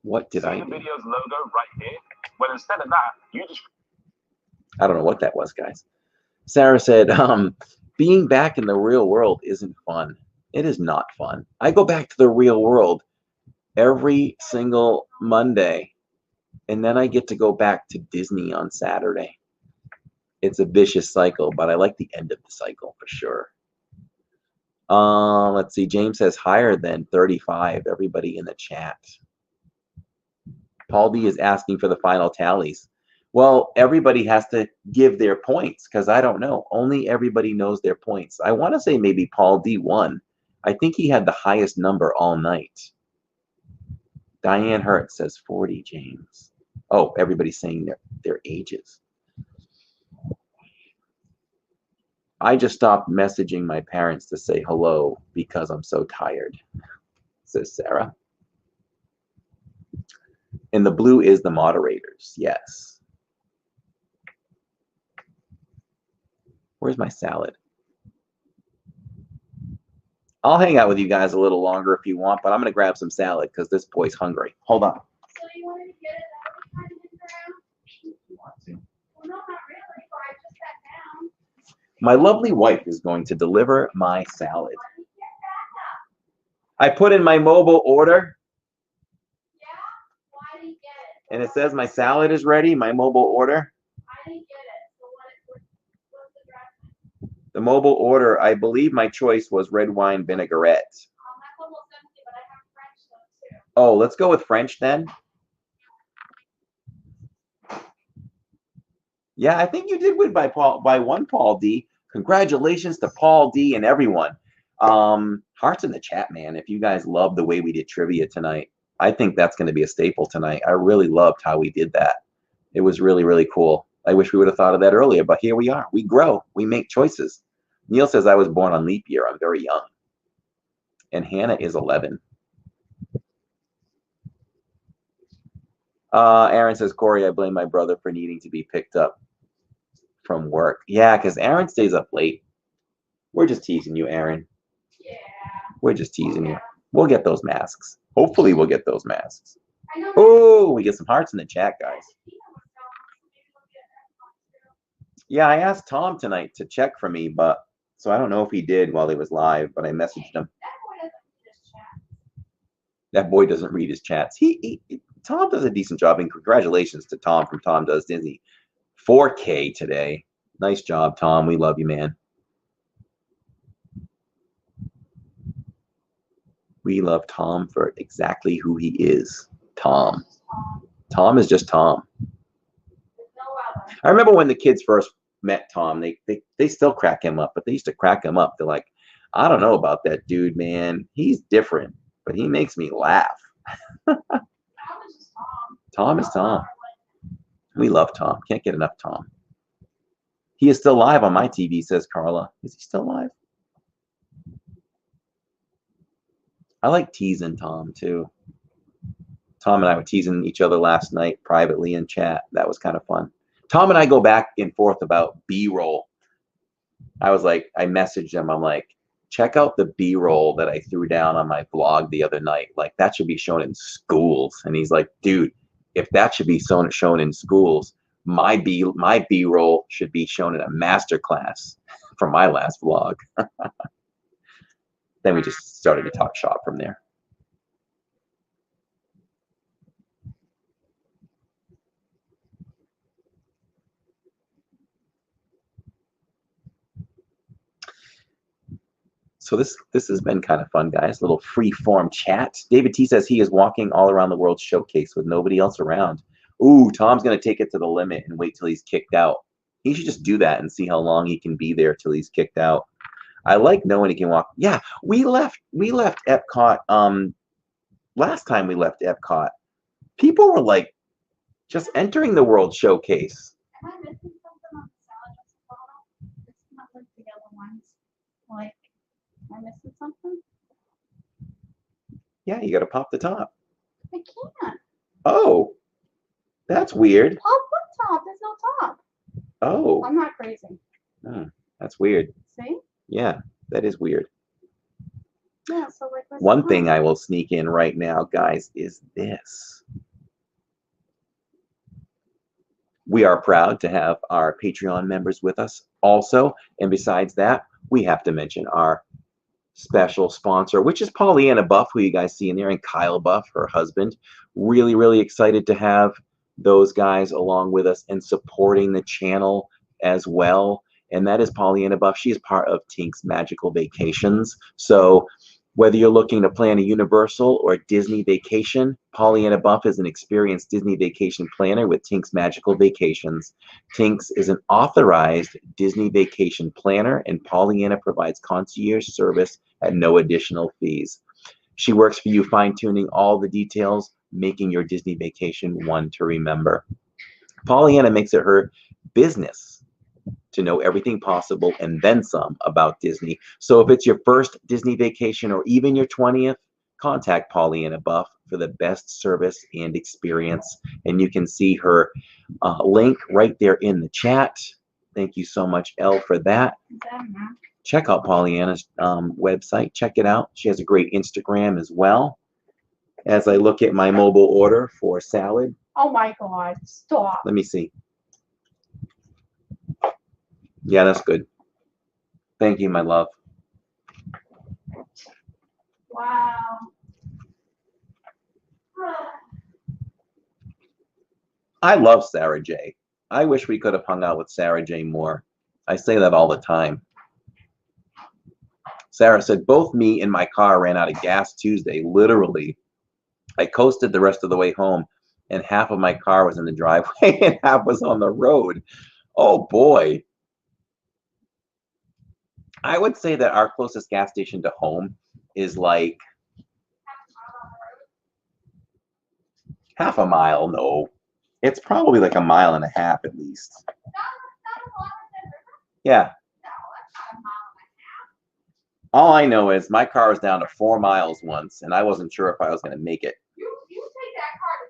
What did I do? The video's logo right here. Well, instead of that, you just... I don't know what that was, guys. Sarah said, being back in the real world isn't fun. It is not fun. I go back to the real world every single Monday, and then I get to go back to Disney on Saturday. It's a vicious cycle, but I like the end of the cycle for sure. Let's see. James says higher than 35. Everybody in the chat. Paul D is asking for the final tallies. Well, everybody has to give their points because I don't know. Only everybody knows their points. I want to say maybe Paul D won. I think he had the highest number all night. Diane Hurt says 40, James. Oh, everybody's saying their ages. I just stopped messaging my parents to say hello because I'm so tired, says Sarah. And the blue is the moderators, yes. Where's my salad? I'll hang out with you guys a little longer if you want, but I'm going to grab some salad because this boy's hungry. Hold on. So you wanted to get it out of the around? You want to? Well, no, not really. But I just sat down. My lovely wife is going to deliver my salad. Let me get that up. I put in my mobile order, Yeah? Why didn't get it? and it says my salad is ready, my mobile order. I didn't get it. So what's the dressing? The mobile order, I believe my choice was red wine vinaigrette. That's almost empty, but I have French though too. Oh, let's go with French then. Yeah, I think you did win by one Paul D. Congratulations to Paul D and everyone. Hearts in the chat, man. If you guys love the way we did trivia tonight, I think that's going to be a staple tonight. I really loved how we did that. It was really, really cool. I wish we would have thought of that earlier, but here we are. We grow. We make choices. Neil says I was born on leap year. I'm very young. And Hannah is 11. Aaron says, Corey, I blame my brother for needing to be picked up from work. Yeah, because Aaron stays up late. We're just teasing you, Aaron. Yeah. We're just teasing you. We'll get those masks. Hopefully we'll get those masks. I know. Oh, we get some hearts in the chat, guys. Yeah, I asked Tom tonight to check for me, but so I don't know if he did while he was live, but I messaged him. That boy doesn't read his chats. Tom does a decent job, and congratulations to Tom from Tom Does Disney. 4K today. Nice job, Tom. We love you, man. We love Tom for exactly who he is. Tom. Tom is just Tom. I remember when the kids first met Tom, they still crack him up, but they used to crack him up. They're like, I don't know about that dude, man. He's different, but he makes me laugh. Tom is Tom. We love Tom. Can't get enough Tom. He is still live on my TV, says Carla. Is he still live? I like teasing Tom, too. Tom and I were teasing each other last night privately in chat. That was kind of fun. Tom and I go back and forth about B-roll. I messaged him. I'm like, check out the B-roll that I threw down on my blog the other night. Like, that should be shown in schools. And he's like, dude, if that should be shown in schools, my B-roll should be shown in a master class from my last vlog. Then we just started to talk shop from there. So this has been kind of fun, guys. Little free form chat. David T says he is walking all around the world showcase with nobody else around. Ooh, Tom's gonna take it to the limit and wait till he's kicked out. He should just do that and see how long he can be there till he's kicked out. I like knowing he can walk. Yeah, we left Epcot. Last time we left Epcot, people were like just entering the World Showcase. Am I missing something on the salad dressing bottle? It's not like the yellow ones. Like, am I missing something? Yeah, you got to pop the top. I can't. Oh, that's weird. Pop what top? There's no top. Oh. I'm not crazy. That's weird. See? Yeah, that is weird. Yeah, so like One thing I will sneak in right now, guys, is this. We are proud to have our Patreon members with us also. And besides that, we have to mention our special sponsor, which is Pollyanna Buff, who you guys see in there, and Kyle Buff, her husband. Really, really excited to have those guys along with us and supporting the channel as well. And that is Pollyanna Buff. She is part of Tink's Magical Vacations. So Whether you're looking to plan a Universal or Disney vacation, Pollyanna Buff is an experienced Disney vacation planner with Tink's Magical Vacations. Tink's is an authorized Disney vacation planner, and Pollyanna provides concierge service at no additional fees. She works for you, fine-tuning all the details, making your Disney vacation one to remember. Pollyanna makes it her business to know everything possible and then some about Disney. So if it's your first Disney vacation or even your 20th, contact Pollyanna Buff for the best service and experience. And you can see her link right there in the chat. Thank you so much, Elle, for that. Check out Pollyanna's website. Check it out. She has a great Instagram as well. As I look at my mobile order for salad. Oh my God, stop. Let me see. Yeah, that's good. Thank you, my love. Wow. I love Sarah J. I wish we could have hung out with Sarah J more. I say that all the time. Sarah said, both me and my car ran out of gas Tuesday. Literally, I coasted the rest of the way home, and half of my car was in the driveway and half was on the road. Oh, boy. I would say that our closest gas station to home is like half a mile. No, it's probably like a mile and a half at least. Yeah. All I know is my car was down to 4 miles once, and I wasn't sure if I was going to make it. You take that car to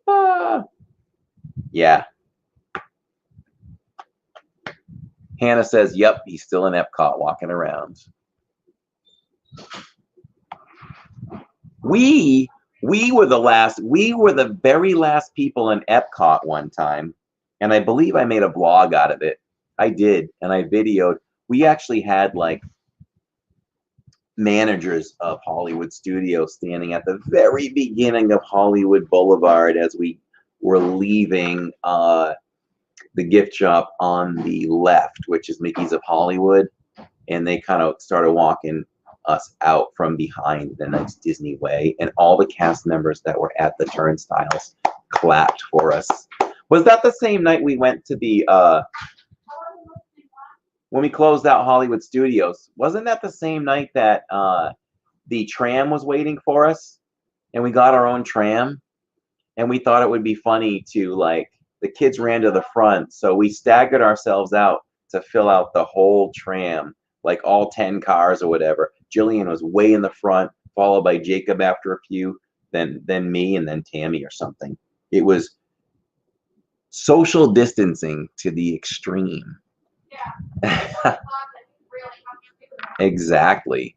2 miles. Yeah. Hannah says, yep, he's still in Epcot walking around. We were the very last people in Epcot one time, and I believe I made a blog out of it. I did, and I videoed. We actually had like managers of Hollywood Studios standing at the very beginning of Hollywood Boulevard as we were leaving the gift shop on the left, which is Mickey's of Hollywood, and they kind of started walking us out from behind the nice Disney way, and all the cast members that were at the turnstiles clapped for us. Was that the same night we went to the when we closed out Hollywood Studios? Wasn't that the same night that the tram was waiting for us, and we got our own tram, and we thought it would be funny to, like, the kids ran to the front, so we staggered ourselves out to fill out the whole tram, like all 10 cars or whatever. Jillian was way in the front, followed by Jacob after a few, then me, and then Tammy or something. It was social distancing to the extreme. Yeah. Exactly.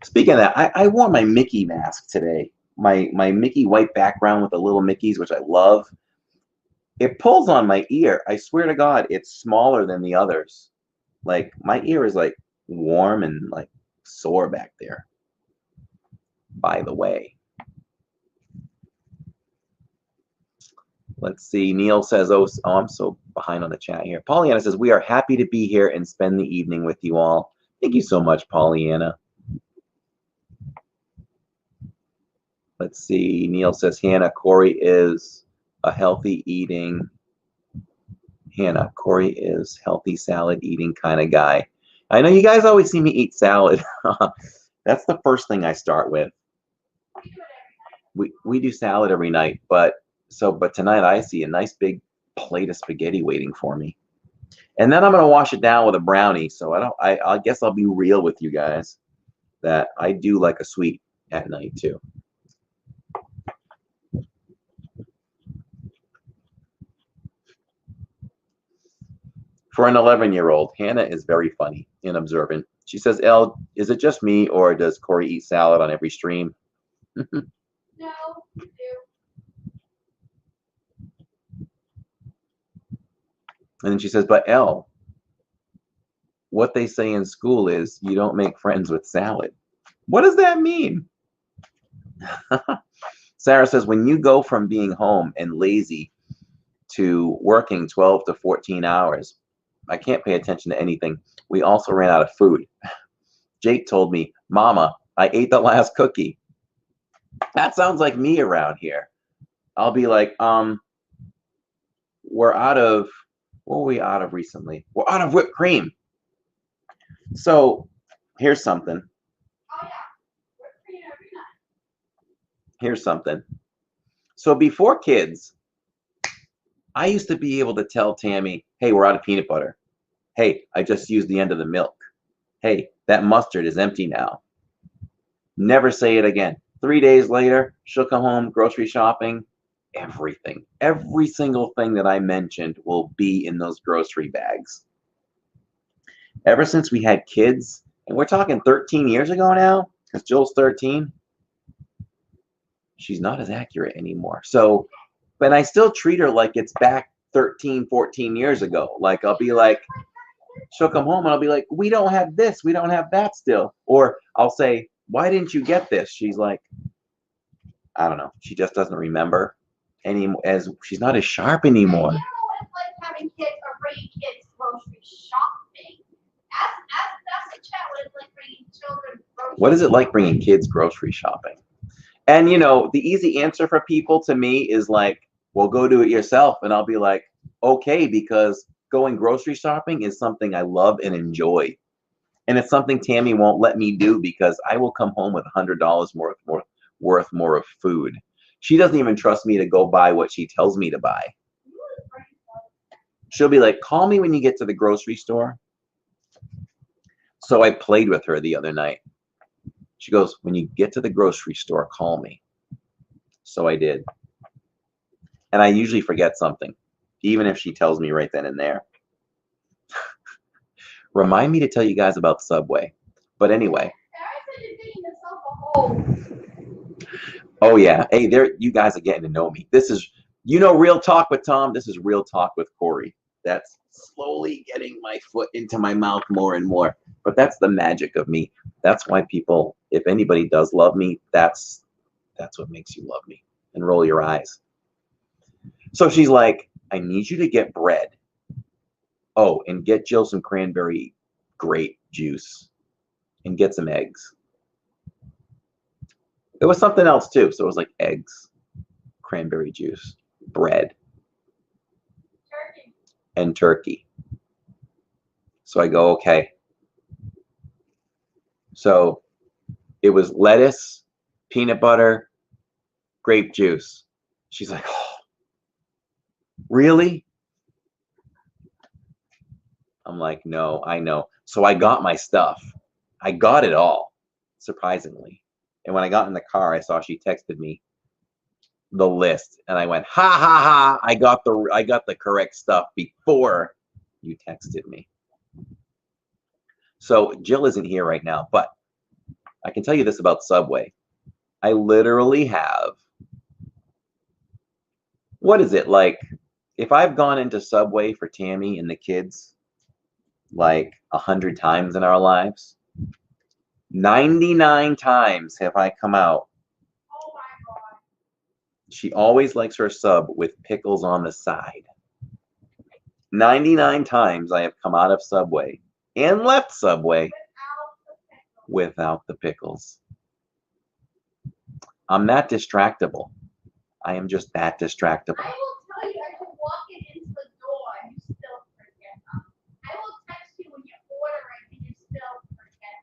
Speaking of that, I wore my Mickey mask today. My Mickey white background with the little Mickeys, which I love. It pulls on my ear. I swear to God, it's smaller than the others. Like, my ear is like warm and like sore back there. By the way. Let's see. Neil says, oh, I'm so behind on the chat here. Pollyanna says, we are happy to be here and spend the evening with you all. Thank you so much, Pollyanna. Let's see. Neil says, Hannah, Corey is a healthy eating. Hannah, Corey is healthy salad eating kind of guy. I know you guys always see me eat salad. That's the first thing I start with. We do salad every night, but tonight I see a nice big plate of spaghetti waiting for me. And then I'm gonna wash it down with a brownie. So I guess I'll be real with you guys that I do like a sweet at night too. For an 11-year-old, Hannah is very funny and observant. She says, Elle, is it just me or does Corey eat salad on every stream? No, you do. And then she says, but Elle, what they say in school is you don't make friends with salad. What does that mean? Sarah says, when you go from being home and lazy to working 12 to 14 hours. I can't pay attention to anything. We also ran out of food. Jake told me, Mama, I ate the last cookie. That sounds like me around here. I'll be like, we're out of, what were we out of recently? We're out of whipped cream. So here's something. Oh yeah, whipped cream every night. Here's something. So before kids, I used to be able to tell Tammy, hey, we're out of peanut butter. Hey, I just used the end of the milk. Hey, that mustard is empty now. Never say it again. 3 days later, she'll come home, grocery shopping, everything. Every single thing that I mentioned will be in those grocery bags. Ever since we had kids, and we're talking 13 years ago now, because Jill's 13, she's not as accurate anymore. So, but I still treat her like it's back 13, 14 years ago. Like, I'll be like, she'll come home and I'll be like, we don't have this, we don't have that still. Or I'll say, why didn't you get this? She's like, I don't know. She just doesn't remember anymore. As she's not as sharp anymore. You know what it's like having kids or bringing kids grocery shopping. That's a chat what it's like bringing children grocery What is it like bringing kids grocery shopping? And you know, the easy answer for people to me is like, well, go do it yourself. And I'll be like, okay, because going grocery shopping is something I love and enjoy. And it's something Tammy won't let me do because I will come home with $100 worth more of food. She doesn't even trust me to go buy what she tells me to buy. She'll be like, call me when you get to the grocery store. So I played with her the other night. She goes, when you get to the grocery store, call me. So I did. And I usually forget something, even if she tells me right then and there. Remind me to tell you guys about Subway. But anyway. Oh yeah. Hey, there, you guys are getting to know me. This is, you know, Real Talk with Tom. This is Real Talk with Corey. That's slowly getting my foot into my mouth more and more. But that's the magic of me. That's why people, if anybody does love me, that's what makes you love me. And roll your eyes. So she's like, I need you to get bread. Oh, and get Jill some cranberry grape juice. And get some eggs. There was something else too. So it was like eggs, cranberry juice, bread, and turkey. So I go, okay. So it was lettuce, peanut butter, grape juice. She's like, oh, really? I'm like, no, I know. So I got my stuff. I got it all, surprisingly. And when I got in the car, I saw she texted me the list, and I went, ha ha ha! I got the correct stuff before you texted me. So Jill isn't here right now, but I can tell you this about Subway. I literally have, what is it like? If I've gone into Subway for Tammy and the kids like 100 times in our lives, 99 times have I come out. Oh my God. She always likes her sub with pickles on the side. 99 times I have come out of Subway and left Subway without the pickles. I'm that distractible. I am just that distractible. I will tell you, I can walk it into the door and you still forget them. I will text you when you're ordering and you still forget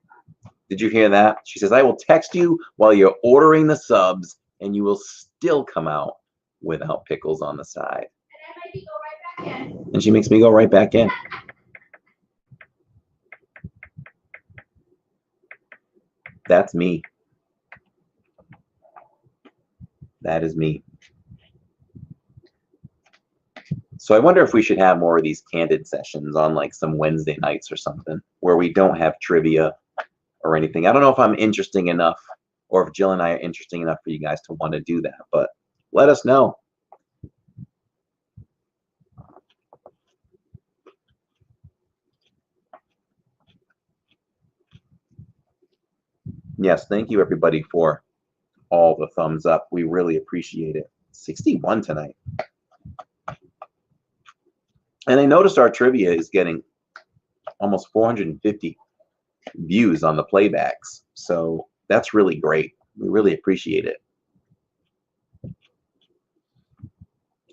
them. Did you hear that? She says, I will text you while you're ordering the subs and you will still come out without pickles on the side. And I make you go right back in. And she makes me go right back in. That's me. That is me. So I wonder if we should have more of these candid sessions on like some Wednesday nights or something where we don't have trivia or anything. I don't know if I'm interesting enough or if Jill and I are interesting enough for you guys to want to do that, but let us know. Yes, thank you everybody for all the thumbs up. We really appreciate it. 61 tonight. And I noticed our trivia is getting almost 450 views on the playbacks. So that's really great. We really appreciate it.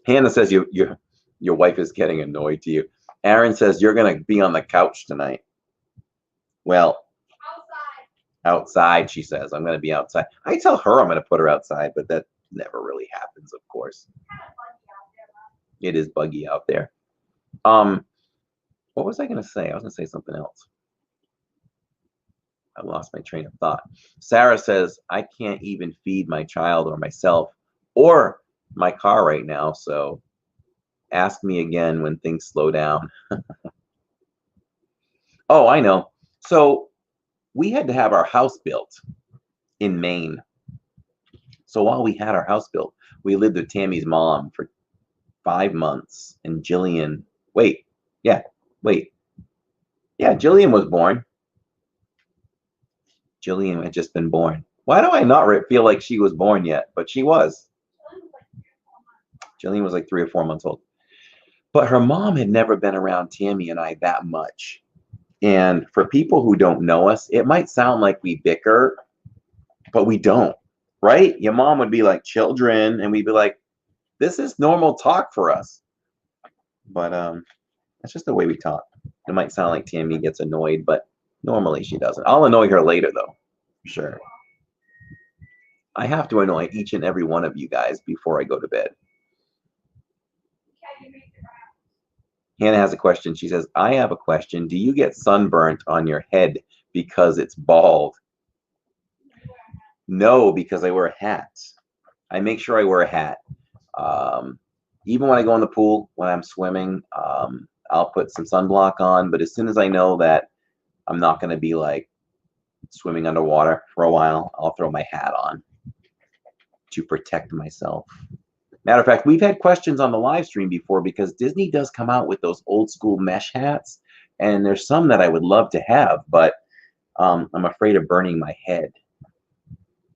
Hannah says your wife is getting annoyed to you. Aaron says you're going to be on the couch tonight. Well, outside, she says. I'm going to be outside. I tell her I'm going to put her outside, but that never really happens, of course. It is buggy out there. What was I going to say? I was going to say something else. I lost my train of thought. Sarah says, I can't even feed my child or myself or my car right now, so ask me again when things slow down. Oh, I know. So we had to have our house built in Maine. So while we had our house built, we lived with Tammy's mom for 5 months. And Jillian, Jillian was born. Jillian had just been born. Why do I not feel like she was born yet? But she was. Jillian was like 3 or 4 months old. But her mom had never been around Tammy and I that much. And for people who don't know us, it might sound like we bicker, but we don't, right? Your mom would be like, children, and we'd be like, this is normal talk for us. But that's just the way we talk. It might sound like Tammy gets annoyed, but normally she doesn't. I'll annoy her later, though, for sure. I have to annoy each and every one of you guys before I go to bed. Hannah has a question. She says, I have a question. Do you get sunburnt on your head because it's bald? No, because I wear a hat. I make sure I wear a hat. Even when I go in the pool, when I'm swimming, I'll put some sunblock on. But as soon as I know that I'm not going to be like swimming underwater for a while, I'll throw my hat on to protect myself. Matter of fact, we've had questions on the live stream before because Disney does come out with those old school mesh hats. And there's some that I would love to have, but I'm afraid of burning my head.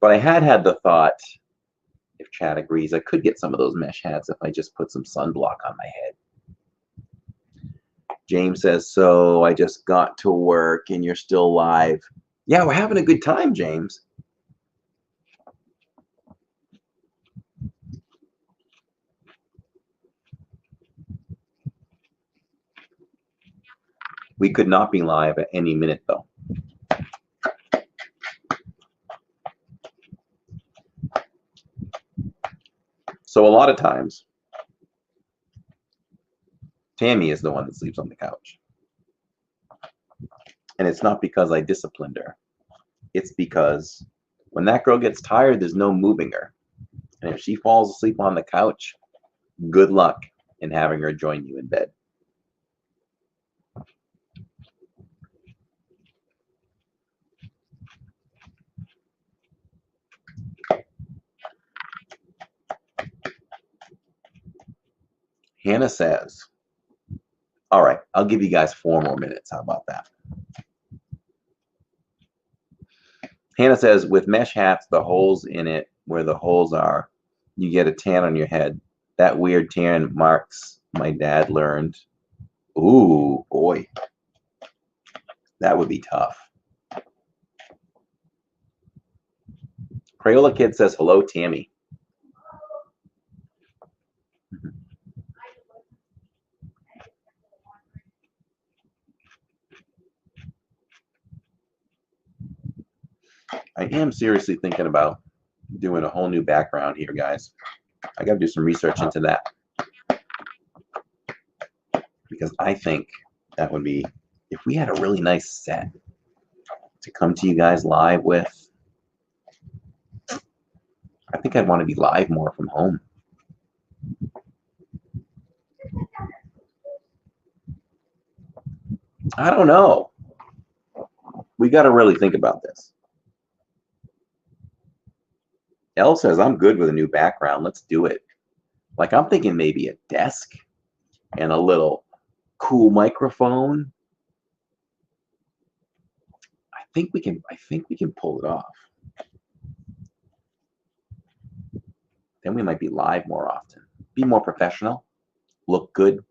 But I had the thought, if Chad agrees, I could get some of those mesh hats if I just put some sunblock on my head. James says, so I just got to work and you're still live. Yeah, we're having a good time, James. We could not be live at any minute, though. So a lot of times, Tammy is the one that sleeps on the couch. And it's not because I disciplined her. It's because when that girl gets tired, there's no moving her. And if she falls asleep on the couch, good luck in having her join you in bed. Hannah says, all right, I'll give you guys 4 more minutes. How about that? Hannah says, with mesh hats, the holes in it, where the holes are, you get a tan on your head. That weird tan marks my dad learned. Ooh, boy. That would be tough. Crayola Kid says, hello, Tammy. I am seriously thinking about doing a whole new background here, guys. I got to do some research into that. Because I think that would be, if we had a really nice set to come to you guys live with, I think I'd want to be live more from home. I don't know. We got to really think about this. Elle says, I'm good with a new background. Let's do it. Like, I'm thinking maybe a desk and a little cool microphone. I think we can pull it off. Then we might be live more often. Be more professional. Look good.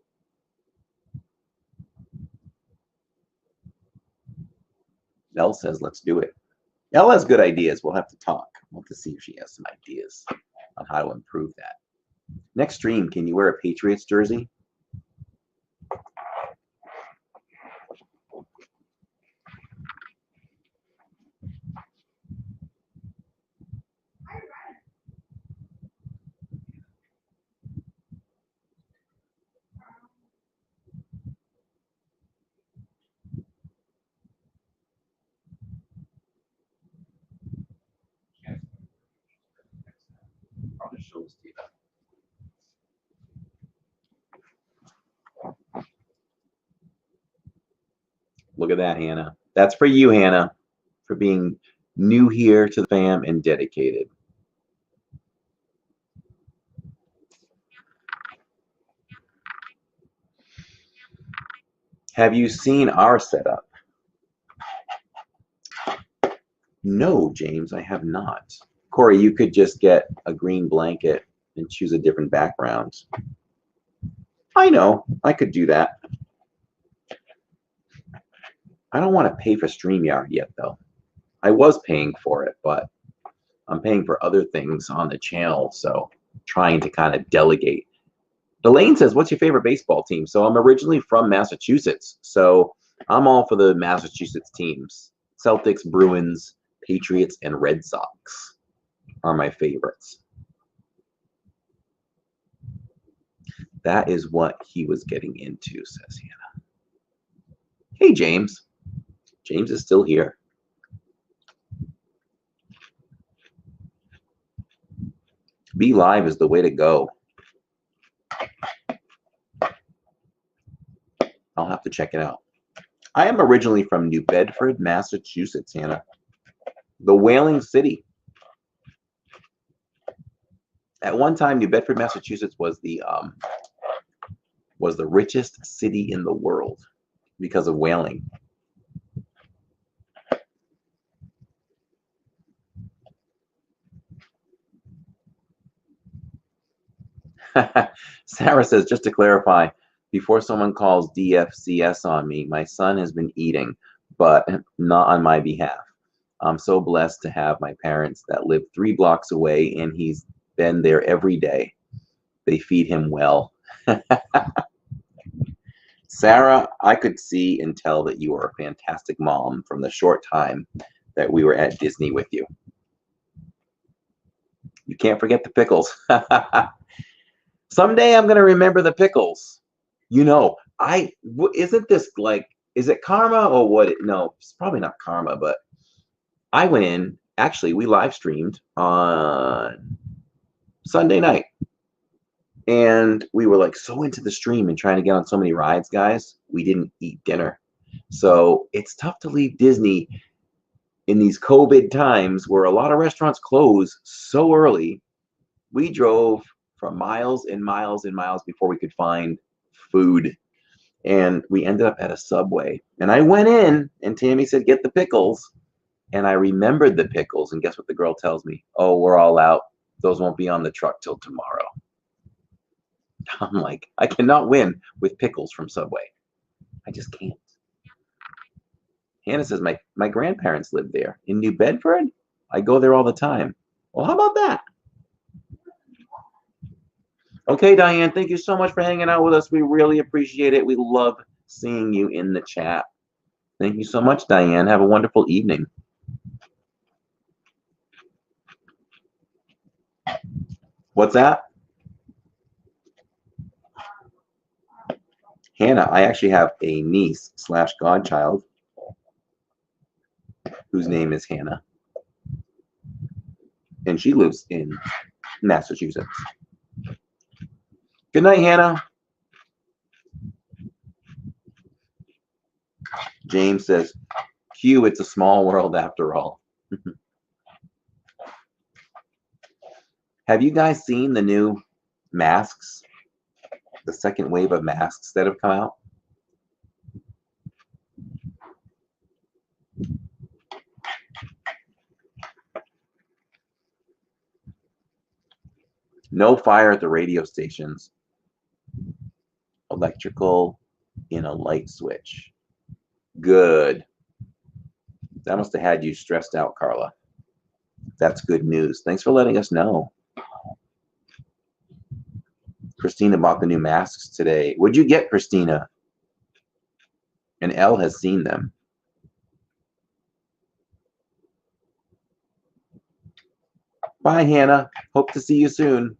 Elle says, let's do it. Elle has good ideas. We'll have to talk. We'll have to see if she has some ideas on how to improve that. Next stream, can you wear a Patriots jersey? I'll just show this to you. Look at that, Hannah. That's for you, Hannah, for being new here to the fam and dedicated. Have you seen our setup? No, James, I have not. Corey, you could just get a green blanket and choose a different background. I know, I could do that. I don't want to pay for StreamYard yet, though. I was paying for it, but I'm paying for other things on the channel, so trying to kind of delegate. Elaine says, what's your favorite baseball team? So I'm originally from Massachusetts, so I'm all for the Massachusetts teams. Celtics, Bruins, Patriots, and Red Sox are my favorites. That is what he was getting into, says Hannah. Hey, James. James is still here. Be live is the way to go. I'll have to check it out. I am originally from New Bedford, Massachusetts, Hannah. The Whaling City. At one time, New Bedford, Massachusetts was the richest city in the world because of whaling. Sarah says, just to clarify, before someone calls DFCS on me, my son has been eating, but not on my behalf. I'm so blessed to have my parents that live 3 blocks away, and he's been there every day. They feed him well. Sarah, I could see and tell that you are a fantastic mom from the short time that we were at Disney with you. You can't forget the pickles. Someday I'm going to remember the pickles. You know, isn't this like, is it karma or what? No, it's probably not karma, but I went in, actually, we live streamed on Sunday night. And we were like so into the stream and trying to get on so many rides, guys, we didn't eat dinner. So it's tough to leave Disney in these COVID times where a lot of restaurants close so early. We drove for miles and miles and miles before we could find food. And we ended up at a Subway. And I went in and Tammy said, get the pickles. And I remembered the pickles. And guess what the girl tells me? Oh, we're all out. Those won't be on the truck till tomorrow. I'm like, I cannot win with pickles from Subway. I just can't. Hannah says, my grandparents live there. In New Bedford? I go there all the time. Well, how about that? Okay, Diane, thank you so much for hanging out with us. We really appreciate it. We love seeing you in the chat. Thank you so much, Diane. Have a wonderful evening. What's that? Hannah, I actually have a niece / godchild whose name is Hannah. And she lives in Massachusetts. Good night, Hannah. James says, Q, it's a small world after all. Have you guys seen the new masks? The second wave of masks that have come out? No fire at the radio stations. Electrical in a light switch. Good. That must have had you stressed out, Carla. That's good news. Thanks for letting us know. Christina bought the new masks today. What'd you get, Christina? And Elle has seen them. Bye, Hannah. Hope to see you soon.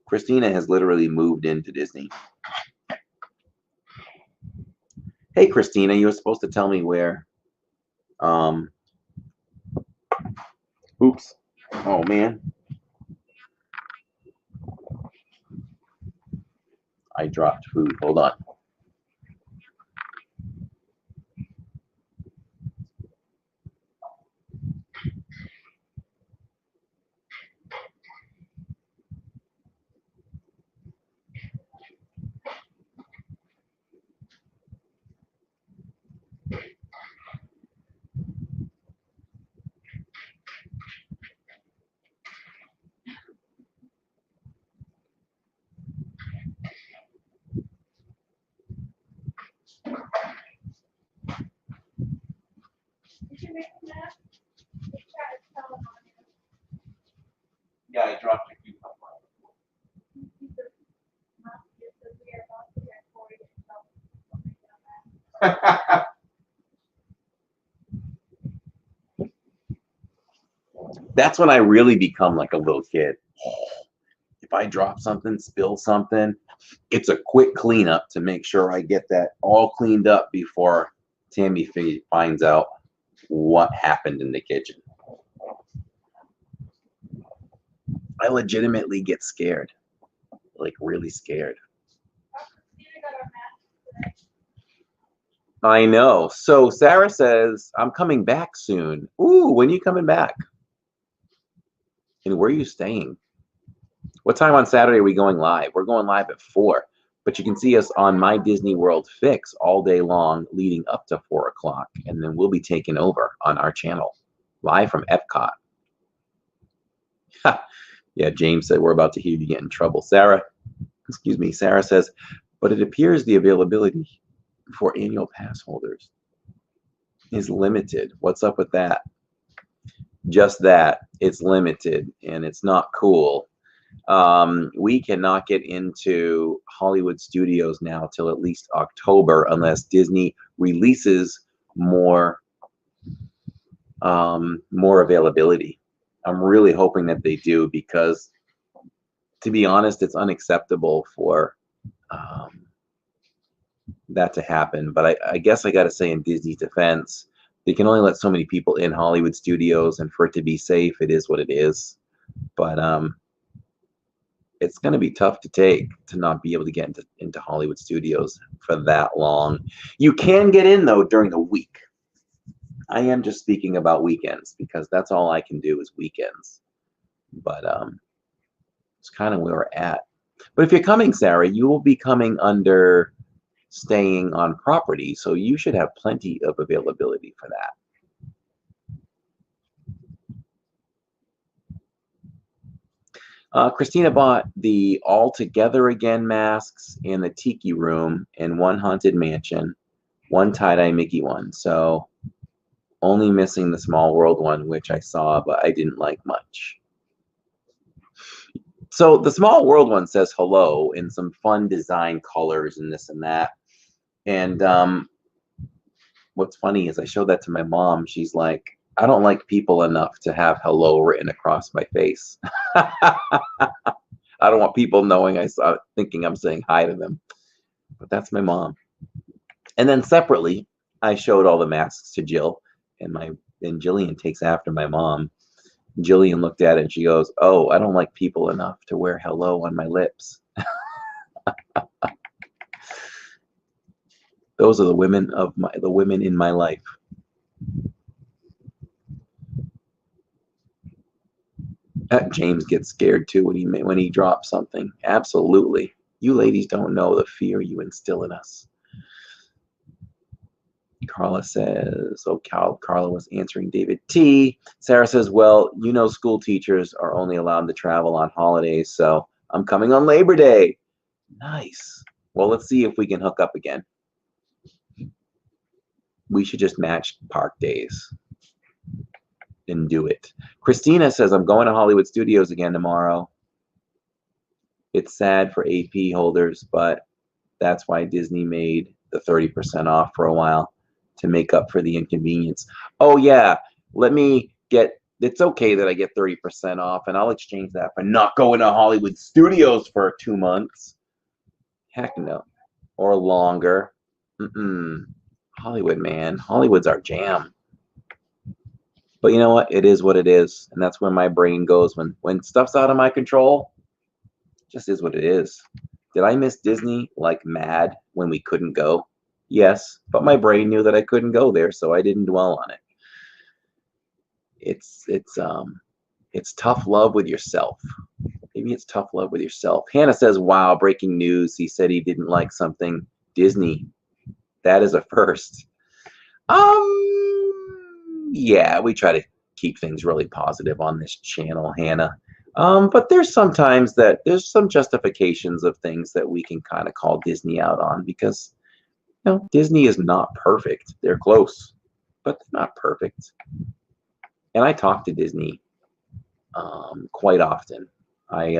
Christina has literally moved into Disney. Hey, Christina, you were supposed to tell me where. Oops. Oh, man. I dropped food. Hold on. Yeah, I dropped a cucumber. That's when I really become like a little kid. If I drop something, spill something, it's a quick cleanup to make sure I get that all cleaned up before Tammy finds out what happened in the kitchen. I legitimately get scared, like really scared. I know. So Sarah says, I'm coming back soon. Ooh, when are you coming back? And where are you staying? What time on Saturday are we going live? We're going live at 4. But you can see us on My Disney World Fix all day long leading up to 4 o'clock. And then we'll be taking over on our channel, live from Epcot. Yeah, James said we're about to hear you get in trouble. Sarah says, but it appears the availability for annual pass holders is limited. What's up with that? Just that. It's limited, and it's not cool. We cannot get into Hollywood Studios now till at least October unless Disney releases more availability. I'm really hoping that they do, because to be honest, it's unacceptable for that to happen. But I guess I got to say, in Disney's defense, they can only let so many people in Hollywood Studios, and for it to be safe, it is what it is. But it's going to be tough to take to not be able to get into Hollywood Studios for that long. You can get in, though, during the week. I am just speaking about weekends, because that's all I can do is weekends. But it's kind of where we're at. But if you're coming, Sarah, you will be coming under staying on property, so you should have plenty of availability for that. Christina bought the All Together Again masks in the Tiki Room and one Haunted Mansion, one tie-dye Mickey one. So only missing the Small World one, which I saw, but I didn't like much. So the Small World one says hello in some fun design colors and this and that. And what's funny is I showed that to my mom. She's like, I don't like people enough to have hello written across my face. I don't want people knowing thinking I'm saying hi to them. But that's my mom. And then separately, I showed all the masks to Jill, and Jillian takes after my mom. Jillian looked at it and she goes, oh, I don't like people enough to wear hello on my lips. Those are the women in my life. James gets scared too when he drops something. Absolutely. You ladies don't know the fear you instill in us. Carla says, oh, Carla was answering David T. Sarah says, well, you know, school teachers are only allowed to travel on holidays, so I'm coming on Labor Day. Nice. Well, let's see if we can hook up again. We should just match park days and do it. Christina says, I'm going to Hollywood Studios again tomorrow. It's sad for AP holders, but that's why Disney made the 30% off for a while to make up for the inconvenience. Oh, yeah. Let me get, it's okay that I get 30% off, and I'll exchange that for not going to Hollywood Studios for 2 months. Heck no. Or longer. Hollywood, man. Hollywood's our jam. But you know what? It is what it is. And that's where my brain goes. When stuff's out of my control, it just is what it is. Did I miss Disney like mad when we couldn't go? Yes. But my brain knew that I couldn't go there, so I didn't dwell on it. It's tough love with yourself. Maybe it's tough love with yourself. Hannah says, wow, breaking news. He said he didn't like something. Disney. That is a first. Yeah, we try to keep things really positive on this channel, Hannah. But there's sometimes that there's some justifications of things that we can kind of call Disney out on because, you know, Disney is not perfect. They're close, but they're not perfect. And I talk to Disney quite often. I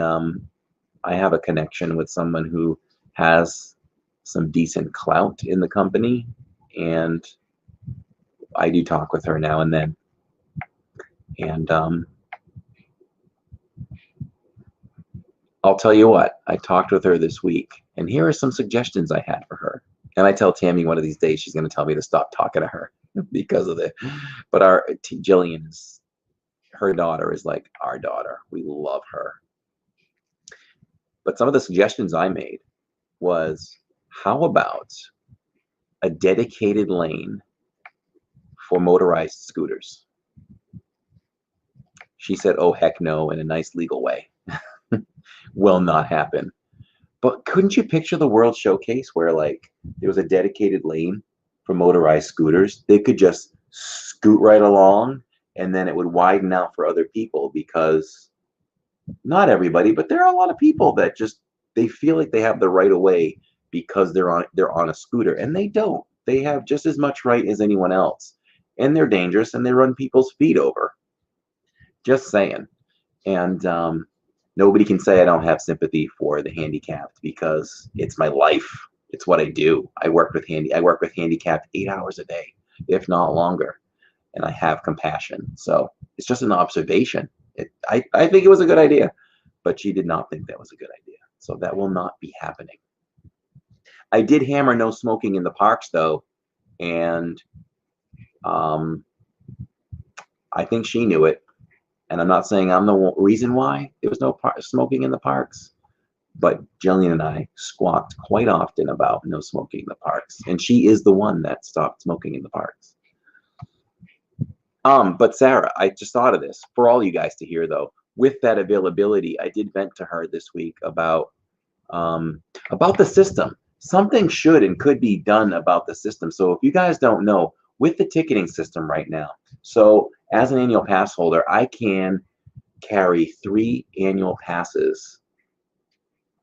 have a connection with someone who has some decent clout in the company, and I do talk with her now and then. And I'll tell you what, I talked with her this week, and here are some suggestions I had for her. And I tell Tammy one of these days she's going to tell me to stop talking to her because of it. But our Jillian, her daughter is like our daughter. We love her. But some of the suggestions I made was, how about a dedicated lane for motorized scooters? She said, oh, heck no, in a nice legal way. Will not happen. But couldn't you picture the World Showcase where like there was a dedicated lane for motorized scooters? They could just scoot right along, and then it would widen out for other people, because not everybody, but there are a lot of people that just, they feel like they have the right of way because they're on a scooter, and they don't. They have just as much right as anyone else, and they're dangerous, and they run people's feet over. Just saying. And nobody can say I don't have sympathy for the handicapped, because it's my life. It's what I do. I work with handicapped 8 hours a day, if not longer, and I have compassion. So it's just an observation. I think it was a good idea, but she did not think that was a good idea. So that will not be happening. I did hammer no smoking in the parks though, and I think she knew it. And I'm not saying I'm the reason why there was no smoking in the parks, but Jillian and I squawked quite often about no smoking in the parks, and she is the one that stopped smoking in the parks. But Sarah, I just thought of this for all you guys to hear though. With that availability, I did vent to her this week about the system. Something should and could be done about the system. So if you guys don't know, with the ticketing system right now, so as an annual pass holder, I can carry 3 annual passes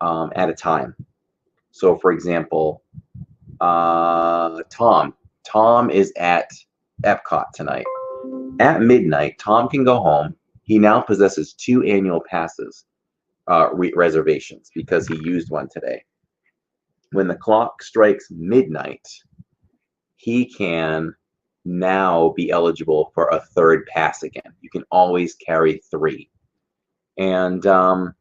at a time. So for example, Tom is at Epcot tonight. At midnight, Tom can go home. He now possesses 2 annual passes reservations because he used one today. When the clock strikes midnight, he can now be eligible for a 3rd pass again. You can always carry 3. And but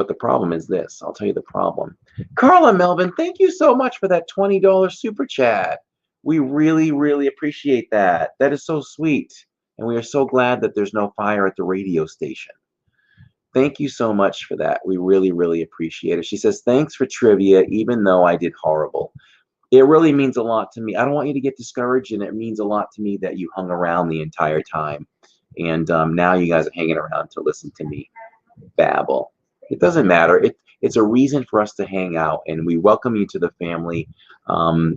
the problem is this. I'll tell you the problem. Carla Melvin, thank you so much for that $20 super chat. We really, really appreciate that. That is so sweet. And we are so glad that there's no fire at the radio station. Thank you so much for that. We really, really appreciate it. She says, thanks for trivia, even though I did horrible. It really means a lot to me. I don't want you to get discouraged, and it means a lot to me that you hung around the entire time. And now you guys are hanging around to listen to me babble. It doesn't matter. It's a reason for us to hang out, and we welcome you to the family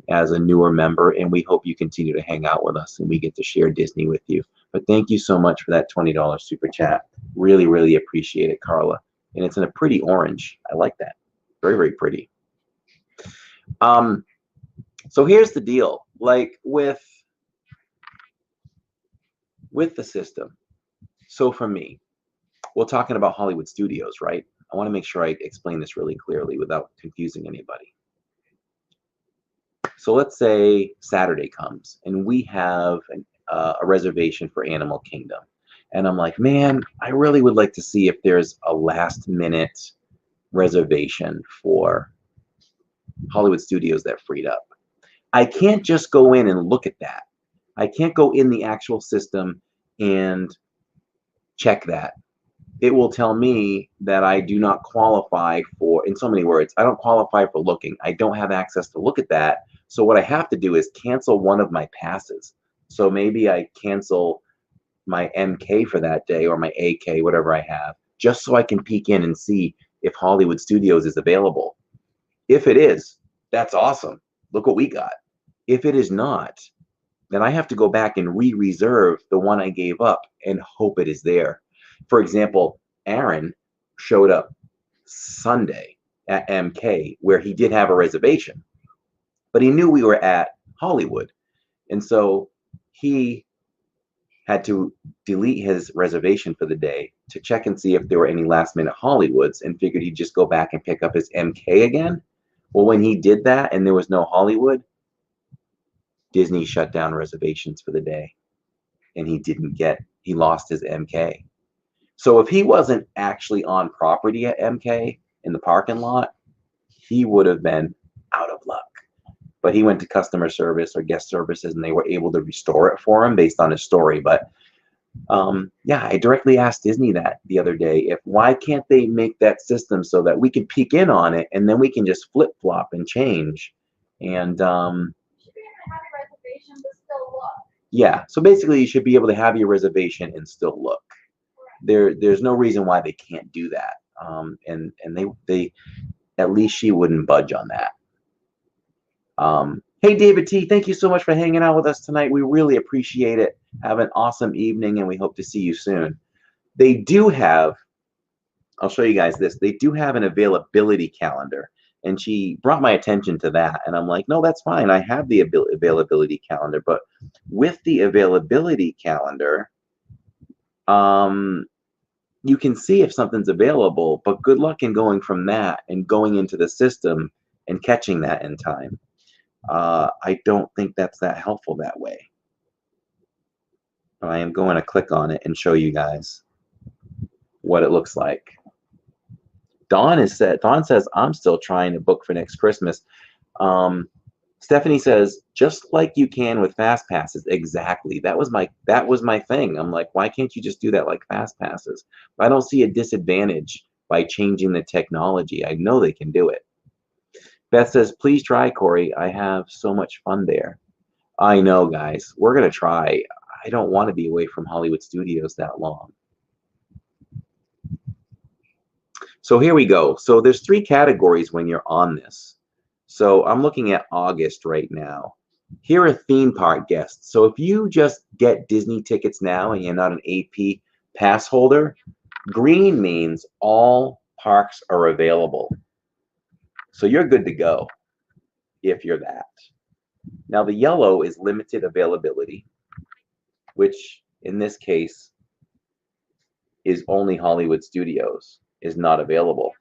as a newer member, and we hope you continue to hang out with us and we get to share Disney with you. But thank you so much for that $20 super chat. Really, really appreciate it, Carla. and it's in a pretty orange. I like that. Very, very pretty. So here's the deal. Like with the system. So for me, we're talking about Hollywood Studios, right? I want to make sure I explain this really clearly without confusing anybody. So let's say Saturday comes and we have a reservation for Animal Kingdom. And I'm like, man, I really would like to see if there's a last minute reservation for Hollywood Studios that freed up. I can't just go in and look at that. I can't go in the actual system and check that. It will tell me that I do not qualify for, in so many words, I don't qualify for looking. I don't have access to look at that. So what I have to do is cancel one of my passes. So maybe I cancel my MK for that day or my AK, whatever I have, just so I can peek in and see if Hollywood Studios is available. If it is, that's awesome. Look what we got. If it is not, then I have to go back and re-reserve the one I gave up and hope it is there. For example, Aaron showed up Sunday at MK where he did have a reservation, but he knew we were at Hollywood. And so he had to delete his reservation for the day to check and see if there were any last minute Hollywoods, and figured he'd just go back and pick up his MK again. Well, when he did that and there was no Hollywood, Disney shut down reservations for the day, and he lost his MK. So if he wasn't actually on property at MK in the parking lot, he would have been out of luck. But he went to customer service or guest services, and they were able to restore it for him based on his story. But yeah, I directly asked Disney that the other day, why can't they make that system so that we can peek in on it and then we can just flip flop and change. And yeah, so basically you should be able to have your reservation and still look. There's no reason why they can't do that. And they at least she wouldn't budge on that. Hey, David T, thank you so much for hanging out with us tonight. We really appreciate it. Have an awesome evening, and we hope to see you soon. They do have, I'll show you guys this. They do have an availability calendar, and she brought my attention to that. And I'm like, no, that's fine. I have the availability calendar. But with the availability calendar, you can see if something's available, but good luck in going from that and going into the system and catching that in time. I don't think that's that helpful that way. But I am going to click on it and show you guys what it looks like. Dawn says, I'm still trying to book for next Christmas. Stephanie says, just like you can with fast passes. Exactly. That was my thing. I'm like, why can't you just do that like fast passes? I don't see a disadvantage by changing the technology. I know they can do it. Beth says, please try, Corey. I have so much fun there. I know, guys. We're going to try. I don't want to be away from Hollywood Studios that long. So here we go. So there's 3 categories when you're on this. So I'm looking at August right now. Here are theme park guests. So if you just get Disney tickets now and you're not an AP pass holder, green means all parks are available. So you're good to go if you're that. Now the yellow is limited availability, which in this case is only Hollywood Studios is not available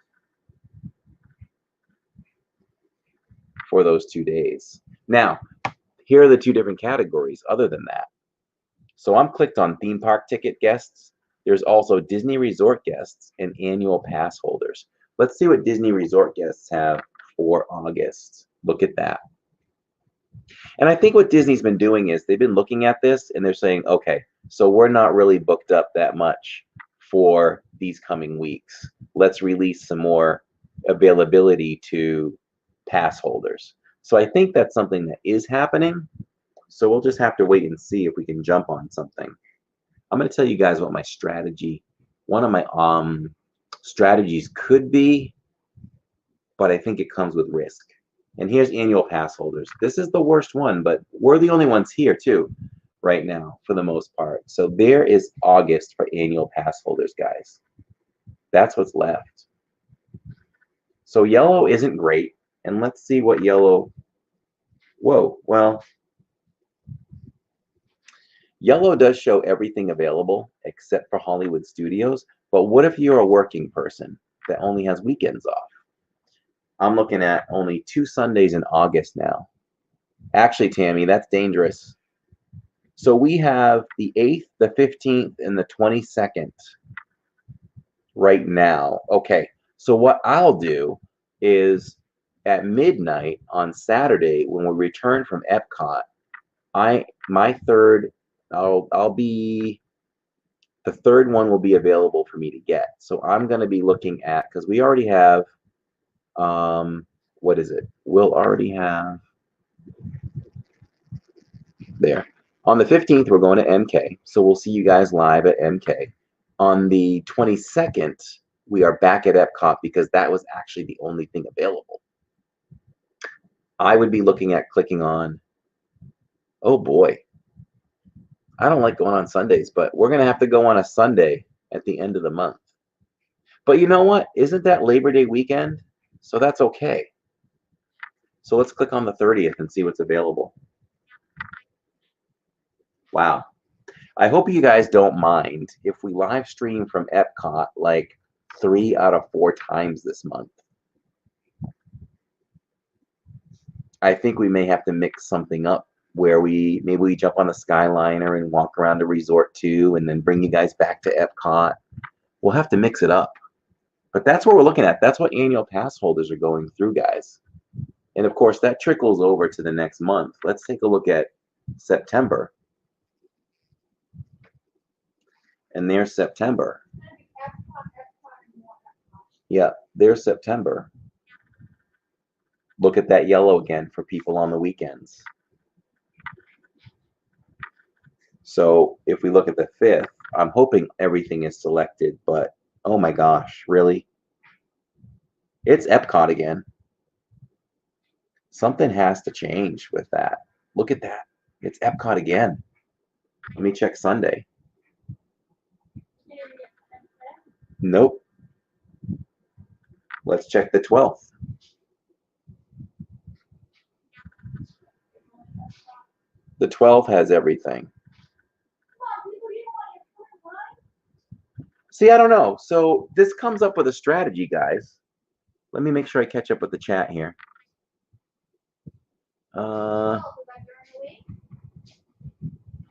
for those 2 days. Now, here are the 2 different categories other than that. So I'm clicked on theme park ticket guests. There's also Disney Resort guests and annual pass holders. Let's see what Disney Resort guests have for August. Look at that. And I think what Disney's been doing is they've been looking at this and they're saying, okay, so we're not really booked up that much for these coming weeks. Let's release some more availability to pass holders. So I think that's something that is happening. So we'll just have to wait and see if we can jump on something. I'm going to tell you guys what my strategy, one of my strategies could be, but I think it comes with risk. And here's annual pass holders. This is the worst one, but we're the only ones here too right now for the most part. So there is August for annual pass holders, guys. That's what's left. So yellow isn't great. And let's see what yellow. Whoa, well, yellow does show everything available except for Hollywood Studios. But what if you're a working person that only has weekends off? I'm looking at only 2 Sundays in August now. Actually, Tammy, that's dangerous. So we have the 8th, the 15th, and the 22nd right now. Okay, so what I'll do is at midnight on Saturday when we return from Epcot, the third one will be available for me to get. So I'm going to be looking at, because we already have, what is it? We'll already have, there. On the 15th, we're going to MK. So we'll see you guys live at MK. On the 22nd, we are back at Epcot because that was actually the only thing available. I would be looking at clicking on, oh boy, I don't like going on Sundays, but we're going to have to go on a Sunday at the end of the month. But you know what? Isn't that Labor Day weekend? So that's okay. So let's click on the 30th and see what's available. Wow. I hope you guys don't mind if we live stream from Epcot like 3 out of 4 times this month. I think we may have to mix something up where maybe we jump on a Skyliner and walk around the resort too, and then bring you guys back to Epcot. We'll have to mix it up. But that's what we're looking at. That's what annual pass holders are going through, guys. And of course, that trickles over to the next month. Let's take a look at September. And there's September. Yeah, there's September. Look at that yellow again for people on the weekends. So if we look at the 5th, I'm hoping everything is selected, but oh my gosh, really? It's Epcot again. Something has to change with that. Look at that. It's Epcot again. Let me check Sunday. Nope. Let's check the 12th. The 12th has everything. See, I don't know. So this comes up with a strategy, guys. Let me make sure I catch up with the chat here. Let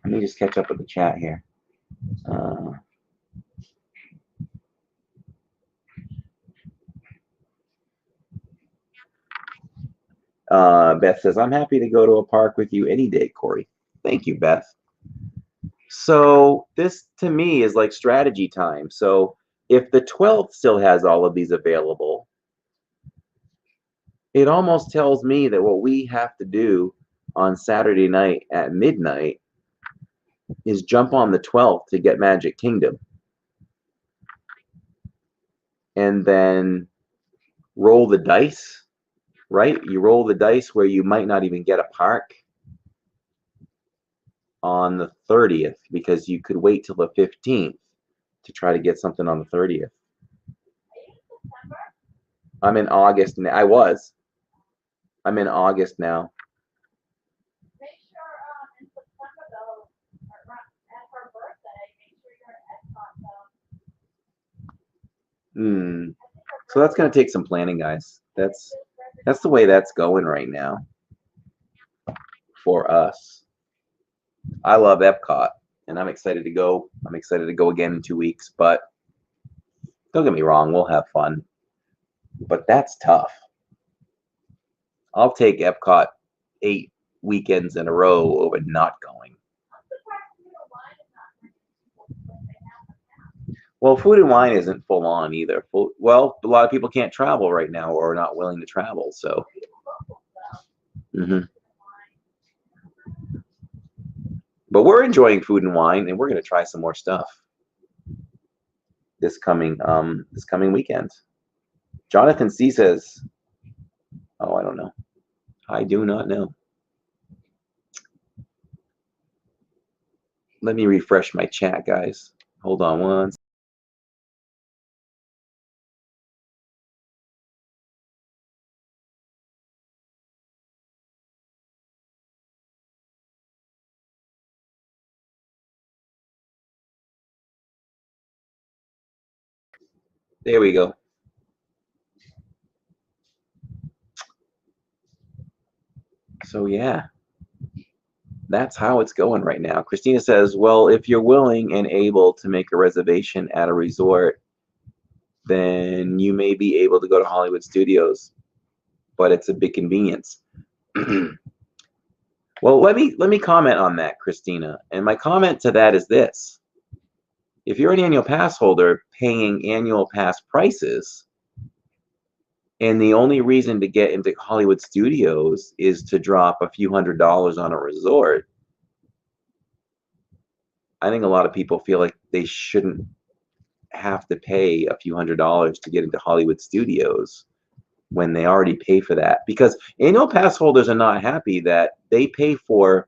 me just catch up with the chat here. Beth says, I'm happy to go to a park with you any day, Corey. Thank you, Beth. So this, to me, is like strategy time. So if the 12th still has all of these available, it almost tells me that what we have to do on Saturday night at midnight is jump on the 12th to get Magic Kingdom. And then roll the dice, right? You roll the dice where you might not even get a park on the 30th because you could wait till the 15th to try to get something on the 30th. I'm in August, and I'm in August now. Make sure in September though, at her birthday, make sure you're at Epcot though. So that's going to take some planning, guys. That's the way that's going right now for us. I love Epcot, and I'm excited to go. I'm excited to go again in 2 weeks, but don't get me wrong, we'll have fun. But that's tough. I'll take Epcot 8 weekends in a row over not going. Well, Food and Wine isn't full on either. Well, a lot of people can't travel right now or are not willing to travel, so. But we're enjoying Food and Wine, and we're going to try some more stuff this coming weekend. Jonathan C says, oh, I don't know. I do not know. Let me refresh my chat, guys. Hold on one There we go. So yeah, that's how it's going right now. Christina says, well, if you're willing and able to make a reservation at a resort, then you may be able to go to Hollywood Studios, but it's a big convenience. Well, let me comment on that, Christina. And my comment to that is this. If you're an annual pass holder paying annual pass prices, and the only reason to get into Hollywood Studios is to drop a few $100s on a resort, I think a lot of people feel like they shouldn't have to pay a few $100s to get into Hollywood Studios when they already pay for that. Because annual pass holders are not happy that they pay for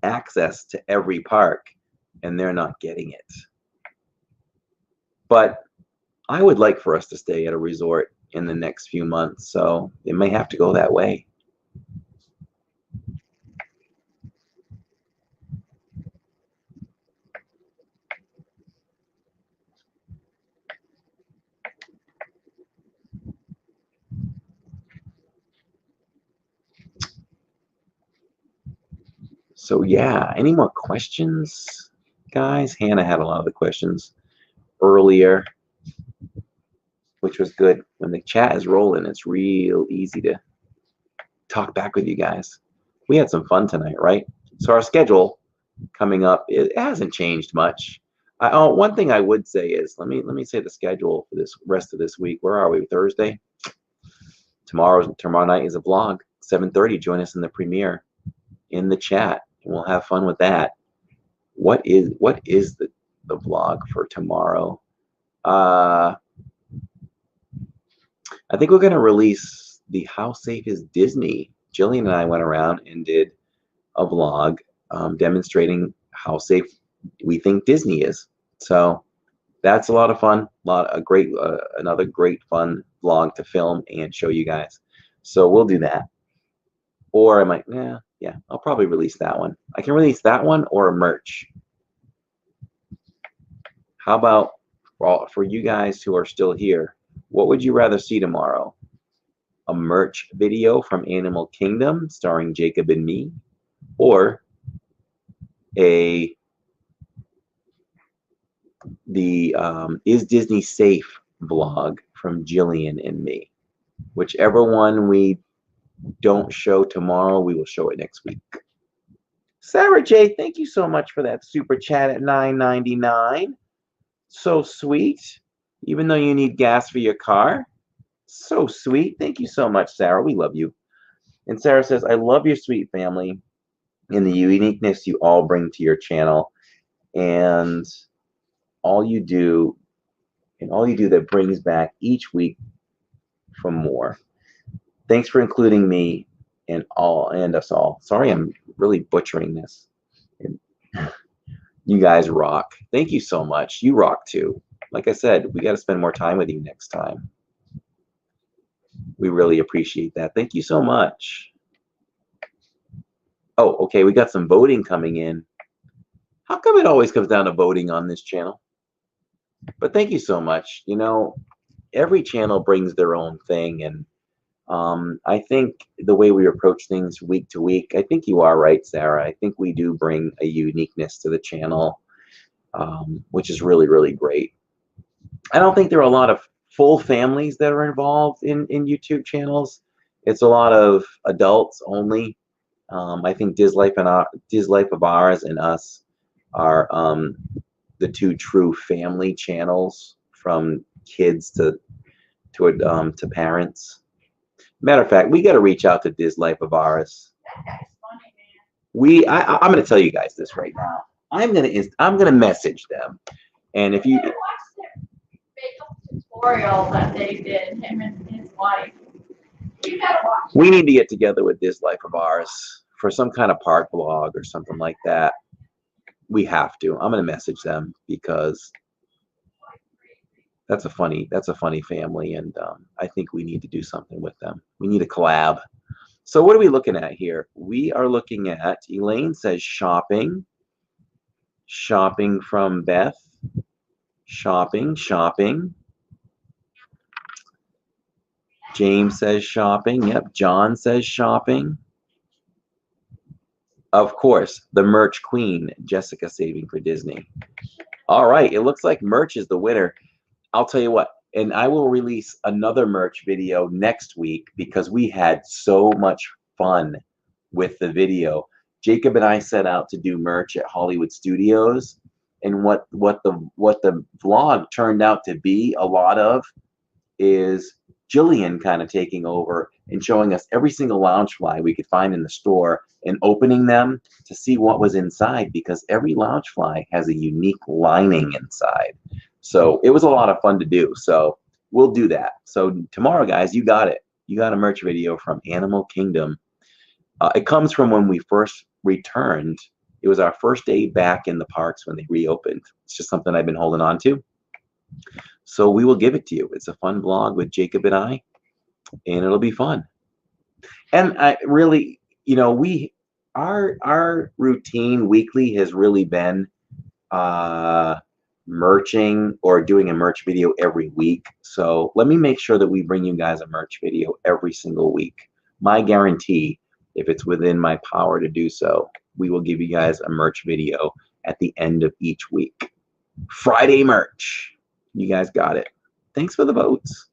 access to every park and they're not getting it. But I would like for us to stay at a resort in the next few months, so it may have to go that way. So yeah, any more questions, guys? Hannah had a lot of the questions earlier, which was good. When the chat is rolling, it's real easy to talk back with you guys. We had some fun tonight, right? So our schedule coming up, it hasn't changed much. One thing I would say is, let me say the schedule for this rest of this week. Where are we? Thursday. Tomorrow night is a vlog. 7:30. Join us in the premiere in the chat, and we'll have fun with that. What is the vlog for tomorrow? I think we're going to release the How Safe is Disney. Jillian and I went around and did a vlog demonstrating how safe we think Disney is. So that's a lot of fun. Another great fun vlog to film and show you guys. So we'll do that. Or I might, yeah, I'll probably release that one. I can release that one or a merch. How about for you guys who are still here, what would you rather see tomorrow? A merch video from Animal Kingdom starring Jacob and me, or the Is Disney Safe vlog from Jillian and me? Whichever one we don't show tomorrow, we will show it next week. Sarah J, thank you so much for that super chat at $9.99. So sweet. Even though you need gas for your car. So sweet. Thank you so much, Sarah. We love you. And Sarah says, I love your sweet family and the uniqueness you all bring to your channel, and all you do that brings back each week for more. Thanks for including me and us all. Sorry, I'm really butchering this. You guys rock. Thank you so much. You rock too. Like I said, we got to spend more time with you next time. We really appreciate that. Thank you so much. Oh, okay. We got some voting coming in. How come it always comes down to voting on this channel? But thank you so much. You know, every channel brings their own thing, and I think the way we approach things week to week, I think you are right, Sarah. I think we do bring a uniqueness to the channel, which is really, really great. I don't think there are a lot of full families that are involved in YouTube channels. It's a lot of adults only. I think Diz Life of Ours and us are the two true family channels, from kids to parents. Matter of fact, we got to reach out to Diz Life of Ours. That guy's funny, man. I'm going to tell you guys this right now. I'm gonna message them, and if you watch their makeup tutorial that they did, him and his wife. You gotta watch. We need to get together with Diz Life of Ours for some kind of park vlog or something like that. We have to. I'm gonna message them because that's a funny family, and I think we need to do something with them. We need a collab. So what are we looking at here? We are looking at, Elaine says shopping from Beth. Shopping. James says shopping. Yep. John says shopping. Of course, the merch queen, Jessica, saving for Disney. All right. It looks like merch is the winner. I'll tell you what. And I will release another merch video next week because we had so much fun with the video. Jacob and I set out to do merch at Hollywood Studios, and what the vlog turned out to be a lot of is Jillian kind of taking over and showing us every single Loungefly we could find in the store and opening them to see what was inside, because every Loungefly has a unique lining inside. So it was a lot of fun to do. So we'll do that. So tomorrow, guys, you got it. You got a merch video from Animal Kingdom. It comes from when we first returned. It was our first day back in the parks when they reopened. It's just something I've been holding on to. So we will give it to you. It's a fun vlog with Jacob and I, and it'll be fun. And I really, you know, our routine weekly has really been merching or doing a merch video every week. So let me make sure that we bring you guys a merch video every single week. My guarantee, if it's within my power to do so, we will give you guys a merch video at the end of each week. Friday merch. You guys got it. Thanks for the votes.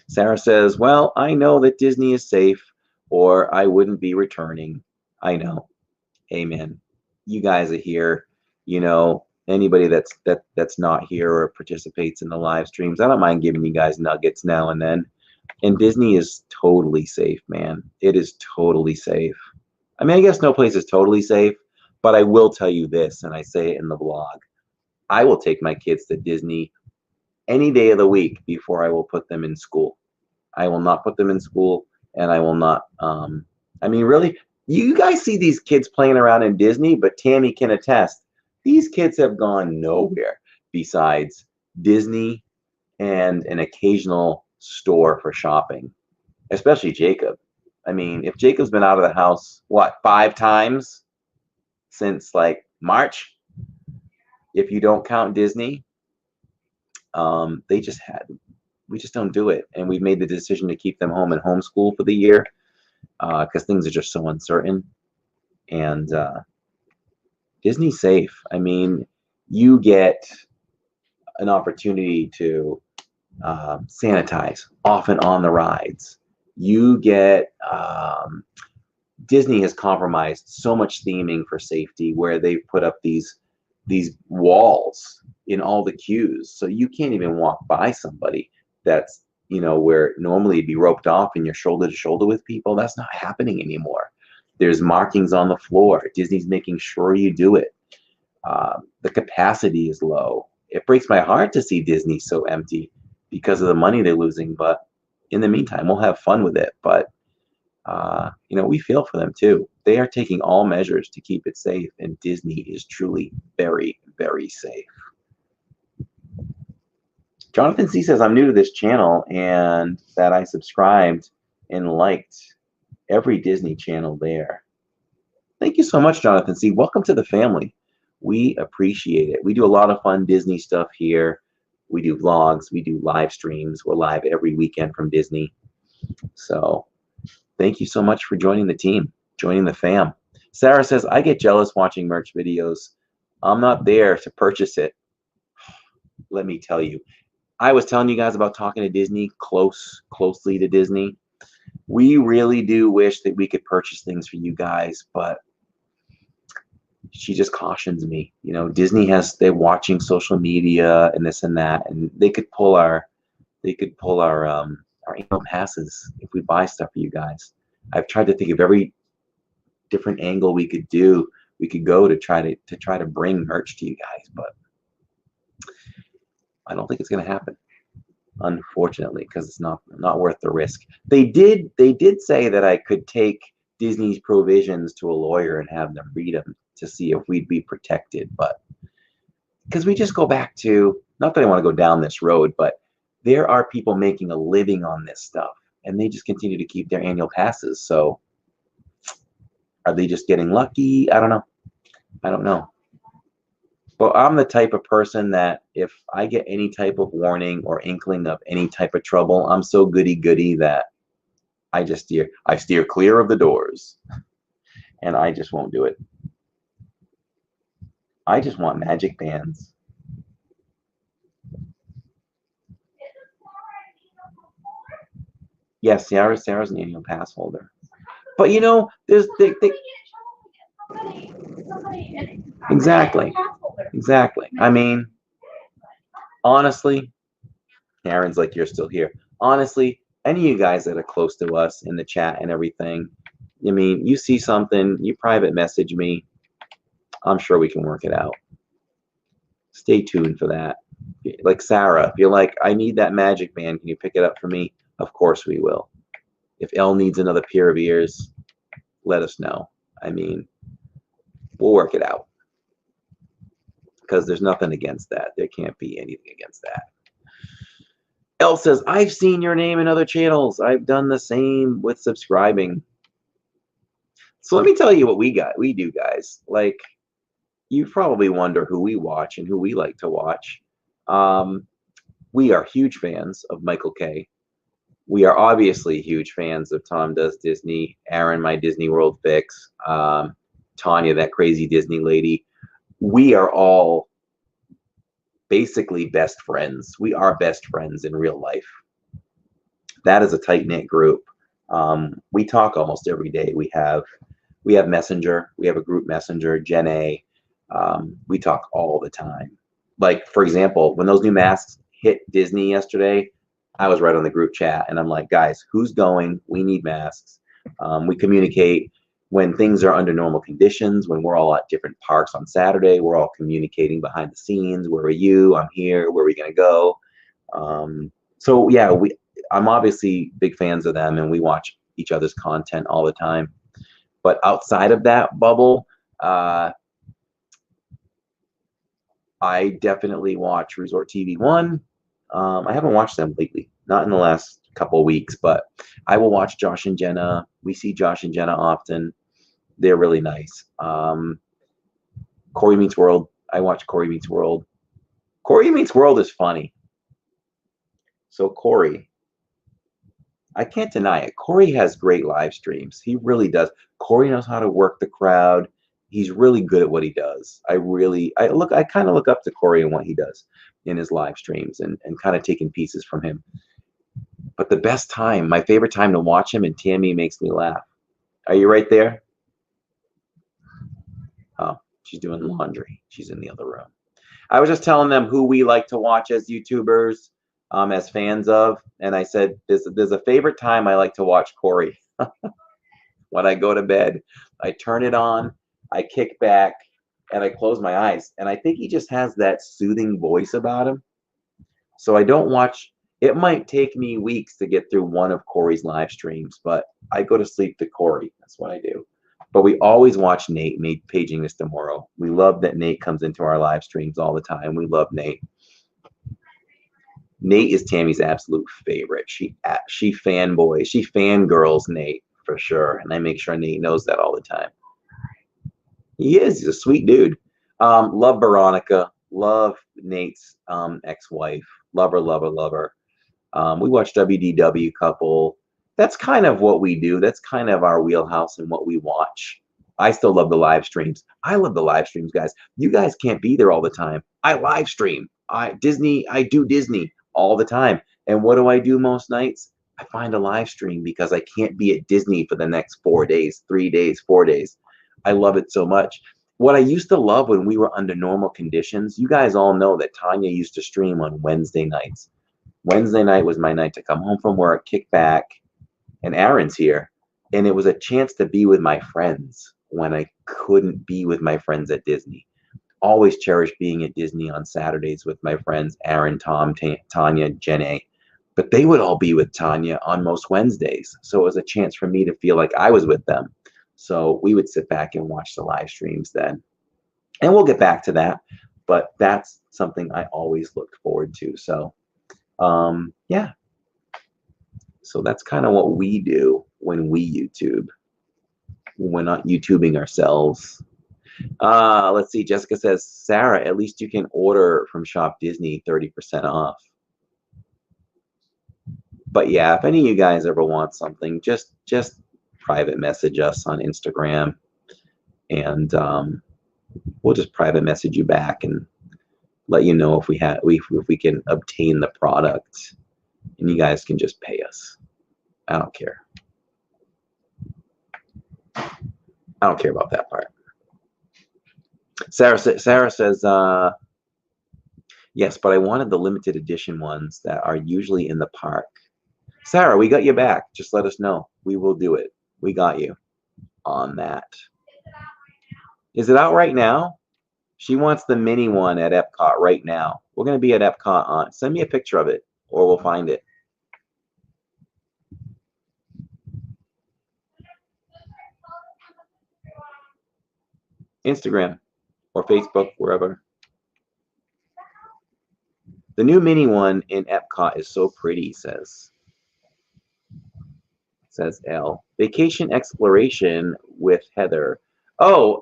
Sarah says, well, I know that Disney is safe, or I wouldn't be returning. I know. Amen. You guys are here. You know, anybody that's not here or participates in the live streams, I don't mind giving you guys nuggets now and then. And Disney is totally safe, man. It is totally safe. I mean, I guess no place is totally safe, but I will tell you this, and I say it in the vlog. I will take my kids to Disney any day of the week before I will put them in school. I will not put them in school, and I will not, I mean, really, you guys see these kids playing around in Disney, but Tammy can attest, these kids have gone nowhere besides Disney and an occasional store for shopping, especially Jacob. I mean, if Jacob's been out of the house, what, 5 times since like March, if you don't count Disney, we just don't do it. And we've made the decision to keep them home and homeschool for the year because things are just so uncertain. And Disney's safe. I mean, you get an opportunity to sanitize off and on the rides. You get Disney has compromised so much theming for safety, where they've put up these walls in all the queues, so you can't even walk by somebody that's, you know, where normally you'd be roped off and you're shoulder to shoulder with people. That's not happening anymore. There's markings on the floor. Disney's making sure you do it. The capacity is low. It breaks my heart to see Disney so empty because of the money they're losing, but in the meantime, we'll have fun with it. But you know, we feel for them too. They are taking all measures to keep it safe, and Disney is truly very, very safe. Jonathan C says, I'm new to this channel and that I subscribed and liked every Disney channel there. Thank you so much, Jonathan C. Welcome to the family. We appreciate it. We do a lot of fun Disney stuff here. We do vlogs. We do live streams. We're live every weekend from Disney. So thank you so much for joining the team, joining the fam. Sarah says, I get jealous watching merch videos. I'm not there to purchase it. Let me tell you. I was telling you guys about talking to Disney, closely to Disney. We really do wish that we could purchase things for you guys, but she just cautions me. You know, Disney they're watching social media and this and that, and they could pull our annual passes if we buy stuff for you guys. I've tried to think of every different angle we could go to try to bring merch to you guys, but I don't think it's going to happen, unfortunately, because it's not worth the risk. They did say that I could take Disney's provisions to a lawyer and have them read them to see if we'd be protected, but because we just go back to, not that I want to go down this road, but there are people making a living on this stuff, and they just continue to keep their annual passes. So are they just getting lucky? I don't know. But I'm the type of person that if I get any type of warning or inkling of any type of trouble, I'm so goody-goody that I steer clear of the doors. And I just won't do it. I just want magic bands. Yes, Sarah's an annual pass holder. But you know, there's exactly. I mean, honestly, Aaron's like, you're still here. Honestly, any of you guys that are close to us in the chat and everything, I mean, you see something, you private message me. I'm sure we can work it out. Stay tuned for that. Like Sarah, if you're like, I need that magic band, can you pick it up for me? Of course we will. If Elle needs another pair of ears, let us know. I mean, we'll work it out. Because there's nothing against that. There can't be anything against that. Elle says, I've seen your name in other channels. I've done the same with subscribing. So let me tell you what we do, guys. Like, you probably wonder who we watch and who we like to watch. We are huge fans of Michael K. We are obviously huge fans of Tom Does Disney, Aaron, my Disney World fix, Tanya, that crazy Disney lady. We are all basically best friends. We are best friends in real life. That is a tight-knit group. We talk almost every day. We have Messenger. We have a group Messenger, Gen A. We talk all the time. Like, for example, when those new masks hit Disney yesterday, I was right on the group chat, and I'm like, guys, who's going? We need masks. We communicate when things are under normal conditions, when we're all at different parks on Saturday. We're all communicating behind the scenes. Where are you? I'm here. Where are we going to go? So, yeah, I'm obviously big fans of them, and we watch each other's content all the time. But outside of that bubble, I definitely watch Resort TV 1. I haven't watched them lately, not in the last couple of weeks, but I will watch Josh and Jenna. We see Josh and Jenna often. They're really nice. Corey Meets World. I watch Corey Meets World. Corey Meets World is funny. So Corey, I can't deny it. Corey has great live streams. He really does. Corey knows how to work the crowd. He's really good at what he does. I kind of look up to Corey and what he does in his live streams and kind of taking pieces from him. But the best time, my favorite time to watch him, and Tammy makes me laugh. Are you right there? Oh, she's doing laundry. She's in the other room. I was just telling them who we like to watch as YouTubers, as fans of, and I said there's a favorite time I like to watch Corey. When I go to bed, I turn it on, I kick back, and I close my eyes. And I think he just has that soothing voice about him. So I don't watch. It might take me weeks to get through one of Corey's live streams, but I go to sleep to Corey. That's what I do. But we always watch Nate paging us tomorrow. We love that Nate comes into our live streams all the time. We love Nate. Nate is Tammy's absolute favorite. She fanboys. She fangirls Nate for sure. And I make sure Nate knows that all the time. He is. He's a sweet dude. Love Veronica. Love Nate's ex-wife. Love her, love her, love her. We watch WDW couple. That's kind of what we do. That's kind of our wheelhouse and what we watch. I still love the live streams. I love the live streams, guys. You guys can't be there all the time. I live stream. I do Disney all the time. And what do I do most nights? I find a live stream because I can't be at Disney for the next 4 days, 3 days, 4 days. I love it so much. What I used to love when we were under normal conditions, you guys all know that Tanya used to stream on Wednesday nights. Wednesday night was my night to come home from work, kick back, and Aaron's here. And it was a chance to be with my friends when I couldn't be with my friends at Disney. Always cherish being at Disney on Saturdays with my friends, Aaron, Tom, Tanya, Jen A. But they would all be with Tanya on most Wednesdays. So it was a chance for me to feel like I was with them. So we would sit back and watch the live streams then. And we'll get back to that. But that's something I always looked forward to. So, yeah. So that's kind of what we do when we YouTube. We're not YouTubing ourselves. Let's see. Jessica says, Sarah, at least you can order from Shop Disney 30% off. But yeah, if any of you guys ever want something, just private message us on Instagram, and we'll just private message you back and let you know if we can obtain the product, and you guys can just pay us. I don't care. I don't care about that part. Sarah says, yes, but I wanted the limited edition ones that are usually in the park. Sarah, we got you back. Just let us know. We will do it. We got you on that. Is it out right now? She wants the mini one at Epcot right now. We're going to be at Epcot on. Send me a picture of it, or we'll find it. Instagram or Facebook, wherever. The new mini one in Epcot is so pretty, says L. Vacation exploration with Heather. Oh,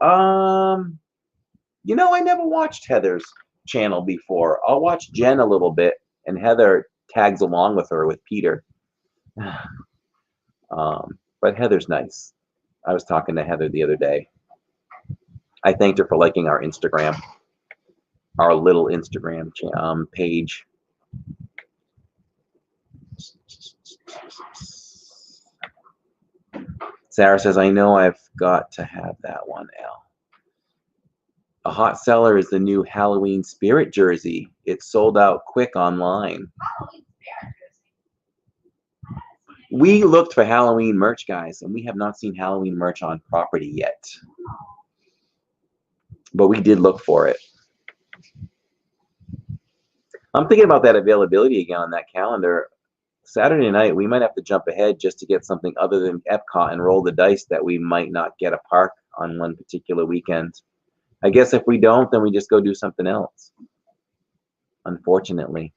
you know, I never watched Heather's channel before. I'll watch Jen a little bit, and Heather tags along with her with Peter. But Heather's nice. I was talking to Heather the other day. I thanked her for liking our Instagram, our little Instagram page. Sarah says, I know I've got to have that one, Al. A hot seller is the new Halloween Spirit jersey. It's sold out quick online. We looked for Halloween merch, guys, and we have not seen Halloween merch on property yet. But we did look for it. I'm thinking about that availability again on that calendar. Saturday night, we might have to jump ahead just to get something other than Epcot and roll the dice that we might not get a park on one particular weekend. I guess if we don't, then we just go do something else. Unfortunately.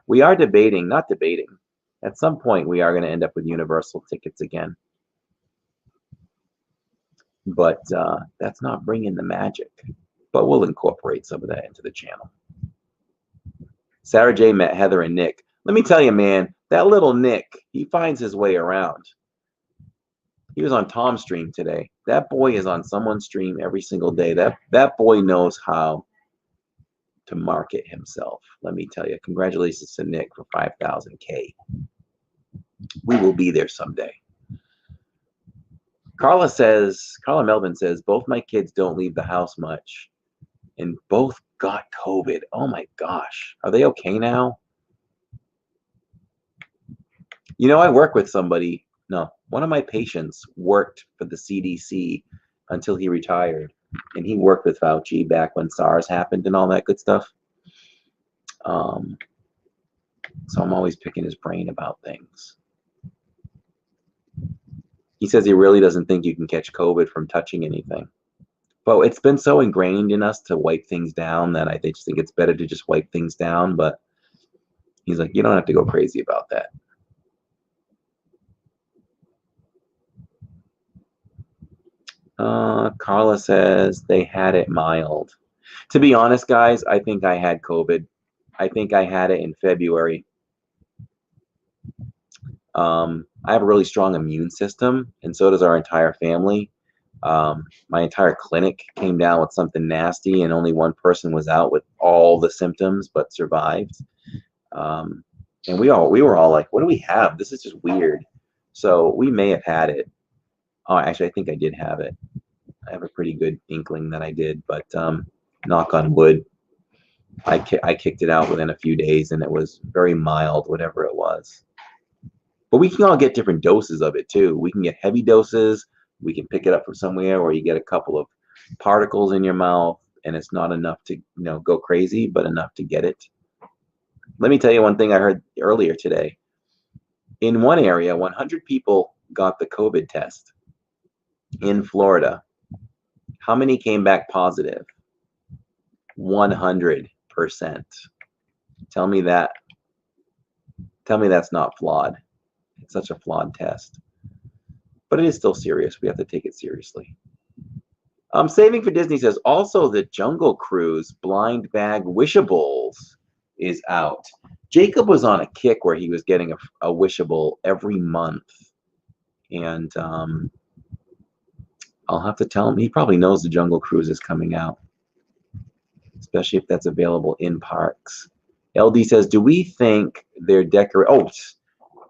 We are debating, not debating. At some point, we are going to end up with Universal tickets again. But that's not bringing the magic. But we'll incorporate some of that into the channel. Sarah J met Heather and Nick. Let me tell you, man, that little Nick, he finds his way around. He was on Tom's stream today. That boy is on someone's stream every single day. That boy knows how to market himself. Let me tell you. Congratulations to Nick for 5,000K. We will be there someday. Carla Melvin says, both my kids don't leave the house much, and both got COVID. Oh my gosh. Are they okay now? You know, I work with somebody. No, one of my patients worked for the CDC until he retired, and he worked with Fauci back when SARS happened and all that good stuff. So I'm always picking his brain about things. He says he really doesn't think you can catch COVID from touching anything. But it's been so ingrained in us to wipe things down that I just think it's better to just wipe things down. But he's like, you don't have to go crazy about that. Carla says they had it mild. To be honest, guys, I think I had COVID. I think I had it in February. I have a really strong immune system, and so does our entire family. My entire clinic came down with something nasty, and only one person was out with all the symptoms but survived. And we were all like, what do we have? This is just weird. So we may have had it. Oh, actually, I think I did have it. I have a pretty good inkling that I did, but knock on wood, I kicked it out within a few days, and it was very mild, whatever it was. But we can all get different doses of it too. We can get heavy doses. We can pick it up from somewhere, or you get a couple of particles in your mouth, and it's not enough to go crazy, but enough to get it. Let me tell you one thing I heard earlier today. In one area, 100 people got the COVID test in Florida. How many came back positive? 100%. Tell me that. Tell me that's not flawed. It's such a flawed test. But it is still serious. We have to take it seriously. Saving for Disney says, also the Jungle Cruise blind bag wishables is out. Jacob was on a kick where he was getting a wishable every month. And I'll have to tell him. He probably knows the Jungle Cruise is coming out, especially if that's available in parks. LD says, do we think they're Oh,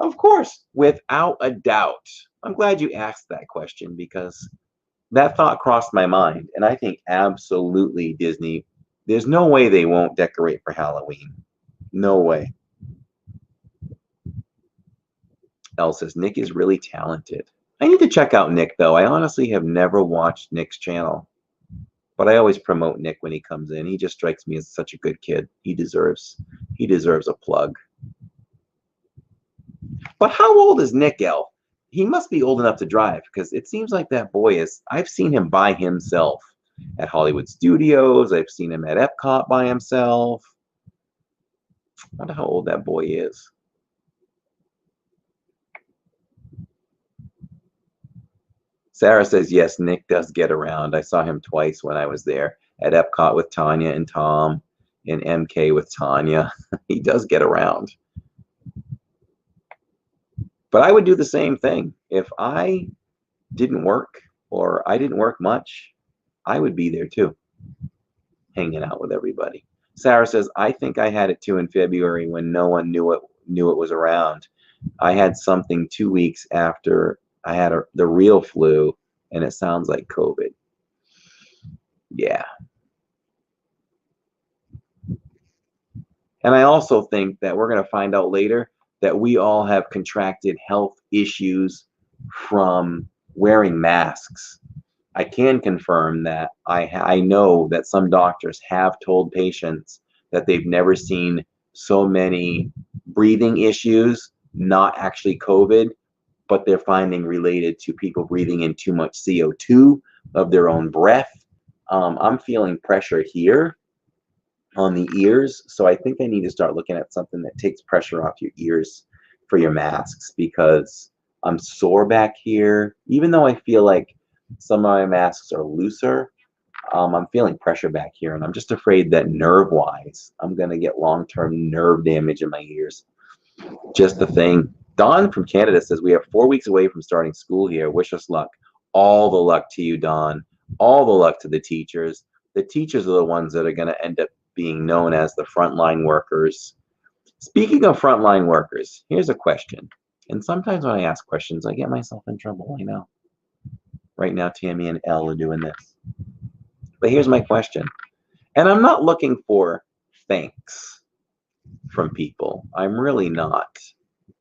of course, without a doubt. I'm glad you asked that question because that thought crossed my mind. And I think absolutely Disney, there's no way they won't decorate for Halloween. No way. Elle says, Nick is really talented. I need to check out Nick, though. I honestly have never watched Nick's channel. But I always promote Nick when he comes in. He just strikes me as such a good kid. He deserves a plug. But how old is Nick, Elle? He must be old enough to drive because it seems like that boy is. I've seen him by himself at Hollywood Studios. I've seen him at Epcot by himself. I wonder how old that boy is. Sarah says, yes, Nick does get around. I saw him twice when I was there at Epcot with Tanya and Tom, and MK with Tanya. He does get around. But I would do the same thing. If I didn't work or I didn't work much, I would be there too, hanging out with everybody. Sarah says, I think I had it too in February when no one knew it was around. I had something 2 weeks after I had the real flu, and it sounds like COVID. Yeah. And I also think that we're going to find out later that we all have contracted health issues from wearing masks. I can confirm that I know that some doctors have told patients that they've never seen so many breathing issues, not actually COVID, but they're finding related to people breathing in too much CO2 of their own breath. I'm feeling pressure here on the ears, so I think I need to start looking at something that takes pressure off your ears for your masks because I'm sore back here. Even though I feel like some of my masks are looser, I'm feeling pressure back here, and I'm just afraid that nerve-wise, I'm going to get long-term nerve damage in my ears. Just the thing. Don from Canada says, we have 4 weeks away from starting school here. Wish us luck. All the luck to you, Don. All the luck to the teachers. The teachers are the ones that are going to end up being known as the frontline workers. Speaking of frontline workers, here's a question. And sometimes when I ask questions, I get myself in trouble. I know. Right now, Tammy and Elle are doing this. But here's my question. And I'm not looking for thanks from people. I'm really not.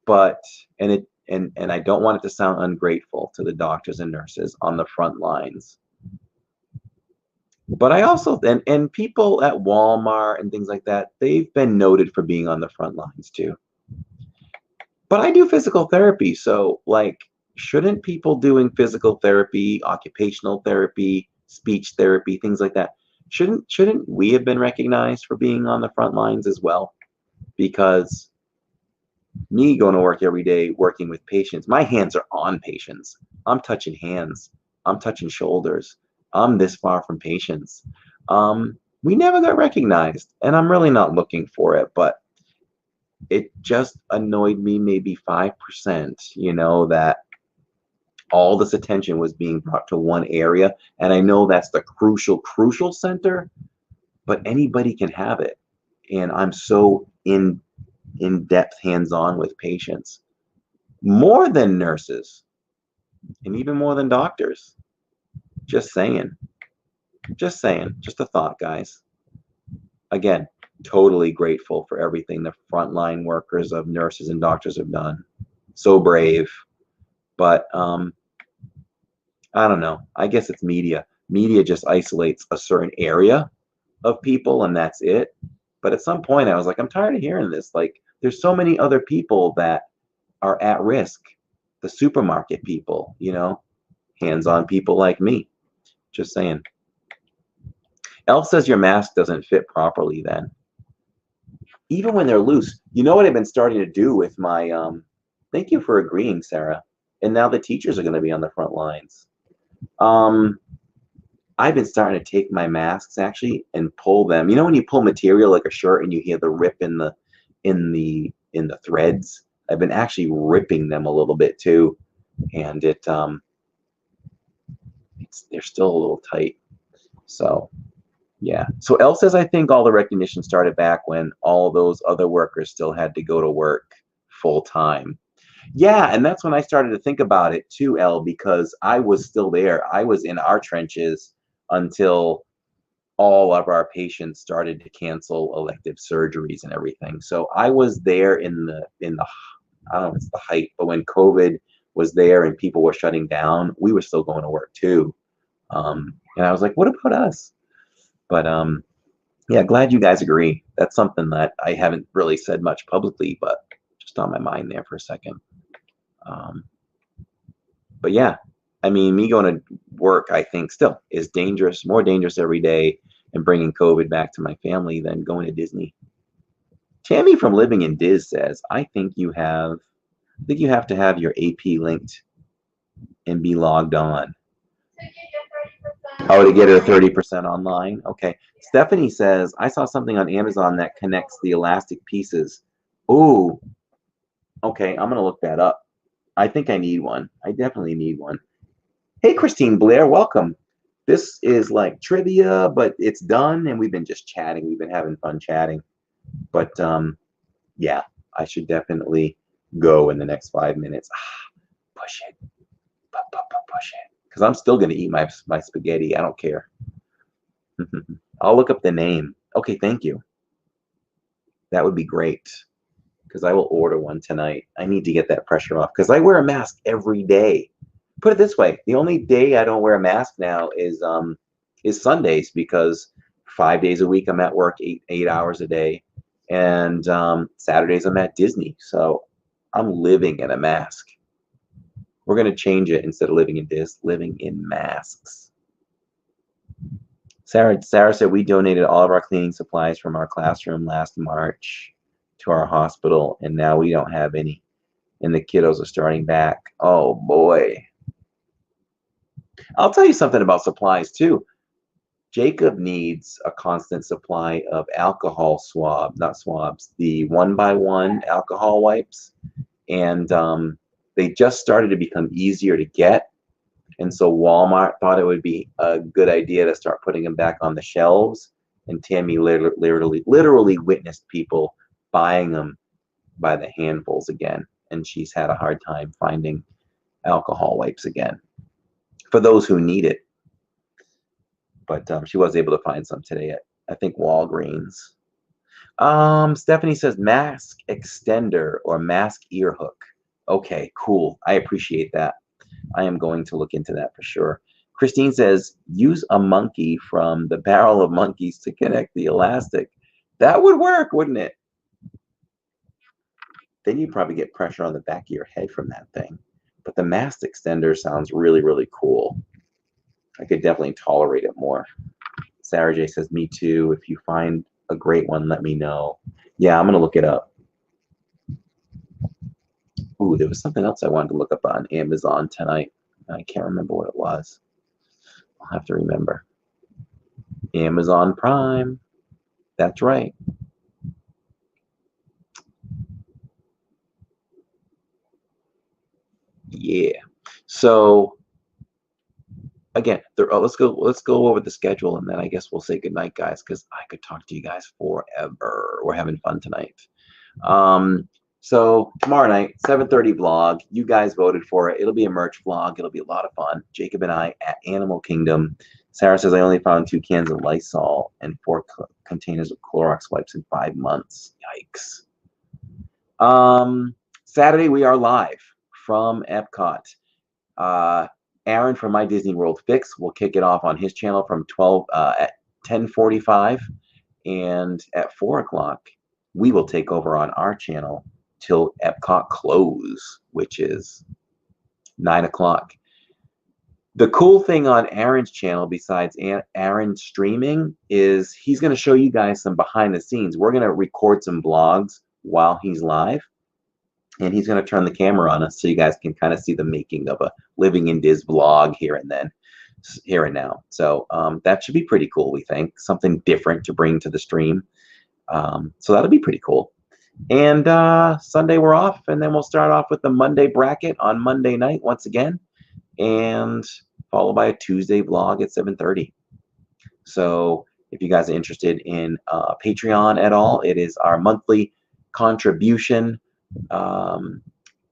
But and I don't want it to sound ungrateful to the doctors and nurses on the front lines. But I also and people at Walmart and things like that, they've been noted for being on the front lines too. But I do physical therapy, so like shouldn't people doing physical therapy, occupational therapy, speech therapy, things like that, shouldn't we have been recognized for being on the front lines as well? Because me going to work every day, working with patients, my hands are on patients. I'm touching hands. I'm touching shoulders. I'm this far from patients. We never got recognized, and I'm really not looking for it, but it just annoyed me maybe 5%, you know, that all this attention was being brought to one area. And I know that's the crucial center, but anybody can have it. And I'm so in-depth hands-on with patients, more than nurses and even more than doctors. Just saying, just a thought, guys. Again, totally grateful for everything the frontline workers of nurses and doctors have done. So brave. But I don't know, I guess it's media just isolates a certain area of people and that's it. But at some point I was like, I'm tired of hearing this. Like, there's so many other people that are at risk. The supermarket people, you know, hands-on people like me. Just saying. Elle says your mask doesn't fit properly then. Even when they're loose. You know what I've been starting to do with my, thank you for agreeing, Sarah. And now the teachers are going to be on the front lines. I I've been starting to take my masks actually and pull them. You know when you pull material like a shirt and you hear the rip in the threads? I've been actually ripping them a little bit too, and they're still a little tight. So yeah. So Elle says, I think all the recognition started back when all those other workers still had to go to work full time. Yeah, and that's when I started to think about it too, Elle, because I was still there. I was in our trenches until all of our patients started to cancel elective surgeries and everything. So I was there in the I don't know if it's the height, but when COVID was there and people were shutting down, we were still going to work too. And I was like, what about us? But yeah, glad you guys agree. That's something that I haven't really said much publicly, but just on my mind there for a second. But yeah, I mean, me going to work, I think still is dangerous, more dangerous every day, and bringing COVID back to my family than going to Disney. Tammy from Living in Diz says, I think you have to have your AP linked and be logged on. To get your 30%. Oh, to get her 30% online? Okay. Stephanie says, I saw something on Amazon that connects the elastic pieces. Ooh. Okay, I'm going to look that up. I think I need one. I definitely need one. Hey, Christine Blair, welcome. This is like trivia, but it's done, and we've been just chatting. We've been having fun chatting. But yeah, I should definitely go in the next 5 minutes. Push it. Push it. Because I'm still going to eat my spaghetti. I don't care. I'll look up the name. Okay, thank you. That would be great. Because I will order one tonight. I need to get that pressure off. Because I wear a mask every day. Put it this way. The only day I don't wear a mask now is Sundays. Because 5 days a week I'm at work, eight hours a day. And Saturdays I'm at Disney. So I'm living in a mask. We're going to change it instead of living in masks. Sarah said we donated all of our cleaning supplies from our classroom last March to our hospital, and now we don't have any. And the kiddos are starting back. Oh, boy. I'll tell you something about supplies, too. Jacob needs a constant supply of alcohol not swabs, the 1x1 alcohol wipes. And they just started to become easier to get. And so Walmart thought it would be a good idea to start putting them back on the shelves. And Tammy literally witnessed people buying them by the handfuls again. And she's had a hard time finding alcohol wipes again for those who need it. But she was able to find some today at, I think, Walgreens. Stephanie says mask extender or mask ear hook. Okay, cool. I appreciate that. I am going to look into that for sure. Christine says, use a monkey from the barrel of monkeys to connect the elastic. That would work, wouldn't it? Then you probably get pressure on the back of your head from that thing. But the mask extender sounds really, really cool. I could definitely tolerate it more. Sarah J says, me too. If you find a great one, let me know. Yeah, I'm going to look it up. Ooh, there was something else I wanted to look up on Amazon tonight. I can't remember what it was. I'll have to remember. Amazon Prime. That's right. Yeah. So again, let's go over the schedule, and then I guess we'll say goodnight, guys, because I could talk to you guys forever. We're having fun tonight. So tomorrow night, 7:30 vlog. You guys voted for it. It'll be a merch vlog. It'll be a lot of fun. Jacob and I at Animal Kingdom. Sarah says I only found 2 cans of Lysol and 4 containers of Clorox wipes in 5 months. Yikes. Saturday we are live from Epcot. Aaron from My Disney World Fix will kick it off on his channel from at 10:45, and at 4 o'clock we will take over on our channel till Epcot close, which is 9 o'clock. The cool thing on Aaron's channel, besides Aaron streaming, is he's going to show you guys some behind the scenes. We're going to record some vlogs while he's live, and he's going to turn the camera on us so you guys can kind of see the making of a Living in Diz vlog here and then. here and now. So that should be pretty cool, we think. Something different to bring to the stream. So that'll be pretty cool. And Sunday we're off, and then we'll start off with the Monday bracket on Monday night once again, and followed by a Tuesday vlog at 7:30. So if you guys are interested in Patreon at all, it is our monthly contribution, $5,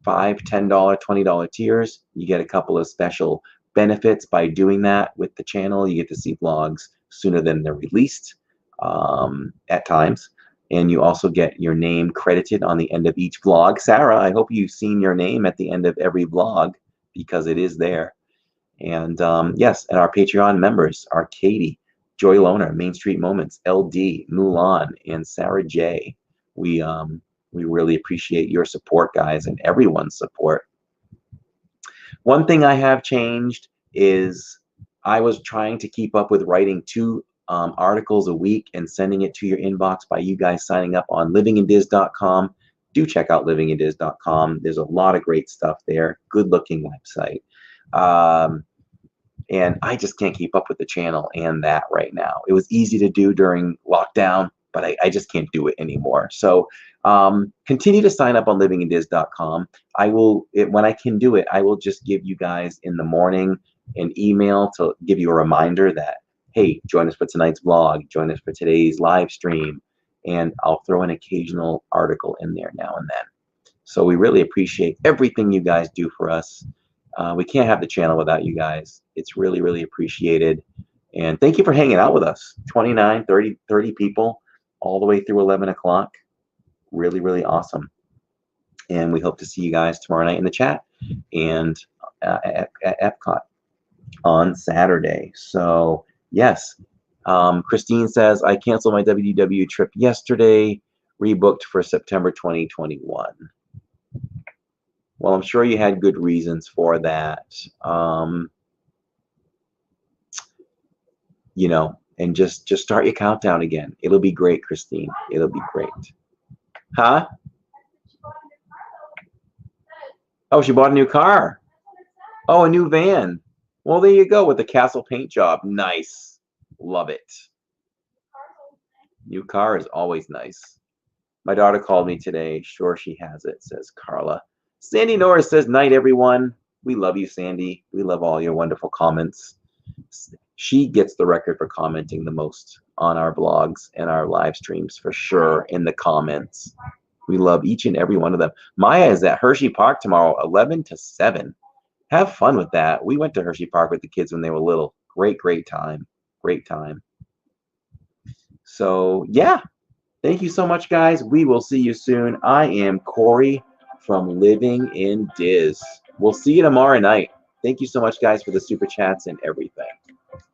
$10, $20 tiers. You get a couple of special benefits by doing that with the channel. You get to see vlogs sooner than they're released at times. And you also get your name credited on the end of each vlog. Sarah, I hope you've seen your name at the end of every vlog, because it is there. And yes, and our Patreon members are Katie, Joy Loner, Main Street Moments, LD, Mulan, and Sarah J. We really appreciate your support, guys, and everyone's support. One thing I have changed is I was trying to keep up with writing 2 articles a week and sending it to your inbox by you guys signing up on livingindiz.com. Do check out livingindiz.com. There's a lot of great stuff there. Good looking website. And I just can't keep up with the channel and that right now. It was easy to do during lockdown, but I just can't do it anymore. So continue to sign up on livingindiz.com. I will, when I can do it, I will just give you guys in the morning an email to give you a reminder that, hey, join us for tonight's vlog, join us for today's live stream, and I'll throw an occasional article in there now and then. So we really appreciate everything you guys do for us. We can't have the channel without you guys. It's really, really appreciated. And thank you for hanging out with us. 29, 30 people all the way through 11 o'clock. Really, really awesome. And we hope to see you guys tomorrow night in the chat and at Epcot on Saturday. So yes, Christine says, I canceled my WDW trip yesterday, rebooked for September 2021. Well, I'm sure you had good reasons for that. You know, and just start your countdown again. It'll be great, Christine. It'll be great. Huh? Oh, she bought a new car. Oh, a new van. Well, there you go with the Castle paint job. Nice. Love it. New car is always nice. My daughter called me today. Sure she has it, says Carla. Sandy Norris says, night, everyone. We love you, Sandy. We love all your wonderful comments. She gets the record for commenting the most on our blogs and our live streams, for sure, in the comments. We love each and every one of them. Maya is at Hershey Park tomorrow, 11 to 7. Have fun with that. We went to Hershey Park with the kids when they were little. Great, great time. Great time. So, yeah. Thank you so much, guys. We will see you soon. I am Corey from Living in Diz. We'll see you tomorrow night. Thank you so much, guys, for the super chats and everything.